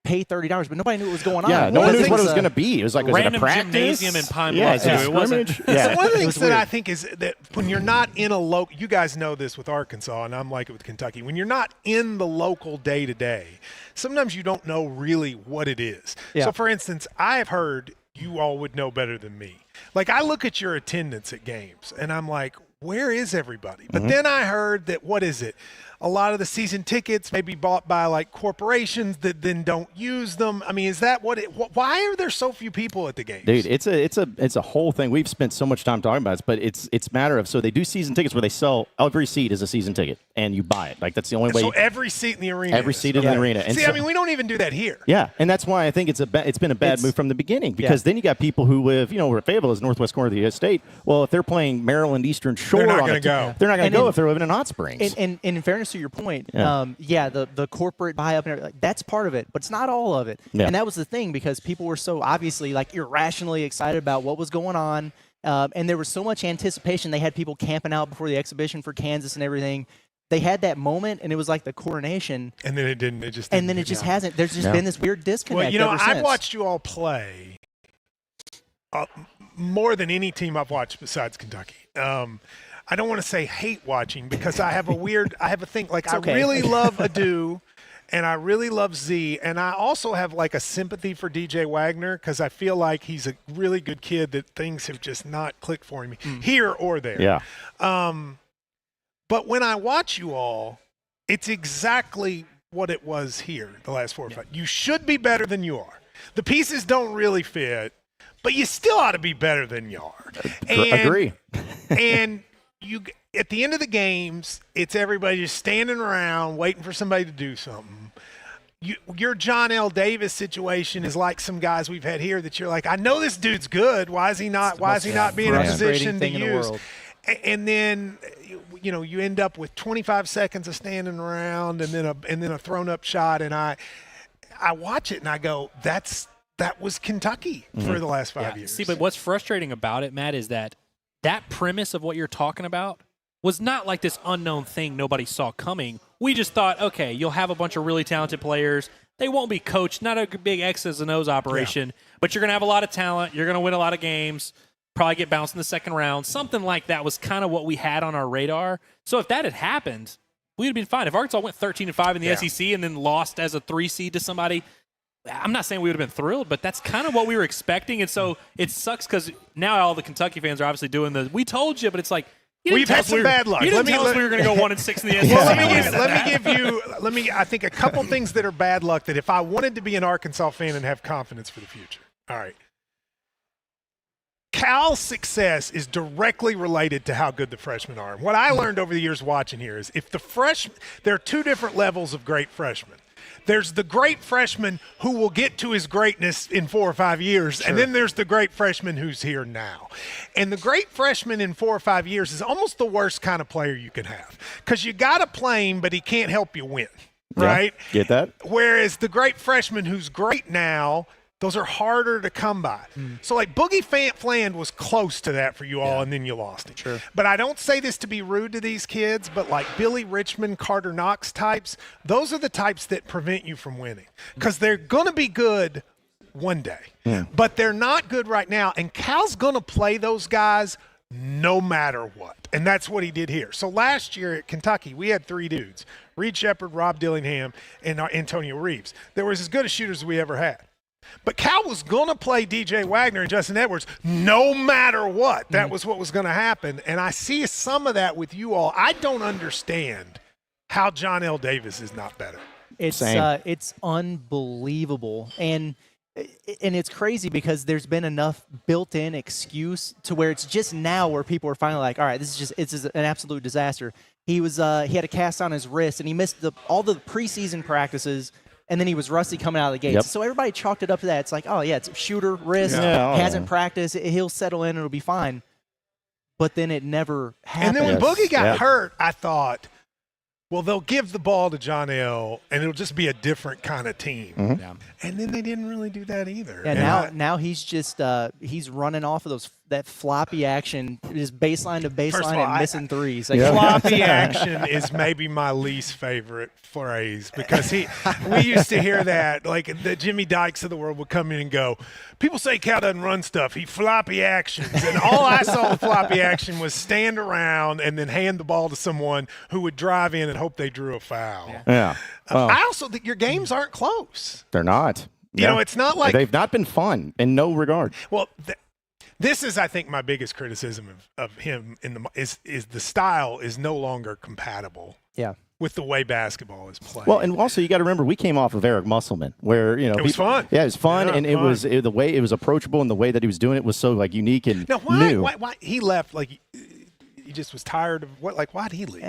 Pay $30, but nobody knew what was going on. Yeah, no one knew what it was going to be. It was like random a practice? gymnasium in Pine Yeah, Bluff. It wasn't. So one of the things that I think is that when you're not in a local, you guys know this with Arkansas, and I'm like it with Kentucky. When you're not in the local day to day, sometimes you don't know really what it is. Yeah. So, for instance, I have heard you all would know better than me. Like I look at your attendance at games, and I'm like, where is everybody? But then I heard that, what is it? a lot of the season tickets may be bought by like corporations that then don't use them. I mean, is that why are there so few people at the games? Dude, it's a whole thing. We've spent so much time talking about this, but it's a matter of, so they do season tickets where they sell every seat is a season ticket and you buy it. Like that's the only way. So every seat in the arena. Every seat in the arena. And see, I mean, we don't even do that here. Yeah, and that's why I think it's been a bad move from the beginning, because then you got people who live, where Fayetteville is northwest corner of the state. Well, if they're playing Maryland Eastern Shore, they're not going to go. They're not going to go if they're living in Hot Springs. And in fairness to your point, the corporate buy-up and everything, that's part of it, but it's not all of it. Yeah. And that was the thing, because people were so obviously like irrationally excited about what was going on, and there was so much anticipation. They had people camping out before the exhibition for Kansas and everything. They had that moment, and it was like the coronation. And then it didn't. And then it just hasn't. There's just been this weird disconnect. Well, ever I've since. watched you all play more than any team I've watched besides Kentucky. I don't want to say hate watching, because I have a thing. Like, I really love Adu, and I really love Z, and I also have like a sympathy for DJ Wagner, because I feel like he's a really good kid that things have just not clicked for him here or there. Yeah. But when I watch you all, it's exactly what it was here the last 4 or 5. You should be better than you are. The pieces don't really fit, but you still ought to be better than you are. Agree. And you, at the end of the games, it's everybody just standing around waiting for somebody to do something. Your John L. Davis situation is like some guys we've had here that you're like, I know this dude's good. Why is he not being in a position to use? And then you end up with 25 seconds of standing around and then a thrown up shot, and I watch it and I go, that was Kentucky for the last 5 years. See, but what's frustrating about it, Matt, is that premise of what you're talking about was not like this unknown thing nobody saw coming. We just thought, okay, you'll have a bunch of really talented players. They won't be coached, not a big X's and O's operation, but you're going to have a lot of talent. You're going to win a lot of games. Probably get bounced in the second round. Something like that was kind of what we had on our radar. So if that had happened, we would have been fine. If Arkansas went 13-5 in the SEC and then lost as a 3 seed to somebody, I'm not saying we would have been thrilled, but that's kind of what we were expecting. And so it sucks, because now all the Kentucky fans are obviously doing the, we told you, but it's like, we've had some bad luck. You didn't tell us we were going to go 1-6 in the SEC. Well, let me give you I think a couple things that are bad luck that if I wanted to be an Arkansas fan and have confidence for the future. All right. Cal's success is directly related to how good the freshmen are. And what I learned over the years watching here is there are two different levels of great freshmen. There's the great freshman who will get to his greatness in 4 or 5 years, and then there's the great freshman who's here now. And the great freshman in 4 or 5 years is almost the worst kind of player you can have, because you got to play him, but he can't help you win, right? Get that? Whereas the great freshman who's great now, those are harder to come by. So, like, Boogie Fland was close to that for you all, and then you lost it. Sure. But I don't say this to be rude to these kids, but like Billy Richmond, Carter Knox types, those are the types that prevent you from winning, because they're going to be good one day, but they're not good right now. And Cal's going to play those guys no matter what. And that's what he did here. So last year at Kentucky, we had 3 dudes, Reed Shepherd, Rob Dillingham, and Antonio Reeves. They were as good as shooters as we ever had. But Cal was going to play DJ Wagner and Justin Edwards no matter what. That was what was going to happen. And I see some of that with you all. I don't understand how John L. Davis is not better. It's unbelievable. And it's crazy, because there's been enough built-in excuse to where it's just now where people are finally like, all right, it's an absolute disaster. He had a cast on his wrist, and he missed all the preseason practices, and then he was rusty coming out of the gates. So everybody chalked it up to that. It's like, oh, yeah, it's shooter, wrist, hasn't practiced. He'll settle in and it'll be fine. But then it never happened. And then when Boogie got hurt, I thought, well, they'll give the ball to John L., and it'll just be a different kind of team. And then they didn't really do that either. Yeah, now he's just he's running off of that floppy action, just baseline to baseline and missing threes. Like, floppy action is maybe my least favorite phrase, because we used to hear that, like the Jimmy Dykes of the world would come in and go, people say Cal doesn't run stuff, he floppy actions. And all I saw of floppy action was stand around and then hand the ball to someone who would drive in and hope they drew a foul. I also think your games aren't close. They're not. You know, it's not like they've not been fun in no regard. Well, this is, I think, my biggest criticism of him is the style is no longer compatible. Yeah. with the way basketball is played. Well, and also you got to remember we came off of Eric Musselman, where it was fun. Yeah, it was fun, Yeah, and the way it was approachable, and the way that he was doing it was so like unique and now, new. Why he left? Like he just was tired of what? Like why'd he leave?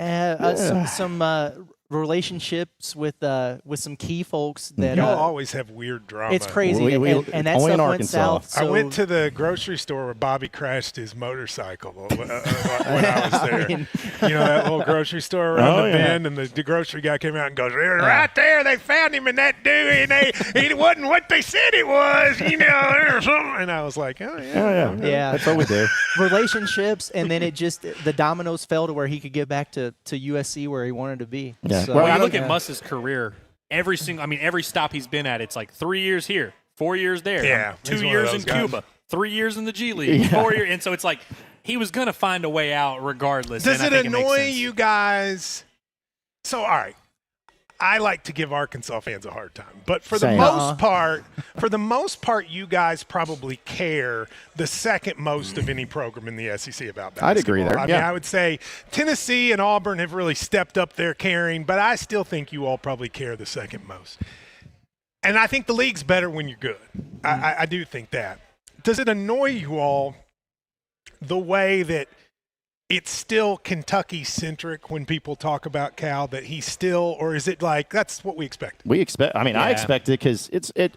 Some relationships with some key folks that Y'all always have weird drama. it's crazy, and that only in stuff went Arkansas. south. So I went to the grocery store where Bobby crashed his motorcycle when I was there. You know that little grocery store around the bend, and the grocery guy came out and goes, right there, they found him in that dewey, and he wasn't what they said it was, you know, or something. And I was like, yeah. That's what we do. Relationships, and then the dominoes fell to where he could get back to USC where he wanted to be. Yeah. So, Well, you look at Muss's career, every stop he's been at, it's like 3 years here, 4 years there, Yeah, 2 years in Cuba, 3 years in the G League, 4 years, and so it's like he was going to find a way out regardless. Does and it I think annoy makes sense. you guys? So, all right. I like to give Arkansas fans a hard time, but for Same. the most part, you guys probably care the second most of any program in the SEC about basketball. I'd agree there. I mean, I would say Tennessee and Auburn have really stepped up their caring, but I still think you all probably care the second most. And I think the league's better when you're good. I do think that. Does it annoy you all the way that it's still Kentucky-centric when people talk about Cal, that he's still, or is it like that's what we expect? We expect. I mean, I expect it because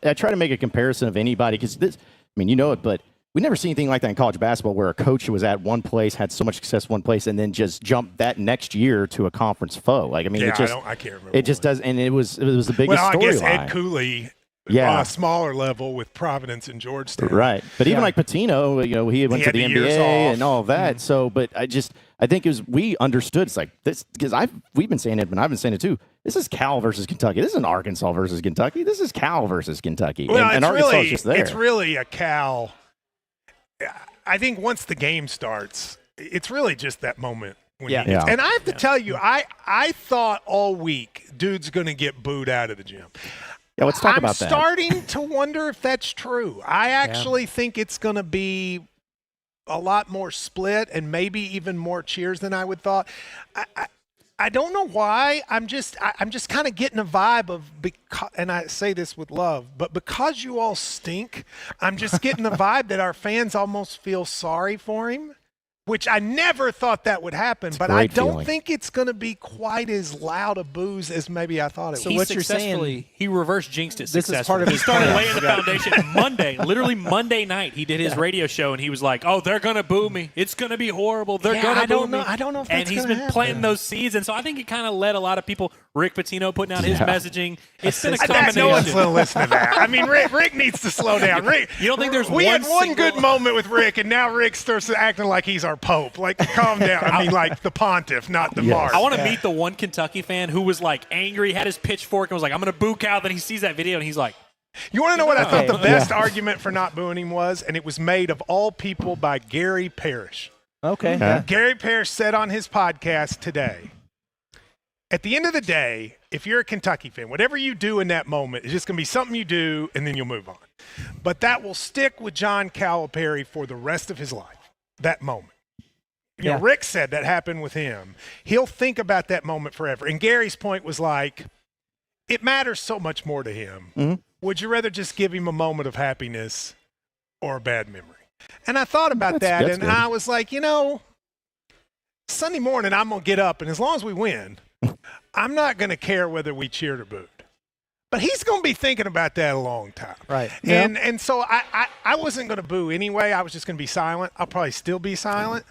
I try to make a comparison of anybody because this. I mean, you know it, but we never see anything like that in college basketball where a coach who was at one place had so much success one place and then just jumped that next year to a conference foe. Like, I mean, Yeah, it just I can't remember. it just does, and it was the biggest storyline. Well, I guess Ed Cooley. Yeah. On a smaller level with Providence and Georgetown. Right. But even like Patino, you know, he went to the NBA and all of that. So, but I think we understood it's like this because we've been saying it, but I've been saying it too. This is Cal versus Kentucky. This isn't Arkansas versus Kentucky. This is Cal versus Kentucky. Well, and Arkansas is just there. It's really a Cal. I think once the game starts, it's really just that moment. And I have to tell you, I thought all week, dude's going to get booed out of the gym. Yeah, let's talk about that. I'm starting to wonder if that's true. I actually think it's going to be a lot more split and maybe even more cheers than I would thought. I don't know why. I'm just kind of getting a vibe of, and I say this with love, but because you all stink, I'm just getting the vibe that our fans almost feel sorry for him. Which I never thought that would happen, but I don't think it's going to be quite as loud a booze as maybe I thought it was. So what you're saying, he reverse jinxed it this successfully. is part of he started laying the foundation literally Monday night. He did his radio show and he was like, "Oh, they're going to boo me. It's going to be horrible. They're going to boo me." I don't know if and that's he's been planting those seeds, and so I think it kind of led a lot of people. Rick Pitino putting out his messaging. It's been a combination. No one's going to listen to that. I mean, Rick needs to slow down. Rick, you don't think there's we had one good moment with Rick, and now Rick starts acting like he's our pope. Like, calm down. I mean, like the pontiff, not the mark. I want to meet the one Kentucky fan who was like angry, had his pitchfork, and was like, "I'm going to boo Cal." Then he sees that video and he's like, "You want to know what I thought the best argument for not booing him was?" And it was made of all people by Gary Parrish. Okay. Gary Parrish said on his podcast today, at the end of the day, if you're a Kentucky fan, whatever you do in that moment is just going to be something you do and then you'll move on. But that will stick with John Calipari for the rest of his life, that moment. You know, Rick said that happened with him. He'll think about that moment forever. And Gary's point was like, it matters so much more to him. Mm-hmm. Would you rather just give him a moment of happiness or a bad memory? And I thought about that, and I was like, you know, Sunday morning I'm going to get up, and as long as we win, I'm not going to care whether we cheered or booed. But he's going to be thinking about that a long time. Right. And so I wasn't going to boo anyway. I was just going to be silent. I'll probably still be silent.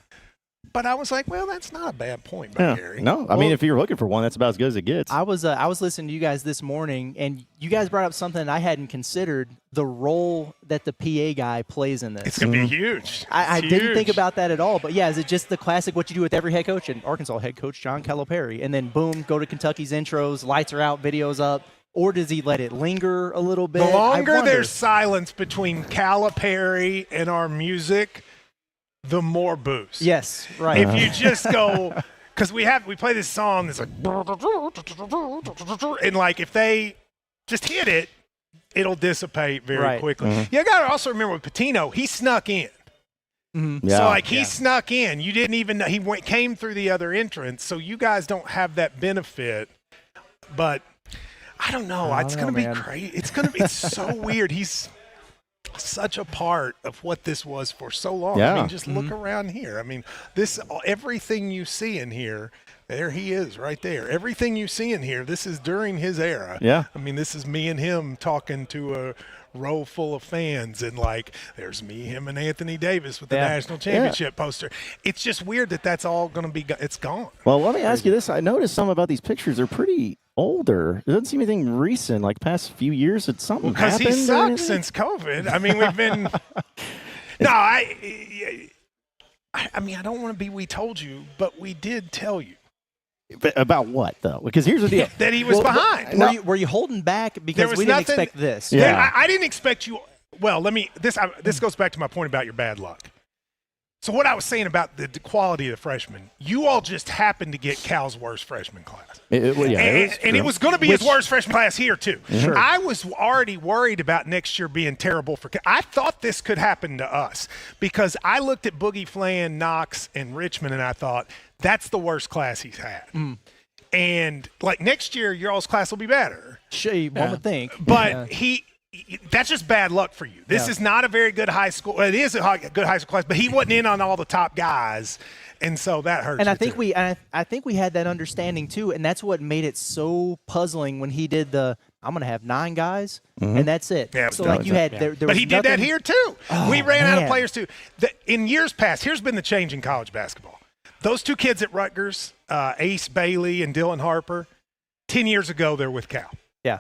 But I was like, well, that's not a bad point by Gary. No, I mean, if you're looking for one, that's about as good as it gets. I was listening to you guys this morning, and you guys brought up something I hadn't considered, the role that the PA guy plays in this. It's going to be huge. I didn't think about that at all. But, yeah, is it just the classic what you do with every head coach? And Arkansas head coach John Calipari. And then, boom, go to Kentucky's intros, lights are out, videos up. Or does he let it linger a little bit? The longer there's silence between Calipari and our music, the more boost. Yes, right. If you just go, because we play this song that's like, and like if they just hit it, it'll dissipate very quickly. Mm-hmm. You got to also remember with Pitino, he snuck in. Mm-hmm. Yeah. So, like, he snuck in. You didn't even know. He came through the other entrance, so you guys don't have that benefit. But I don't know. It's going to be crazy. It's so weird. He's such a part of what this was for so long. Yeah. I mean, just look around here. I mean, everything you see in here, there he is right there. Everything you see in here, this is during his era. Yeah. I mean, this is me and him talking to a row full of fans, and like there's me, him, and Anthony Davis with the national championship poster. It's just weird that that's all going to be it's gone. Well, let me ask you this. I noticed some about these pictures. They're pretty older. It doesn't seem anything recent, like past few years. It's something because happened. He sucked since COVID. I mean, we've been I mean, I don't want to be we told you, but we did tell you. But about what, though? Because here's the deal. That he was behind. Were you holding back because we didn't expect this? Yeah. I didn't expect you. Well, this goes back to my point about your bad luck. So what I was saying about the quality of the freshmen, you all just happened to get Cal's worst freshman class. It was going to be his worst freshman class here, too. Sure. I was already worried about next year being terrible for Cal. I thought this could happen to us because I looked at Boogie Flan, Knox, and Richmond, and I thought, that's the worst class he's had. And, like, next year, your all's class will be better. One would think. But that's just bad luck for you. This is not a very good high school. It is a good high school class, but he wasn't in on all the top guys, and so that hurts. And I think we had that understanding too, and that's what made it so puzzling when he did I'm going to have 9 guys, and that's it. Yeah, so like you had, there but was he did that here too. We ran out of players too. In years past, here's been the change in college basketball. Those 2 kids at Rutgers, Ace Bailey and Dylan Harper, 10 years ago they're with Cal. Yeah.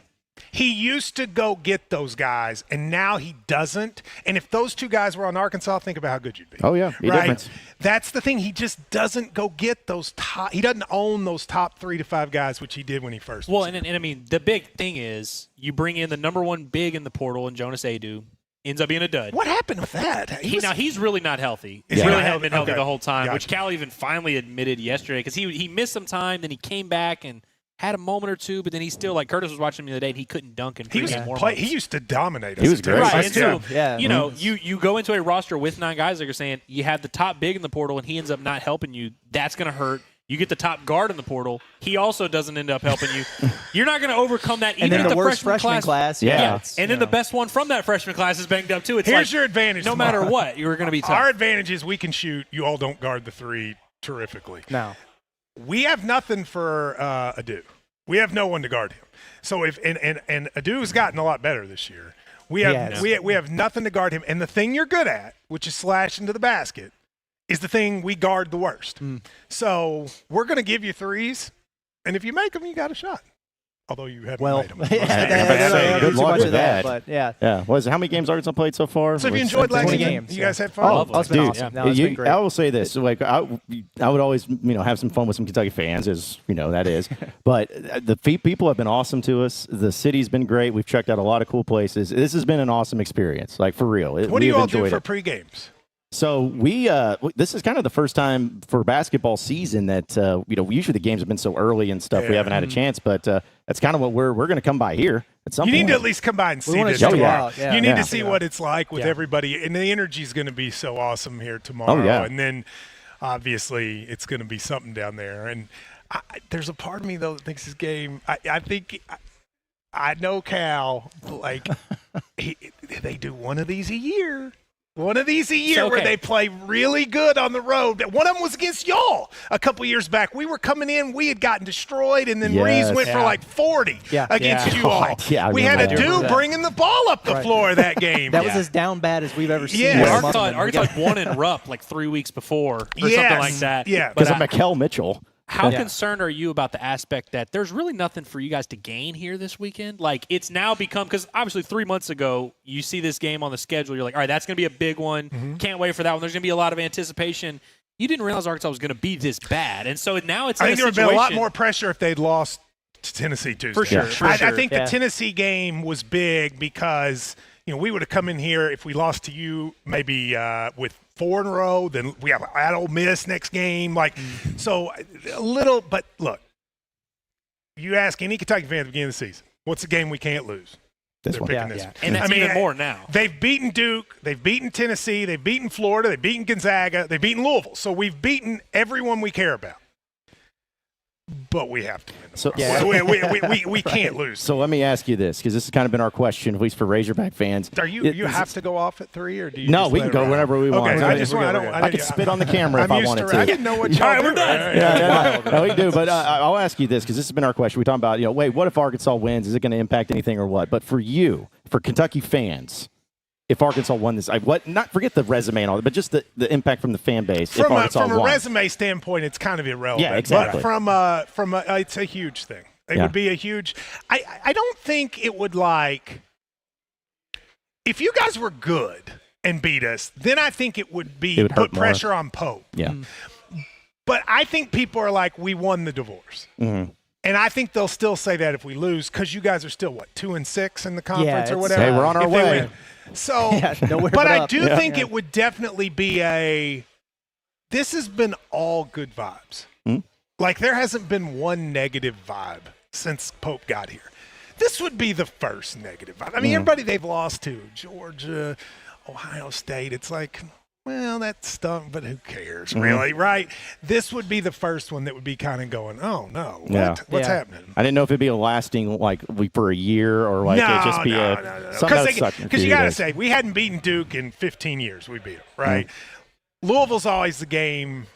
He used to go get those guys, and now he doesn't. And if those 2 guys were on Arkansas, think about how good you'd be. Oh, yeah. Right? That's the thing. He just doesn't go get those top – he doesn't own those top 3 to 5 guys, which he did when he first was and I mean, the big thing is you bring in the number 1 big in the portal in Jonas Adu. Ends up being a dud. What happened with that? Now, he's really not healthy. Yeah. He's really hadn't been healthy Okay. the whole time, Gotcha. which Cal even finally admitted yesterday because he missed some time, then he came back and had a moment or two, but then he still, like Curtis was watching him the other day, and he couldn't dunk in pregame warm-ups. He used to dominate us. He was great. Right, and so, Yeah. you know, you go into a roster with 9 guys, like you're saying, you have the top big in the portal, and he ends up not helping you. That's going to hurt. You get the top guard in the portal. He also doesn't end up helping you. You're not going to overcome that even And then if the the worst freshman class. Yeah. And then the best one from that freshman class is banged up, too. It's Here's like, your advantage. no tomorrow. matter what, you're going to be tough. Our advantage is we can shoot. You all don't guard the 3 terrifically. No. We have nothing for Adu. We have no one to guard him. So and Adu's gotten a lot better this year. We have nothing to guard him. And the thing you're good at, which is slash into the basket, is the thing we guard the worst. So we're going to give you 3s, and if you make them, you got a shot. Although you haven't made them. Good luck with that. But yeah. Yeah. How many games Arkansas played so far? So have you enjoyed 20 Lexington? games, You guys had fun? Oh, it's been dude, awesome. No, it's been great. I will say this: like I would always, have some fun with some Kentucky fans, as that is. But the people have been awesome to us. The city's been great. We've checked out a lot of cool places. This has been an awesome experience, like for real. What do you all do for pre-games? So this is kind of the first time for basketball season that usually the games have been so early and stuff. We haven't had a chance, but that's kind of what we're going to come by here at some point. You need to at least come by and see this check it tomorrow. out. Yeah. You need to see what it's like with everybody, and the energy is going to be so awesome here tomorrow. Oh, yeah. And then obviously it's going to be something down there. And there's a part of me though that thinks this game. I think I know Cal. Like they do one of these a year. One of these a year where they play really good on the road. One of them was against y'all a couple years back. We were coming in. We had gotten destroyed, and then Reeves went for like 40 against you all. We had a dude bringing the ball up the floor that game. That was as down bad as we've ever seen. Yeah. Arkansas won in Rupp like 3 weeks before or something like that. Yeah. Because of Mikel Mitchell. How concerned are you about the aspect that there's really nothing for you guys to gain here this weekend? Like, it's now become – because obviously 3 months ago, you see this game on the schedule. You're like, all right, that's going to be a big one. Can't wait for that one. There's going to be a lot of anticipation. You didn't realize Arkansas was going to be this bad. And so now it's I think there would have been a lot more pressure if they'd lost to Tennessee Tuesday. For sure. I think the Tennessee game was big because – we would have come in here if we lost to you maybe with 4 in a row. Then we have at Ole Miss next game. So a little. But look, you ask any Kentucky fan at the beginning of the season, what's the game we can't lose? This They're one. picking this one. And that's even more now. They've beaten Duke. They've beaten Tennessee. They've beaten Florida. They've beaten Gonzaga. They've beaten Louisville. So we've beaten everyone we care about. But we have to win. So, We can't lose. So let me ask you this, because this has kind of been our question, at least for Razorback fans. Are you have to go off at 3, or do you? No, just we let can it go ride? whenever we want. Okay, I could spit on the camera if I wanted to. I didn't know what y'all were done. No, we do. But I'll ask you this, because this has been our question. We're talking about, wait, what if Arkansas wins? Is it going to impact anything or what? But for you, for Kentucky fans, if Arkansas won this, forget the resume and all that, but just the impact from the fan base. From a resume standpoint, it's kind of irrelevant. Yeah, exactly. But it's a huge thing. It would be a huge. I don't think it would if you guys were good and beat us, then I think it would put pressure on Pope. Yeah. But I think people are like, we won the divorce. Mm-hmm. And I think they'll still say that if we lose, because you guys are still 2-6 in the conference or whatever. Hey, we're on our way. So, but I do think it would definitely be this has been all good vibes. Hmm? Like, there hasn't been one negative vibe since Pope got here. This would be the first negative vibe. I mean, everybody they've lost to, Georgia, Ohio State, it's like, well, that stunk, but who cares, really, right? This would be the first one that would be kind of going, oh, no, what's happening? I didn't know if it'd be a lasting, for a year, or it'd just be Because you got to say, we hadn't beaten Duke in 15 years. We beat them, right? Louisville's always the game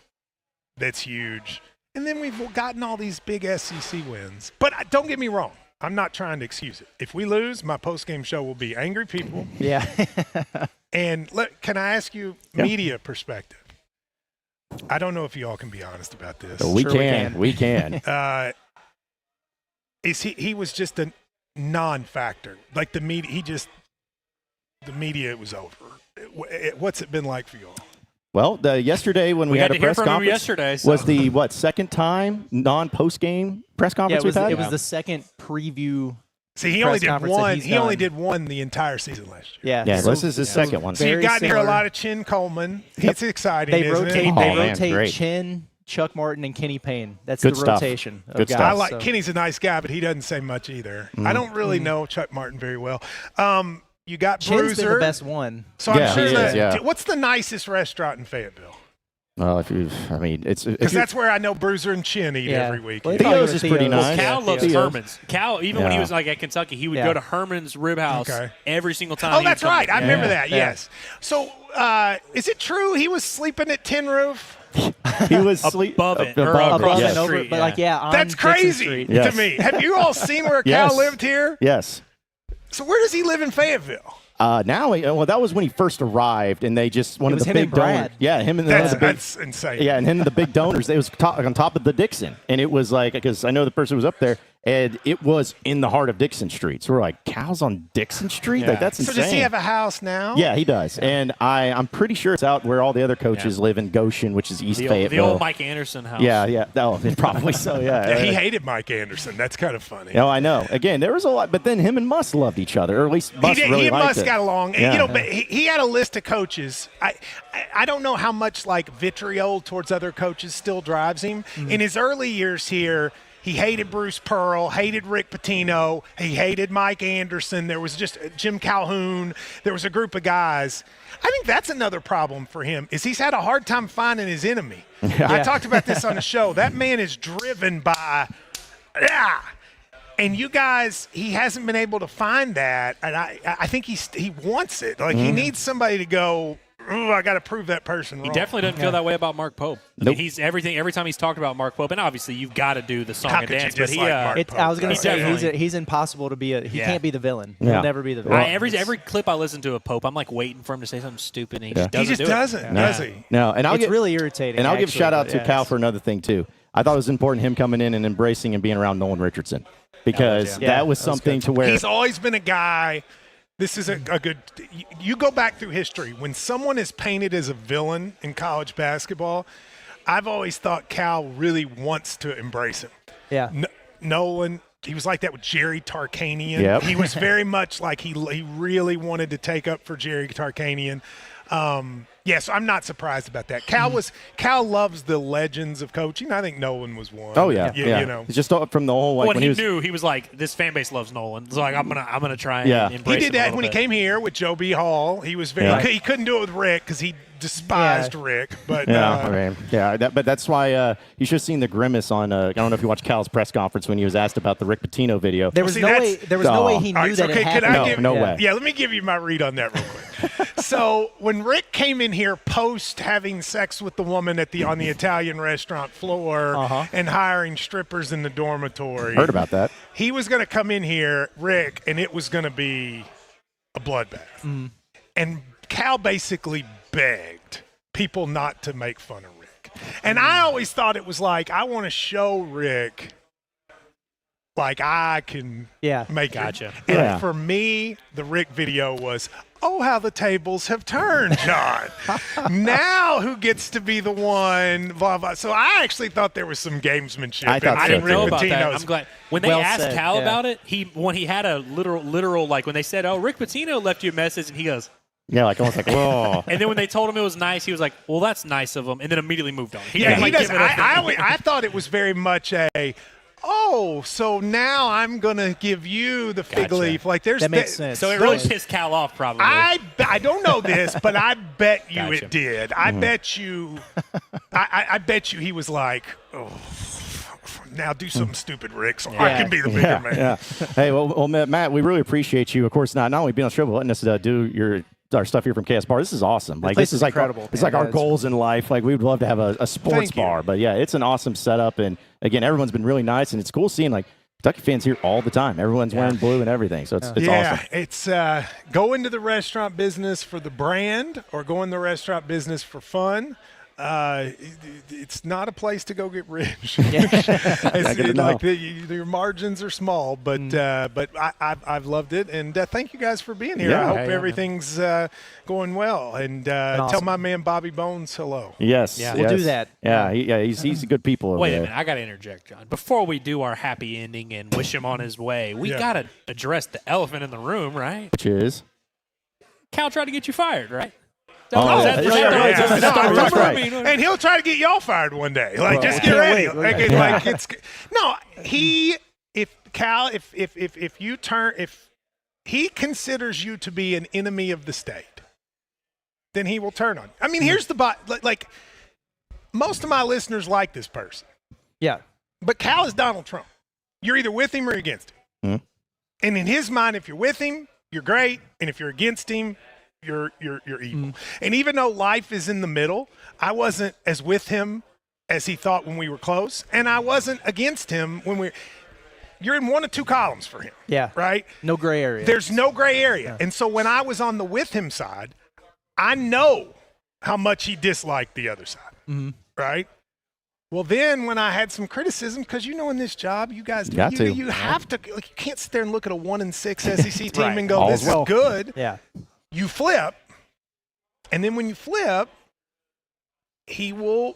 that's huge. And then we've gotten all these big SEC wins. But don't get me wrong. I'm not trying to excuse it. If we lose, my post-game show will be angry people. Yeah. And can I ask you media perspective? I don't know if you all can be honest about this. We can. He was just a non-factor. Like the media, the media was over. What's it been like for you all? Well, yesterday when we had a press conference, was the second time non-post-game press conference we've had? It was the second preview. See, he only did one. He only did one the entire season last year. Yeah, so this is his second one. So you've gotten here a lot of Chin Coleman. It's exciting. They rotate great. Chin, Chuck Martin, and Kenny Payne. That's Good the stuff. rotation. Good guys, stuff. Kenny's a nice guy, but he doesn't say much either. I don't really know Chuck Martin very well. You got Chin's Bruiser. been the best one. So I'm sure that. What's the nicest restaurant in Fayetteville? Well, it's because that's where I know Bruiser and Chin eat every week. Well, Theo's is pretty nice. Cal loves Herman's. Cal, even when he was at Kentucky, he would go to Herman's Rib House every single time. Oh, that's right. I remember that. Yes. So, is it true he was sleeping at Tin Roof? He was above it, above the over, street, but on that's crazy to me. Have you all seen where Cal lived here? Yes. So where does he live in Fayetteville? That was when he first arrived, and they just one of the big donors. Yeah, him and that's insane. Yeah, and him and the big donors. It was on top of the Dixon, and it was because I know the person was up there, and it was in the heart of Dixon Street. So we're like, Cal's on Dixon Street? Yeah. Like, that's insane. So does he have a house now? Yeah, he does, and I'm pretty sure it's out where all the other coaches live in Goshen, which is East Fayetteville. The old Mike Anderson house. Yeah. Oh, probably so. Yeah. He hated Mike Anderson. That's kind of funny. Oh, I know. Again, there was a lot, but then him and Muss loved each other, or at least Muss really liked it. He and Muss got along. Yeah. But he had a list of coaches. I don't know how much vitriol towards other coaches still drives him. Mm-hmm. In his early years here, he hated Bruce Pearl, hated Rick Pitino, he hated Mike Anderson. There was just Jim Calhoun. There was a group of guys. I think that's another problem for him is he's had a hard time finding his enemy. I talked about this on the show. That man is driven by and you guys, he hasn't been able to find that, and I think he wants it. He needs somebody to go, I got to prove that person wrong. He definitely doesn't feel that way about Mark Pope. Nope. I mean, every time he's talked about Mark Pope, and obviously you've got to do the song and dance. But I was going to say he's impossible to be he can't be the villain. He'll never be the villain. Every clip I listen to of Pope, I'm waiting for him to say something stupid, and he just doesn't. Does he? No, and it's really irritating. And I'll give a shout out to Cal for another thing too. I thought it was important him coming in and embracing and being around Nolan Richardson because that was something to where he's always been a guy. This is a good – you go back through history. When someone is painted as a villain in college basketball, I've always thought Cal really wants to embrace him. Yeah. Nolan, he was like that with Jerry Tarkanian. Yep. He was very much like he really wanted to take up for Jerry Tarkanian. So I'm not surprised about that. Cal loves the legends of coaching. I think Nolan was one. Oh yeah. You know, it's just from the whole like when he knew, he was like, this fan base loves Nolan. So like, I'm gonna try and embrace he did him that when he came here with Joe B. Hall. He was very he couldn't do it with Rick because he despised Rick. But but that's why you should have seen the grimace on. I don't know if you watched Cal's press conference when he was asked about the Rick Pitino video. There was no way he knew that it happened. No way. Yeah, let me give you my read on that real quick. So when Rick came in here post having sex with the woman on the Italian restaurant floor and hiring strippers in the dormitory, heard about that. He was going to come in here, Rick, and it was going to be a bloodbath. And Cal basically begged people not to make fun of Rick. And I always thought it was like, I want to show Rick like I can make gotcha. it. And for me, the Rick video was, oh, how the tables have turned, John. Now who gets to be the one, blah, blah. So I actually thought there was some gamesmanship. I didn't know Rick about that. Pitino's. I'm glad. When they asked Cal about it, when he had a literal, like when they said, oh, Rick Pitino left you a message, and he goes, yeah, like almost like, whoa. And then when they told him it was nice, he was like, well, that's nice of him, and then immediately moved on. He does. I thought it was very much so now I'm going to give you the fig leaf. Like that makes sense. So it really pissed Cal off probably. I don't know this, but I bet you it did. I bet you I bet you he was like, oh, now do something stupid, Rick, so I can be the bigger man. Yeah. Hey, well, Matt, we really appreciate you. Of course, not only being on the show, but letting us do our stuff here from KSBAR. This is awesome. Like this is like incredible. It's like our goals in life. Like we would love to have a sports bar, but yeah, it's an awesome setup. And again, everyone's been really nice, and it's cool seeing like Kentucky fans here all the time. Everyone's wearing blue and everything, so it's awesome. Yeah, it's go into the restaurant business for the brand or go in the restaurant business for fun. It's not a place to go get rich. Your margins are small, but I've loved it, and thank you guys for being here. Yeah, I hope everything's going well, and tell my man Bobby Bones hello. Yes, we'll do that. Yeah, he's a good people. Wait a minute, I got to interject, John. Before we do our happy ending and wish him on his way, we got to address the elephant in the room, right? Which is Cal tried to get you fired, right? That's right. And he'll try to get y'all fired one day. Like, just get ready. If he considers you to be an enemy of the state, then he will turn on you. I mean, here's like most of my listeners like this person. Yeah. But Cal is Donald Trump. You're either with him or against him. And in his mind, if you're with him, you're great, and if you're against him, you're evil. And even though life is in the middle, I wasn't as with him as he thought when we were close, and I wasn't against him when you're in one of two columns for him. Yeah. Right? No gray area. There's no gray area. Yeah. And so when I was on the with him side, I know how much he disliked the other side. Right? Well, then when I had some criticism, because in this job, you guys you have to, like, you can't sit there and look at a 1-6 SEC team and go, this is good. Yeah. You flip, and then when you flip, he'll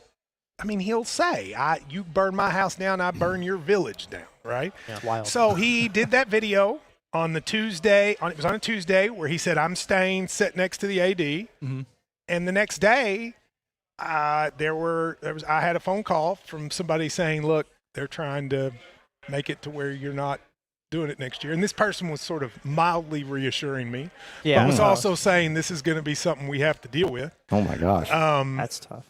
say, you burn my house down, I burn your village down, right? Yeah, wild. So he did that video on the Tuesday, it was on a Tuesday, where he said, I'm staying, sit next to the AD. And the next day, I had a phone call from somebody saying, look, they're trying to make it to where you're not doing it next year. And this person was sort of mildly reassuring me, but was also saying this is going to be something we have to deal with. Oh my gosh. That's tough.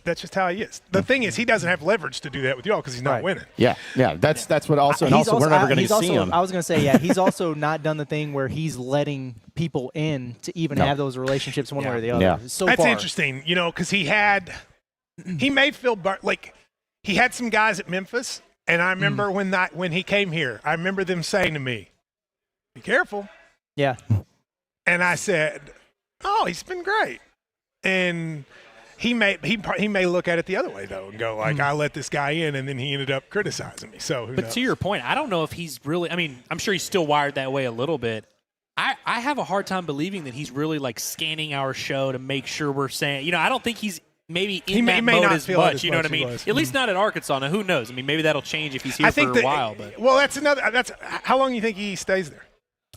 That's just how he is. The thing is, he doesn't have leverage to do that with y'all because he's not winning. Yeah. That's what also. And also, we're never going to see him. I was going to say, he's also not done the thing where he's letting people in to even have those relationships one way or the other. Yeah. That's interesting, because he may feel like he had some guys at Memphis, and I remember when he came here, I remember them saying to me, "Be careful." Yeah. And I said, "Oh, he's been great," and he may look at it the other way though and go like, I let this guy in, and then he ended up criticizing me. So who knows? To your point, I don't know if he's really. I mean, I'm sure he's still wired that way a little bit. I have a hard time believing that he's really like scanning our show to make sure we're saying. I don't think he's maybe in that mode as much. You know what I mean? At least not at Arkansas. Now, who knows? I mean, maybe that'll change if he's here for a while. But that's how long do you think he stays there?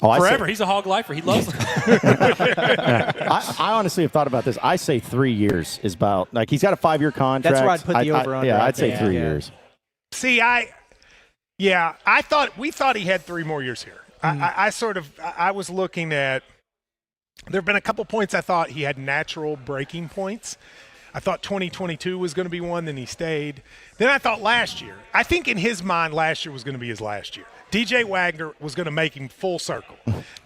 Oh, Forever. He's a hog lifer. He loves it. I honestly have thought about this. I say 3 years is about, like, he's got a 5-year contract. That's where I'd put the over-under. Yeah, I'd say Yeah. 3 years. See, we thought he had 3 more years here. I was looking at, there have been a couple points I thought he had natural breaking points. I thought 2022 was going to be one, then he stayed. Then I thought last year. I think in his mind last year was going to be his last year. DJ Wagner was going to make him full circle.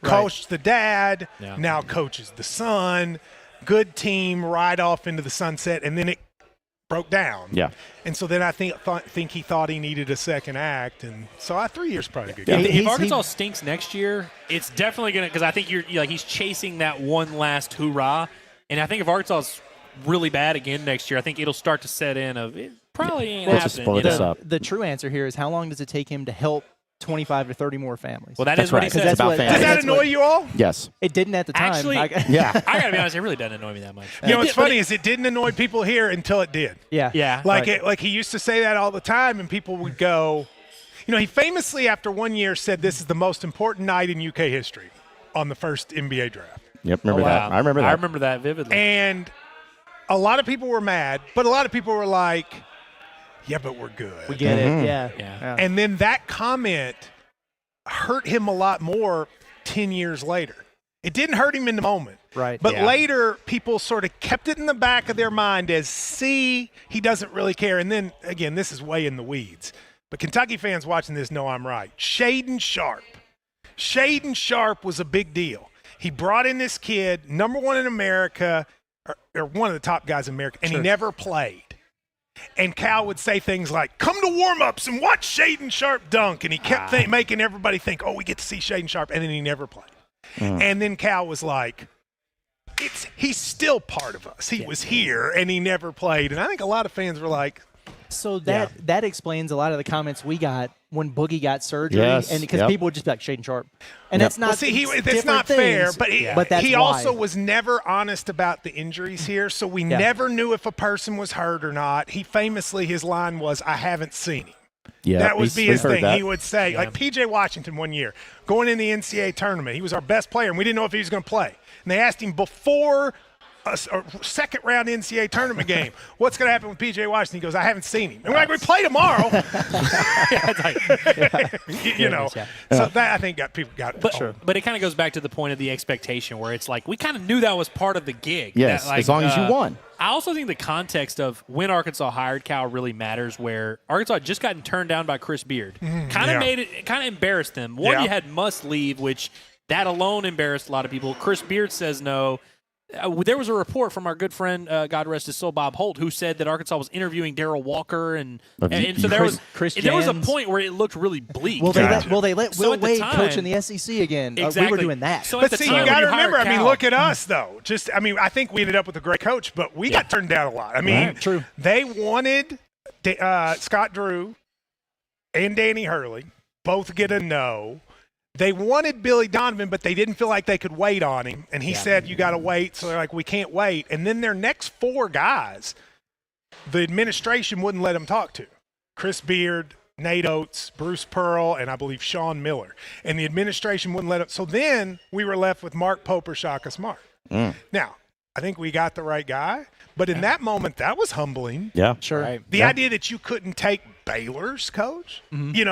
Coached the dad, now coaches the son. Good team, right off into the sunset, and then it broke down. Yeah. And so then I think he thought he needed a second act, and so 3 years probably good. If Arkansas stinks next year, it's definitely going to, because I think he's chasing that one last hoorah, and I think if Arkansas is really bad again next year, I think it'll start to set in of it probably ain't happening. The true answer here is how long does it take him to help 25 to 30 more families? Well, that is what he said. It's about families. Does that annoy you all? Yes. It didn't at the time. Actually, I got to be honest, it really doesn't annoy me that much. You know what's funny is it didn't annoy people here until it did. Yeah. Like he used to say that all the time, and people would go, he famously after 1 year said this is the most important night in UK history on the first NBA draft. Yep, remember that. I remember that. I remember that vividly. And a lot of people were mad, but a lot of people were like, yeah, but we're good. We get it. Yeah. And then that comment hurt him a lot more 10 years later. It didn't hurt him in the moment. Right. But later, people sort of kept it in the back of their mind as, see, he doesn't really care. And then, again, this is way in the weeds. But Kentucky fans watching this know I'm right. Shaden Sharp. Shaden Sharp was a big deal. He brought in this kid, number 1 in America, or one of the top guys in America, and he never played. And Cal would say things like, come to warm-ups and watch Shaden Sharp dunk. And he kept making everybody think, we get to see Shaden Sharp. And then he never played. And then Cal was like, he's still part of us. He was here, and he never played. And I think a lot of fans were like. So that explains a lot of the comments we got when Boogie got surgery. Yes. And because people would just be like, Shaden Sharp. And that's not it's not fair, but he also was never honest about the injuries here, so we never knew if a person was hurt or not. He famously, his line was, I haven't seen him. Yeah, that would be his thing. That. He would say, like P.J. Washington 1 year, going in the NCAA tournament, he was our best player, and we didn't know if he was going to play. And they asked him before a second-round NCAA tournament game, what's going to happen with P.J. Washington? He goes, I haven't seen him. And we're like, we play tomorrow. So that I think people got it. But it kind of goes back to the point of the expectation where it's like we kind of knew that was part of the gig. Yes, that, like, as long as you won. I also think the context of when Arkansas hired Cal really matters, where Arkansas had just gotten turned down by Chris Beard. Kind of embarrassed them. One, you had Must leave, which that alone embarrassed a lot of people. Chris Beard says no. There was a report from our good friend, God rest his soul, Bob Holt, who said that Arkansas was interviewing Darrell Walker, and so there was a point where it looked really bleak. Will they let Will Wade coach in the SEC again? Exactly. We were doing that. So but see, you got to remember. Cal, look at us though. I think we ended up with a great coach, but we got turned down a lot. True. They wanted Scott Drew and Danny Hurley both get a no. They wanted Billy Donovan, but they didn't feel like they could wait on him. And he said, you got to wait. So they're like, we can't wait. And then their next 4 guys, the administration wouldn't let them talk to. Chris Beard, Nate Oates, Bruce Pearl, and I believe Sean Miller. And the administration wouldn't let them. So then we were left with Mark Pope or Shaka Smart. Now, I think we got the right guy. But in that moment, that was humbling. Yeah, sure. Right. The idea that you couldn't take Baylor's coach, you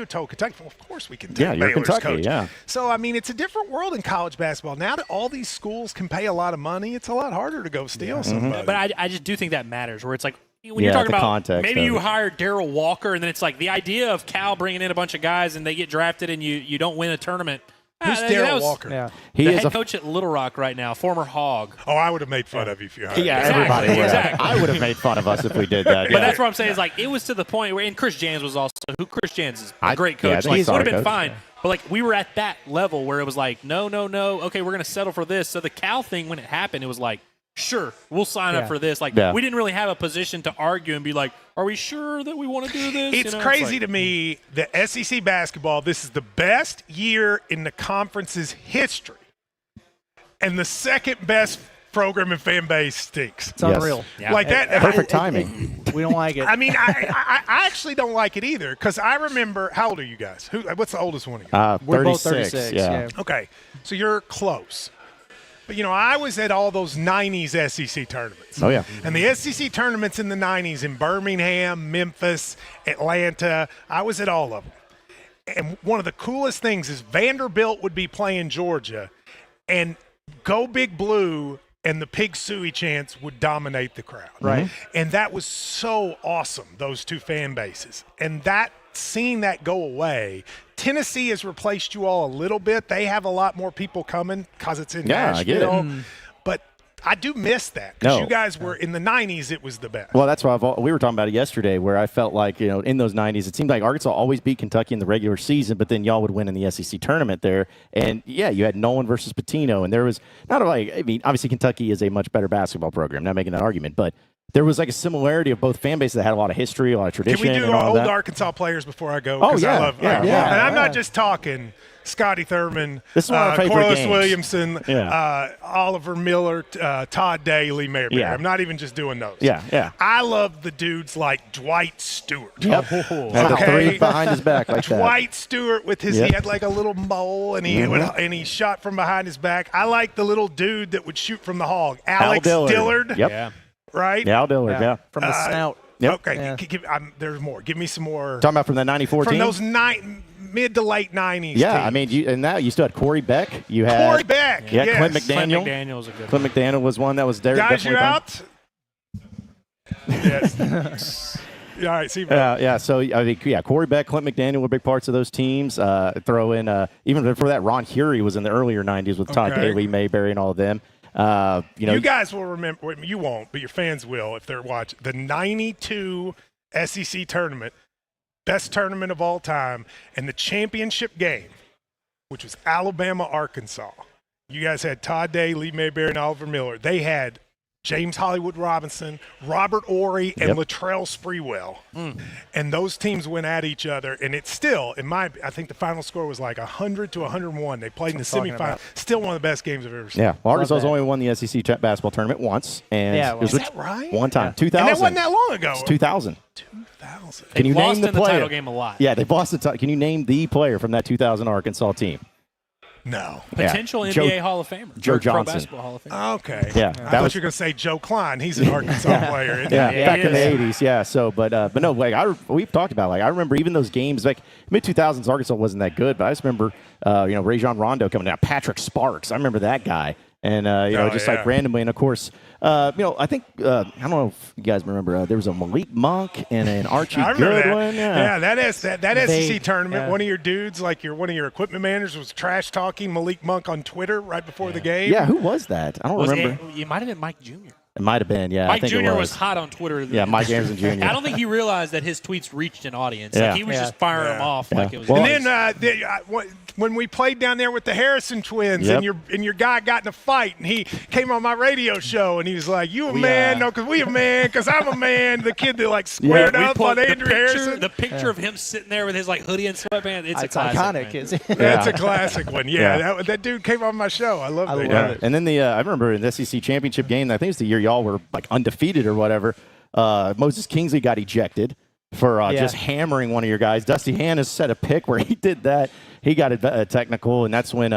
told Kentucky, well, of course we can take Baylor's Kentucky, coach. Yeah. So, it's a different world in college basketball. Now that all these schools can pay a lot of money, it's a lot harder to go steal somebody. But I just do think that matters, where it's like, when you're talking about context maybe you hire Darrell Walker, and then it's like the idea of Cal bringing in a bunch of guys and they get drafted and you don't win a tournament. Who's Darrell Walker? Yeah. He is head coach at Little Rock right now, former Hog. Oh, I would have made fun of you if you hired him. Everybody would. Exactly. I would have made fun of us if we did that. But that's what I'm saying is like it was to the point where, and Chris Jans was also, Chris Jans is a great coach. Yeah, Like, would have been coach. fine. But like we were at that level where it was like, no. Okay, we're going to settle for this. So the Cal thing, when it happened, it was like, sure, we'll sign up for this. Like we didn't really have a position to argue and be like, are we sure that we want to do this? It's crazy to me that SEC basketball, this is the best year in the conference's history and the second best program and fan base stinks. It's unreal. Yeah. Like that. Perfect timing. We don't like it. I mean, I actually don't like it either because I remember. How old are you guys? What's the oldest one of you? We're 36. both 36. Yeah. Okay, so you're close. But, I was at all those 90s SEC tournaments. Oh, yeah. And the SEC tournaments in the 90s in Birmingham, Memphis, Atlanta, I was at all of them. And one of the coolest things is Vanderbilt would be playing Georgia, and Go Big Blue and the Pig Suey chants would dominate the crowd. Right. And that was so awesome, those two fan bases. And seeing that go away, Tennessee has replaced you all a little bit. They have a lot more people coming because it's in Nashville. I get it. But I do miss that because No. you guys were in the 90s. It was the best. Well, that's why we were talking about it yesterday, where I felt like, in those 90s, it seemed like Arkansas always beat Kentucky in the regular season, but then y'all would win in the SEC tournament there. And, yeah, you had Nolan versus Pitino, and there was obviously Kentucky is a much better basketball program, not making that argument, but there was like a similarity of both fan bases that had a lot of history, a lot of tradition. Can we do and all old that. Arkansas players before I go? Oh, 'Cause yeah. I love Yeah. And Yeah. I'm not just talking Scotty Thurman, This is one of our favorite Corliss games. Williamson, Yeah. Oliver Miller, Todd Day, Lee Mayberry. Yeah. I'm not even just doing those. Yeah, yeah. I love the dudes like Dwight Stewart. Yep. Had the Okay. three behind his back like that. Dwight Stewart with his, Yep. he had like a little mole and he shot from behind his back. I like the little dude that would shoot from the hog, Alex Dillard. Yep. Yeah. Right? Yeah, Al Dillard, yeah. From the snout. Yep. Okay, Yeah. there's more. Give me some more. Talking about from the 94 From team? those mid to late 90s Yeah, teams. I mean, you still had Corey Beck. You had Corey Beck. Yeah, yes. Clint Clint McDaniel. McDaniel's a good Clint McDaniel was one that was there. Guys, definitely you fun. out? Yes. All right, see. Yeah. So I think Corey Beck, Clint McDaniel were big parts of those teams. Throw in even before that, Ron Hury was in the earlier '90s with Todd Okay. Daly, Mayberry, and all of them. You guys will remember. Well, you won't, but your fans will if they're watching the '92 SEC tournament, best tournament of all time, and the championship game, which was Alabama-Arkansas. You guys had Todd Day, Lee Mayberry, and Oliver Miller. They had James Hollywood Robinson, Robert Ory, and Latrell Sprewell. And those teams went at each other, and it's still, I think the final score was like 100 to 101. They played in the semifinal. Still one of the best games I've ever seen. Yeah, well, Arkansas's that. only won the SEC basketball tournament once, and Yeah, it was Is that right? one time, Yeah. 2000. And that wasn't that long ago. It's 2000. 2000. Can you lost name the in the player? title game a lot. Yeah, they've lost the. Can you name the player from that 2000 Arkansas team? No. Potential Yeah. NBA Hall of Famer. Joe Or Pro Johnson. Basketball Hall of Famer. Okay. Yeah, I that thought was- you were going to say Joe Klein. He's an Arkansas player. Isn't Yeah, he? Yeah, back he in the is. '80s. Yeah. So, but no, like we've talked about. Like I remember even those games, like mid 2000s, Arkansas wasn't that good, but I just remember, Rajon Rondo coming down, Patrick Sparks. I remember that guy, and like randomly, and of course, I think I don't know if you guys remember. There was a Malik Monk and an Archie I remember Goodwin. that. that They- SEC tournament. yeah. One of your dudes, like one of your equipment managers, was trash talking Malik Monk on Twitter right before the game. Yeah, who was that? I don't remember. It might have been Mike Jr. It might have been. Yeah, I Mike think Jr. it was hot on Twitter. Yeah, Mike Anderson Jr. I don't think he realized that his tweets reached an audience. Yeah. Like he was Yeah. just firing them Yeah. off like it was. Well, And then when we played down there with the Harrison twins, Yep. and your guy got in a fight, and he came on my radio show, and he was like, "You a man? No, because we a man. Because I'm a man." The kid that squared we up pulled on the Andrew picture, Harrison. The picture of him sitting there with his hoodie and sweatband. It's a It's classic, iconic. man. Isn't it? That's a classic one. Yeah, Yeah. that dude came on my show. I love I that love guy. it. And then I remember in the SEC championship game, I think it was the year y'all were like undefeated or whatever. Moses Kingsley got ejected for just hammering one of your guys. Dusty Hannes set a pick where he did that. He got a technical, and that's when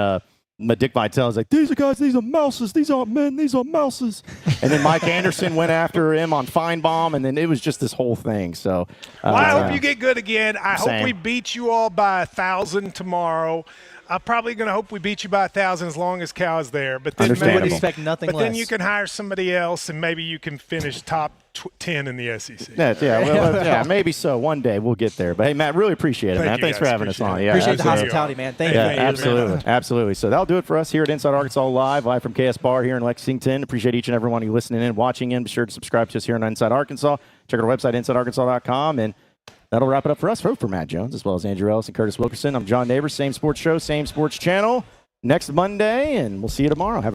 Dick Vitale was like, "These are guys, these are mouses. These aren't men. These are mouses." And then Mike Anderson went after him on Feinbaum, and then it was just this whole thing. So, Well, I hope you get good again. I hope Same. we beat you all by 1,000 tomorrow. I'm probably going to hope we beat you by 1,000 as long as Cal is there. But then I would Understandable. expect nothing But less. then you can hire somebody else, and maybe you can finish top 10 in the SEC. yeah, maybe so. One day we'll get there. But hey, Matt, really appreciate it, Thank man. you, Thanks for guys. having us on. Appreciate it. Yeah, Appreciate the absolutely. hospitality, man. Thank Yeah, you. absolutely. So that'll do it for us here at Inside Arkansas live from KSBAR here in Lexington. Appreciate each and every one of you listening in, watching in. Be sure to subscribe to us here on Inside Arkansas. Check out our website, InsideArkansas.com, and that'll wrap it up for us. For Matt Jones, as well as Andrew Ellis and Curtis Wilkerson, I'm John Neighbors. Same sports show, same sports channel. Next Monday, and we'll see you tomorrow. Have